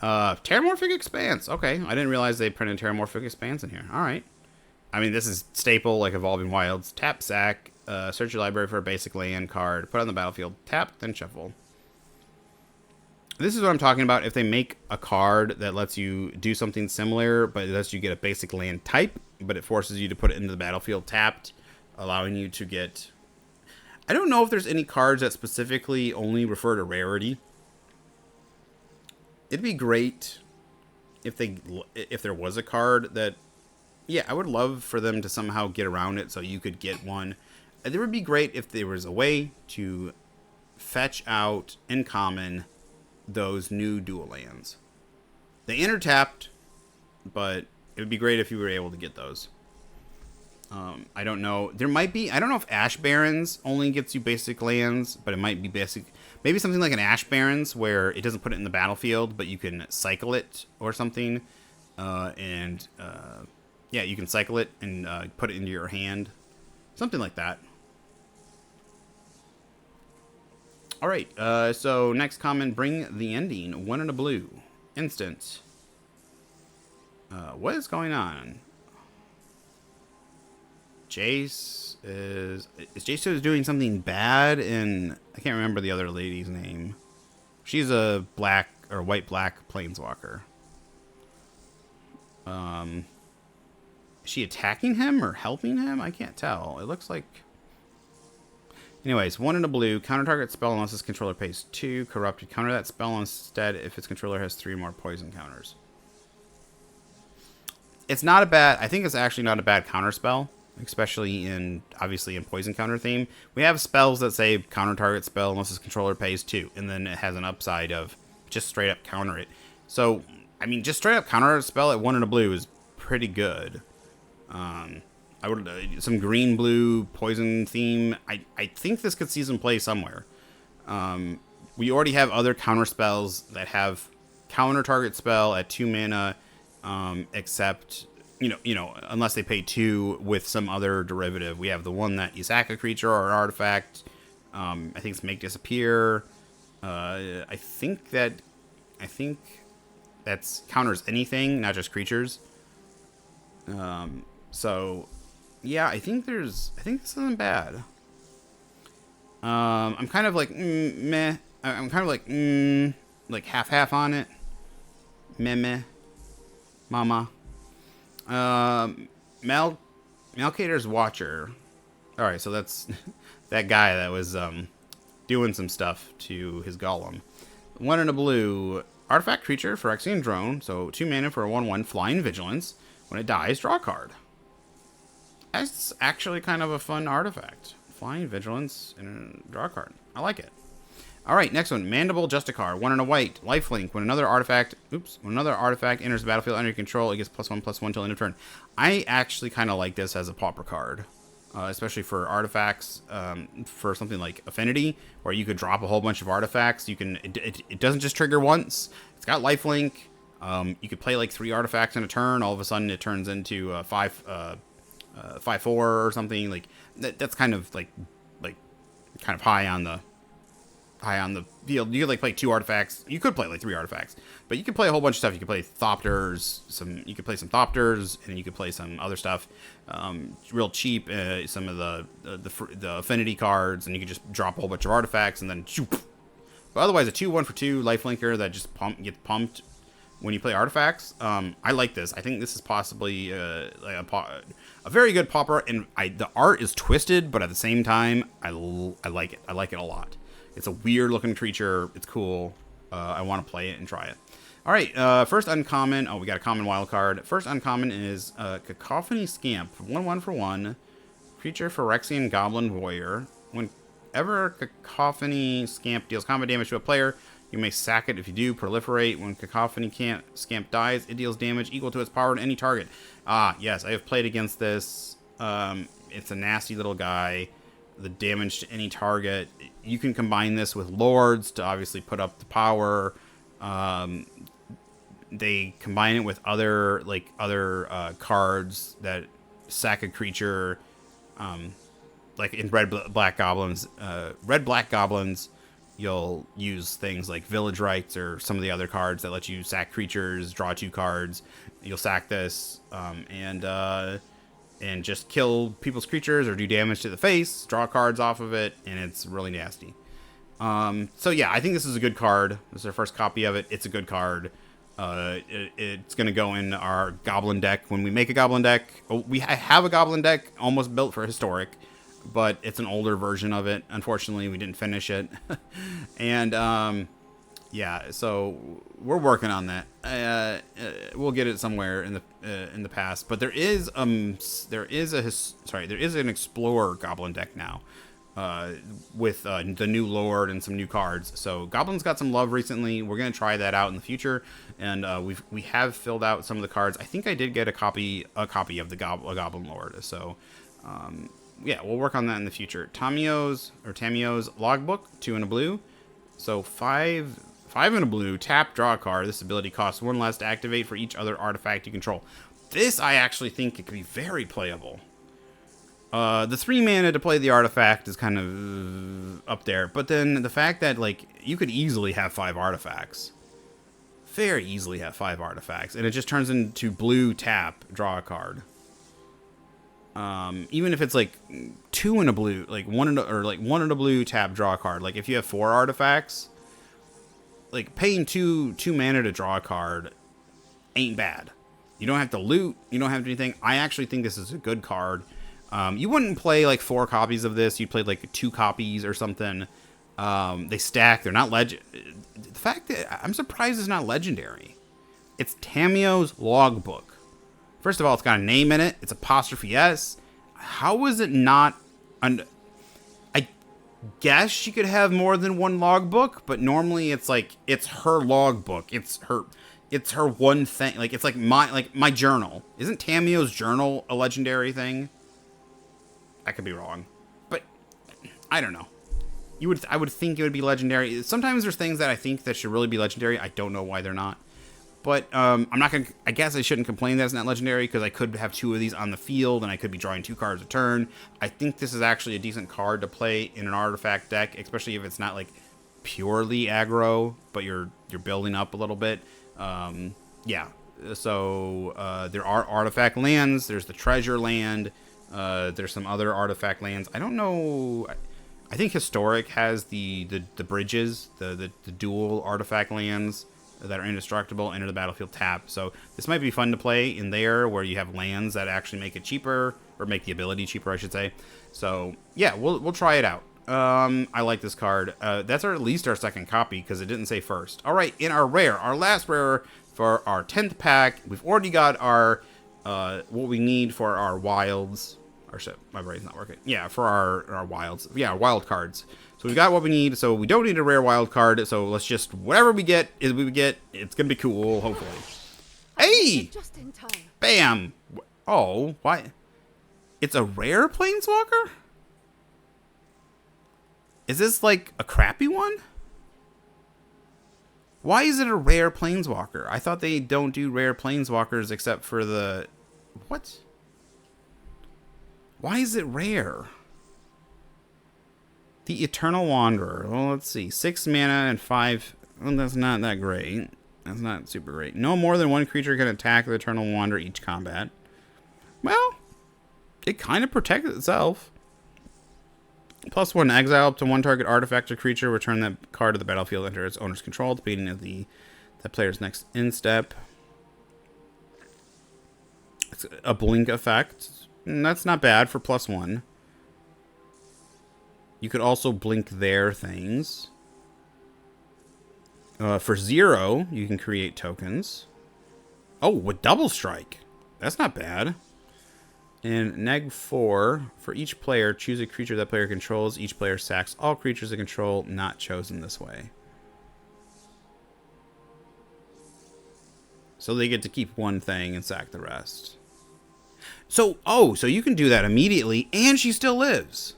Terramorphic Expanse. Okay, I didn't realize they printed Terramorphic Expanse in here. All right. I mean, this is staple, like Evolving Wilds. Tap, sack, search your library for a basic land card, put it on the battlefield, tap, then shuffle. This is what I'm talking about. If they make a card that lets you do something similar, but it lets you get a basic land type, but it forces you to put it into the battlefield tapped, allowing you to get... I don't know if there's any cards that specifically only refer to rarity. It'd be great if there was a card that... Yeah, I would love for them to somehow get around it so you could get one. It would be great if there was a way to fetch out in common those new dual lands. They enter-tapped, but it would be great if you were able to get those. I don't know. There might be... I don't know if Ash Barrens only gets you basic lands, but it might be basic... Maybe something like an Ash Barrens where it doesn't put it in the battlefield, but you can cycle it or something. Yeah, you can cycle it and put it into your hand. Something like that. All right, so next common, Bring the Ending. 1 in a blue. Instant. What is going on? Jace is Jace doing something bad? And I can't remember the other lady's name. She's a black or white-black planeswalker. Is she attacking him or helping him? I can't tell. It looks like... Anyways, 1 in a blue. Counter target spell unless its controller pays 2. Corrupted. Counter that spell instead if its controller has 3 more poison counters. It's not a bad... I think it's actually not a bad counter spell. Especially in... Obviously in poison counter theme. We have spells that say counter target spell unless its controller pays 2. And then it has an upside of just straight up counter it. So, I mean, just straight up counter a spell at 1 in a blue is pretty good. I would some green blue poison theme. I think this could see some play somewhere. We already have other counter spells that have counter target spell at 2 mana, except unless they pay 2 with some other derivative. We have the one that you sack a creature or an artifact. I think it's make disappear. I think that's counters anything, not just creatures. So yeah, I think this isn't bad. I'm kind of like meh. I'm kind of like half on it. Meh. Mama. Malcater's Watcher. All right, so that's that guy that was doing some stuff to his golem. 1 and a blue artifact creature, Phyrexian Drone. So 2 mana for a 1/1 flying vigilance. When it dies, draw a card. That's actually kind of a fun artifact. Flying vigilance and draw a card. I like it. All right, next one, Mandible Justicar, 1 and a white, lifelink. When another artifact enters the battlefield under your control, it gets +1/+1 till end of turn. I actually kind of like this as a pauper card, especially for artifacts. For something like Affinity, where you could drop a whole bunch of artifacts. You can. It doesn't just trigger once. It's got lifelink. You could play like 3 artifacts in a turn. All of a sudden, it turns into 5/4 or something. Like that's kind of like kind of high on the field. You could like play 2 artifacts. You could play like 3 artifacts, but you could play a whole bunch of stuff. You could play Thopters, you could play some Thopters, and you could play some other stuff, real cheap. Some of the affinity cards, and you could just drop a whole bunch of artifacts and then shoop. But otherwise, a 2/1 for 2 lifelinker that just gets pumped when you play artifacts. I like this. I think this is possibly a very good pauper, and the art is twisted, but at the same time, I like it. I like it a lot. It's a weird looking creature. It's cool. I want to play it and try it. All right. First uncommon. Oh, we got a common wild card. First uncommon is Cacophony Scamp. 1/1 for 1. Creature Phyrexian Goblin Warrior. Whenever Cacophony Scamp deals combat damage to a player, you may sack it. If you do, proliferate. When Cacophony Scamp dies, it deals damage equal to its power to any target. Ah, yes. I have played against this. It's a nasty little guy. The damage to any target. You can combine this with Lords to obviously put up the power. They combine it with other cards that sack a creature. Like in Red Black Goblins, you'll use things like Village Rites or some of the other cards that let you sack creatures, draw 2 cards. You'll sack this and just kill people's creatures or do damage to the face, draw cards off of it, and it's really nasty. So yeah, I think this is a good card. This is our first copy of it. It's a good card. It's going to go in our Goblin deck when we make a Goblin deck. I have a Goblin deck almost built for Historic, but it's an older version of it. Unfortunately, we didn't finish it. And yeah, so we're working on that. We'll get it somewhere in the past. But there is an Explorer Goblin deck now, with the new Lord and some new cards. So Goblin's got some love recently. We're gonna try that out in the future, and we have filled out some of the cards. I think I did get a copy of the Goblin Lord. So yeah, we'll work on that in the future. Tamio's Logbook, 2 and a blue. So 5 and a blue, tap, draw a card. This ability costs 1 less to activate for each other artifact you control. This, I actually think it could be very playable. The 3 mana to play the artifact is kind of up there. But then the fact that, like, you could easily have 5 artifacts. Very easily have 5 artifacts. And it just turns into blue, tap, draw a card. Even if it's, like, 2 and a blue, like, 1 and a blue, tap, draw a card. Like, if you have 4 artifacts, like, paying 2 mana to draw a card ain't bad. You don't have to loot. You don't have to do anything. I actually think this is a good card. You wouldn't play, like, 4 copies of this. You'd play, like, 2 copies or something. They stack. They're not legend. The fact that I'm surprised it's not legendary. It's Tamio's Logbook. First of all, it's got a name in it. It's apostrophe S. How is it not... I guess she could have more than 1 logbook, but normally it's like, it's her logbook. It's her one thing. Like, it's like my journal. Isn't Tamio's journal a legendary thing? I could be wrong, but I don't know. I would think it would be legendary. Sometimes there's things that I think that should really be legendary. I don't know why they're not. But I'm not going to... I guess I shouldn't complain that it's not legendary, because I could have 2 of these on the field, and I could be drawing 2 cards a turn. I think this is actually a decent card to play in an artifact deck, especially if it's not, like, purely aggro, but you're building up a little bit. Yeah. So there are artifact lands. There's the treasure land. There's some other artifact lands. I don't know... I think Historic has the bridges, the dual artifact lands that are indestructible, enter the battlefield tap. So this might be fun to play in there, where you have lands that actually make it cheaper, or make the ability cheaper, I should say. So yeah, we'll try it out. I like this card. That's at least our second copy, because it didn't say first. All right, in our rare, our last rare for our 10th pack, we've already got our what we need for our wilds. Or shit, my brain's not working. Yeah, for our wilds. Yeah, our wild cards. So we've got what we need. So we don't need a rare wild card. So let's just, whatever we get, it's going to be cool, hopefully. Hey! Just in time. Bam! Oh, why? It's a rare planeswalker? Is this like a crappy one? Why is it a rare planeswalker? I thought they don't do rare planeswalkers except for the... What? Why is it rare? The Eternal Wanderer. Well, let's see. 6 mana and 5... Well, that's not that great. That's not super great. No more than 1 creature can attack the Eternal Wanderer each combat. Well, it kind of protects itself. +1 exile up to 1 target artifact or creature. Return that card to the battlefield under its owner's control at the beginning of that player's next instep. It's a blink effect. That's not bad for +1. You could also blink their things. For 0, you can create tokens. Oh, with double strike. That's not bad. And neg 4, for each player, choose a creature that player controls. Each player sacks all creatures they control not chosen this way. So they get to keep one thing and sack the rest. So, oh, so you can do that immediately, and she still lives.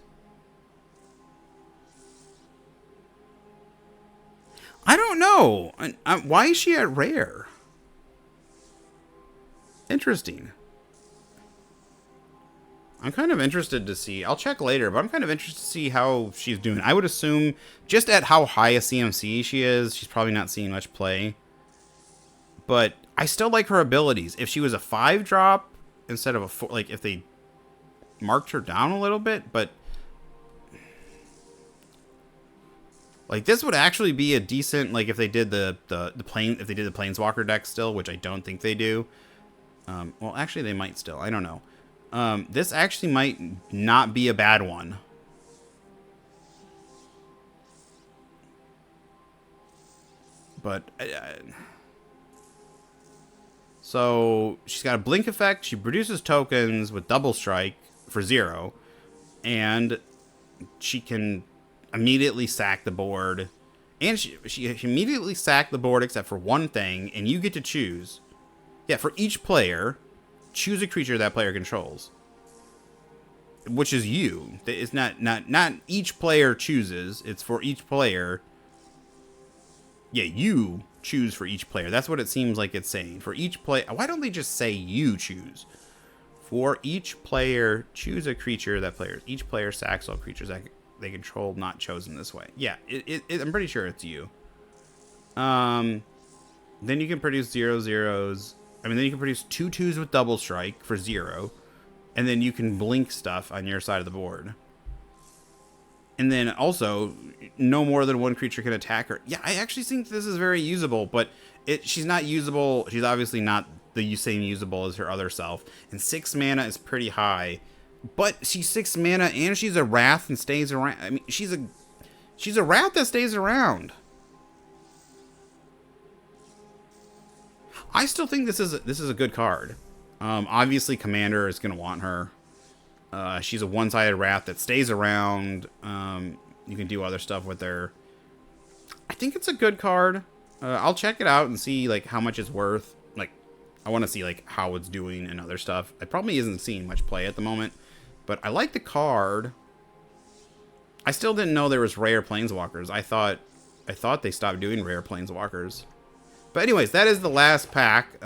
I don't know. Why is she at rare? Interesting. I'm kind of interested to see. I'll check later, but I'm kind of interested to see how she's doing. I would assume, just at how high a CMC she is, she's probably not seeing much play. But I still like her abilities. If she was a 5-drop instead of a 4, like if they marked her down a little bit, but like this would actually be a decent, like if they did the planeswalker deck still, which I don't think they do. Well, actually they might still. I don't know. This actually might not be a bad one. But so she's got a blink effect. She produces tokens with double strike for 0, and she can immediately sack the board. And she immediately sacked the board except for one thing, and you get to choose. Yeah, for each player, choose a creature that player controls, which is you. It's not each player chooses. It's for each player. Yeah, you choose for each player. That's what it seems like it's saying. For each player. Why don't they just say you choose? For each player, choose a creature that each player sacks all creatures that they control not chosen this way. Yeah, I'm pretty sure it's you. Then you can produce 0/0s. Then you can produce 2/2s with double strike for 0. And then you can blink stuff on your side of the board. And then also, no more than 1 creature can attack her. Yeah, I actually think this is very usable, but she's not usable. She's obviously not the same usable as her other self. And 6 mana is pretty high. But she's 6 mana and she's a wrath and stays around. I mean, she's a wrath that stays around. I still think this is a good card. Obviously, Commander is going to want her. She's a one-sided wrath that stays around. You can do other stuff with her. I think it's a good card. I'll check it out and see like how much it's worth. Like, I want to see like how it's doing and other stuff. It probably isn't seeing much play at the moment, but I like the card. I still didn't know there was rare planeswalkers. I thought they stopped doing rare planeswalkers. But anyways, that is the last pack.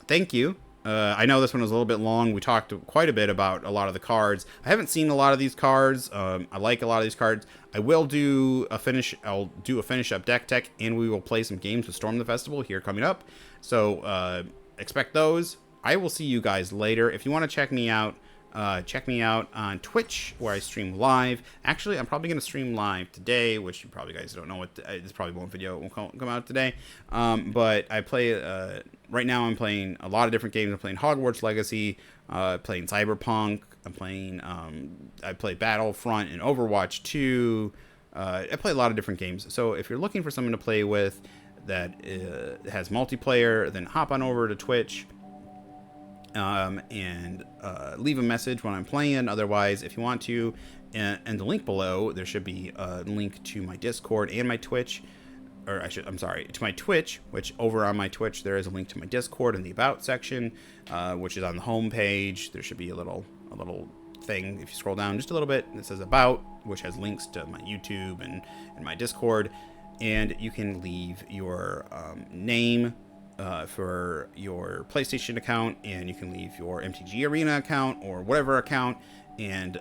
Thank you. I know this one was a little bit long. We talked quite a bit about a lot of the cards. I haven't seen a lot of these cards. I like a lot of these cards. I will do a finish. I'll do a finish up deck tech, and we will play some games with Storm the Festival here coming up. So expect those. I will see you guys later. If you want to check me out on Twitch, where I stream live. Actually, I'm probably going to stream live today, which you probably guys don't know what. This probably won't video. It won't come out today. But I play. Right now, I'm playing a lot of different games. I'm playing Hogwarts Legacy, playing Cyberpunk. I'm playing. I play Battlefront and Overwatch 2. I play a lot of different games. So if you're looking for someone to play with that has multiplayer, then hop on over to Twitch. And leave a message when I'm playing. Otherwise, if you want to, and the link below, there should be a link to my Discord and my Twitch. I'm sorry, to my Twitch, which over on my Twitch, there is a link to my Discord in the About section, which is on the home page. There should be a little thing, if you scroll down just a little bit, that says About, which has links to my YouTube and my Discord. And you can leave your name for your PlayStation account, and you can leave your MTG Arena account or whatever account, and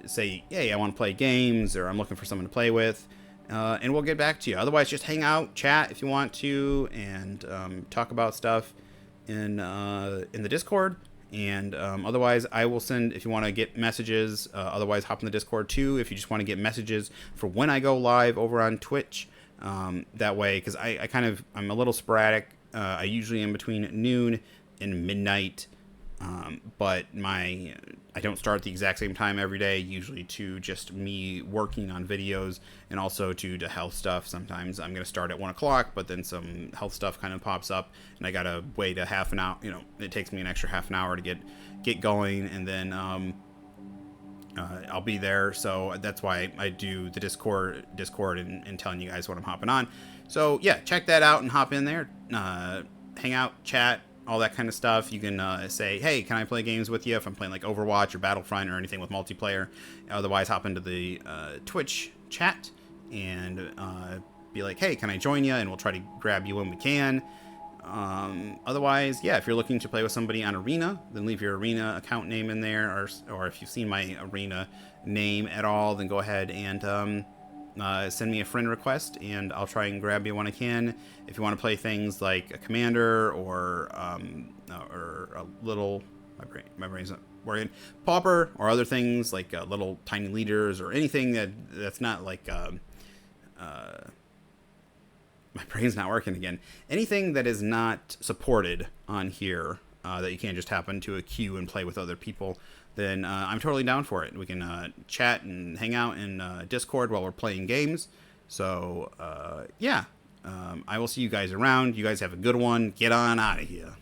say, hey, I want to play games, or I'm looking for someone to play with, and we'll get back to you. Otherwise, just hang out, chat if you want to, and talk about stuff in the Discord. And otherwise, I will send, if you want to get messages, otherwise hop in the Discord too if you just want to get messages for when I go live over on Twitch. That way, because I'm a little sporadic. I usually am between noon and midnight, but I don't start at the exact same time every day, usually to just me working on videos, and also to health stuff. Sometimes I'm going to start at 1 o'clock, but then some health stuff kind of pops up, and I got to wait a half an hour. It takes me an extra half an hour to get going, and then I'll be there. So that's why I do the Discord and telling you guys what I'm hopping on. So yeah, check that out and hop in there, hang out, chat, all that kind of stuff. You can say, hey, can I play games with you if I'm playing like Overwatch or Battlefront or anything with multiplayer. Otherwise, hop into the Twitch chat and be like, hey, can I join you? And we'll try to grab you when we can. Otherwise, yeah, if you're looking to play with somebody on Arena, then leave your Arena account name in there, or if you've seen my Arena name at all, then go ahead and send me a friend request, and I'll try and grab you when I can. If you want to play things like a Commander or a little, my brain's not working, Pauper, or other things like little tiny leaders, or anything that's not like my brain's not working again. Anything that is not supported on here, that you can't just hop into a queue and play with other people, then I'm totally down for it. We can chat and hang out in Discord while we're playing games. So, yeah. I will see you guys around. You guys have a good one. Get on out of here.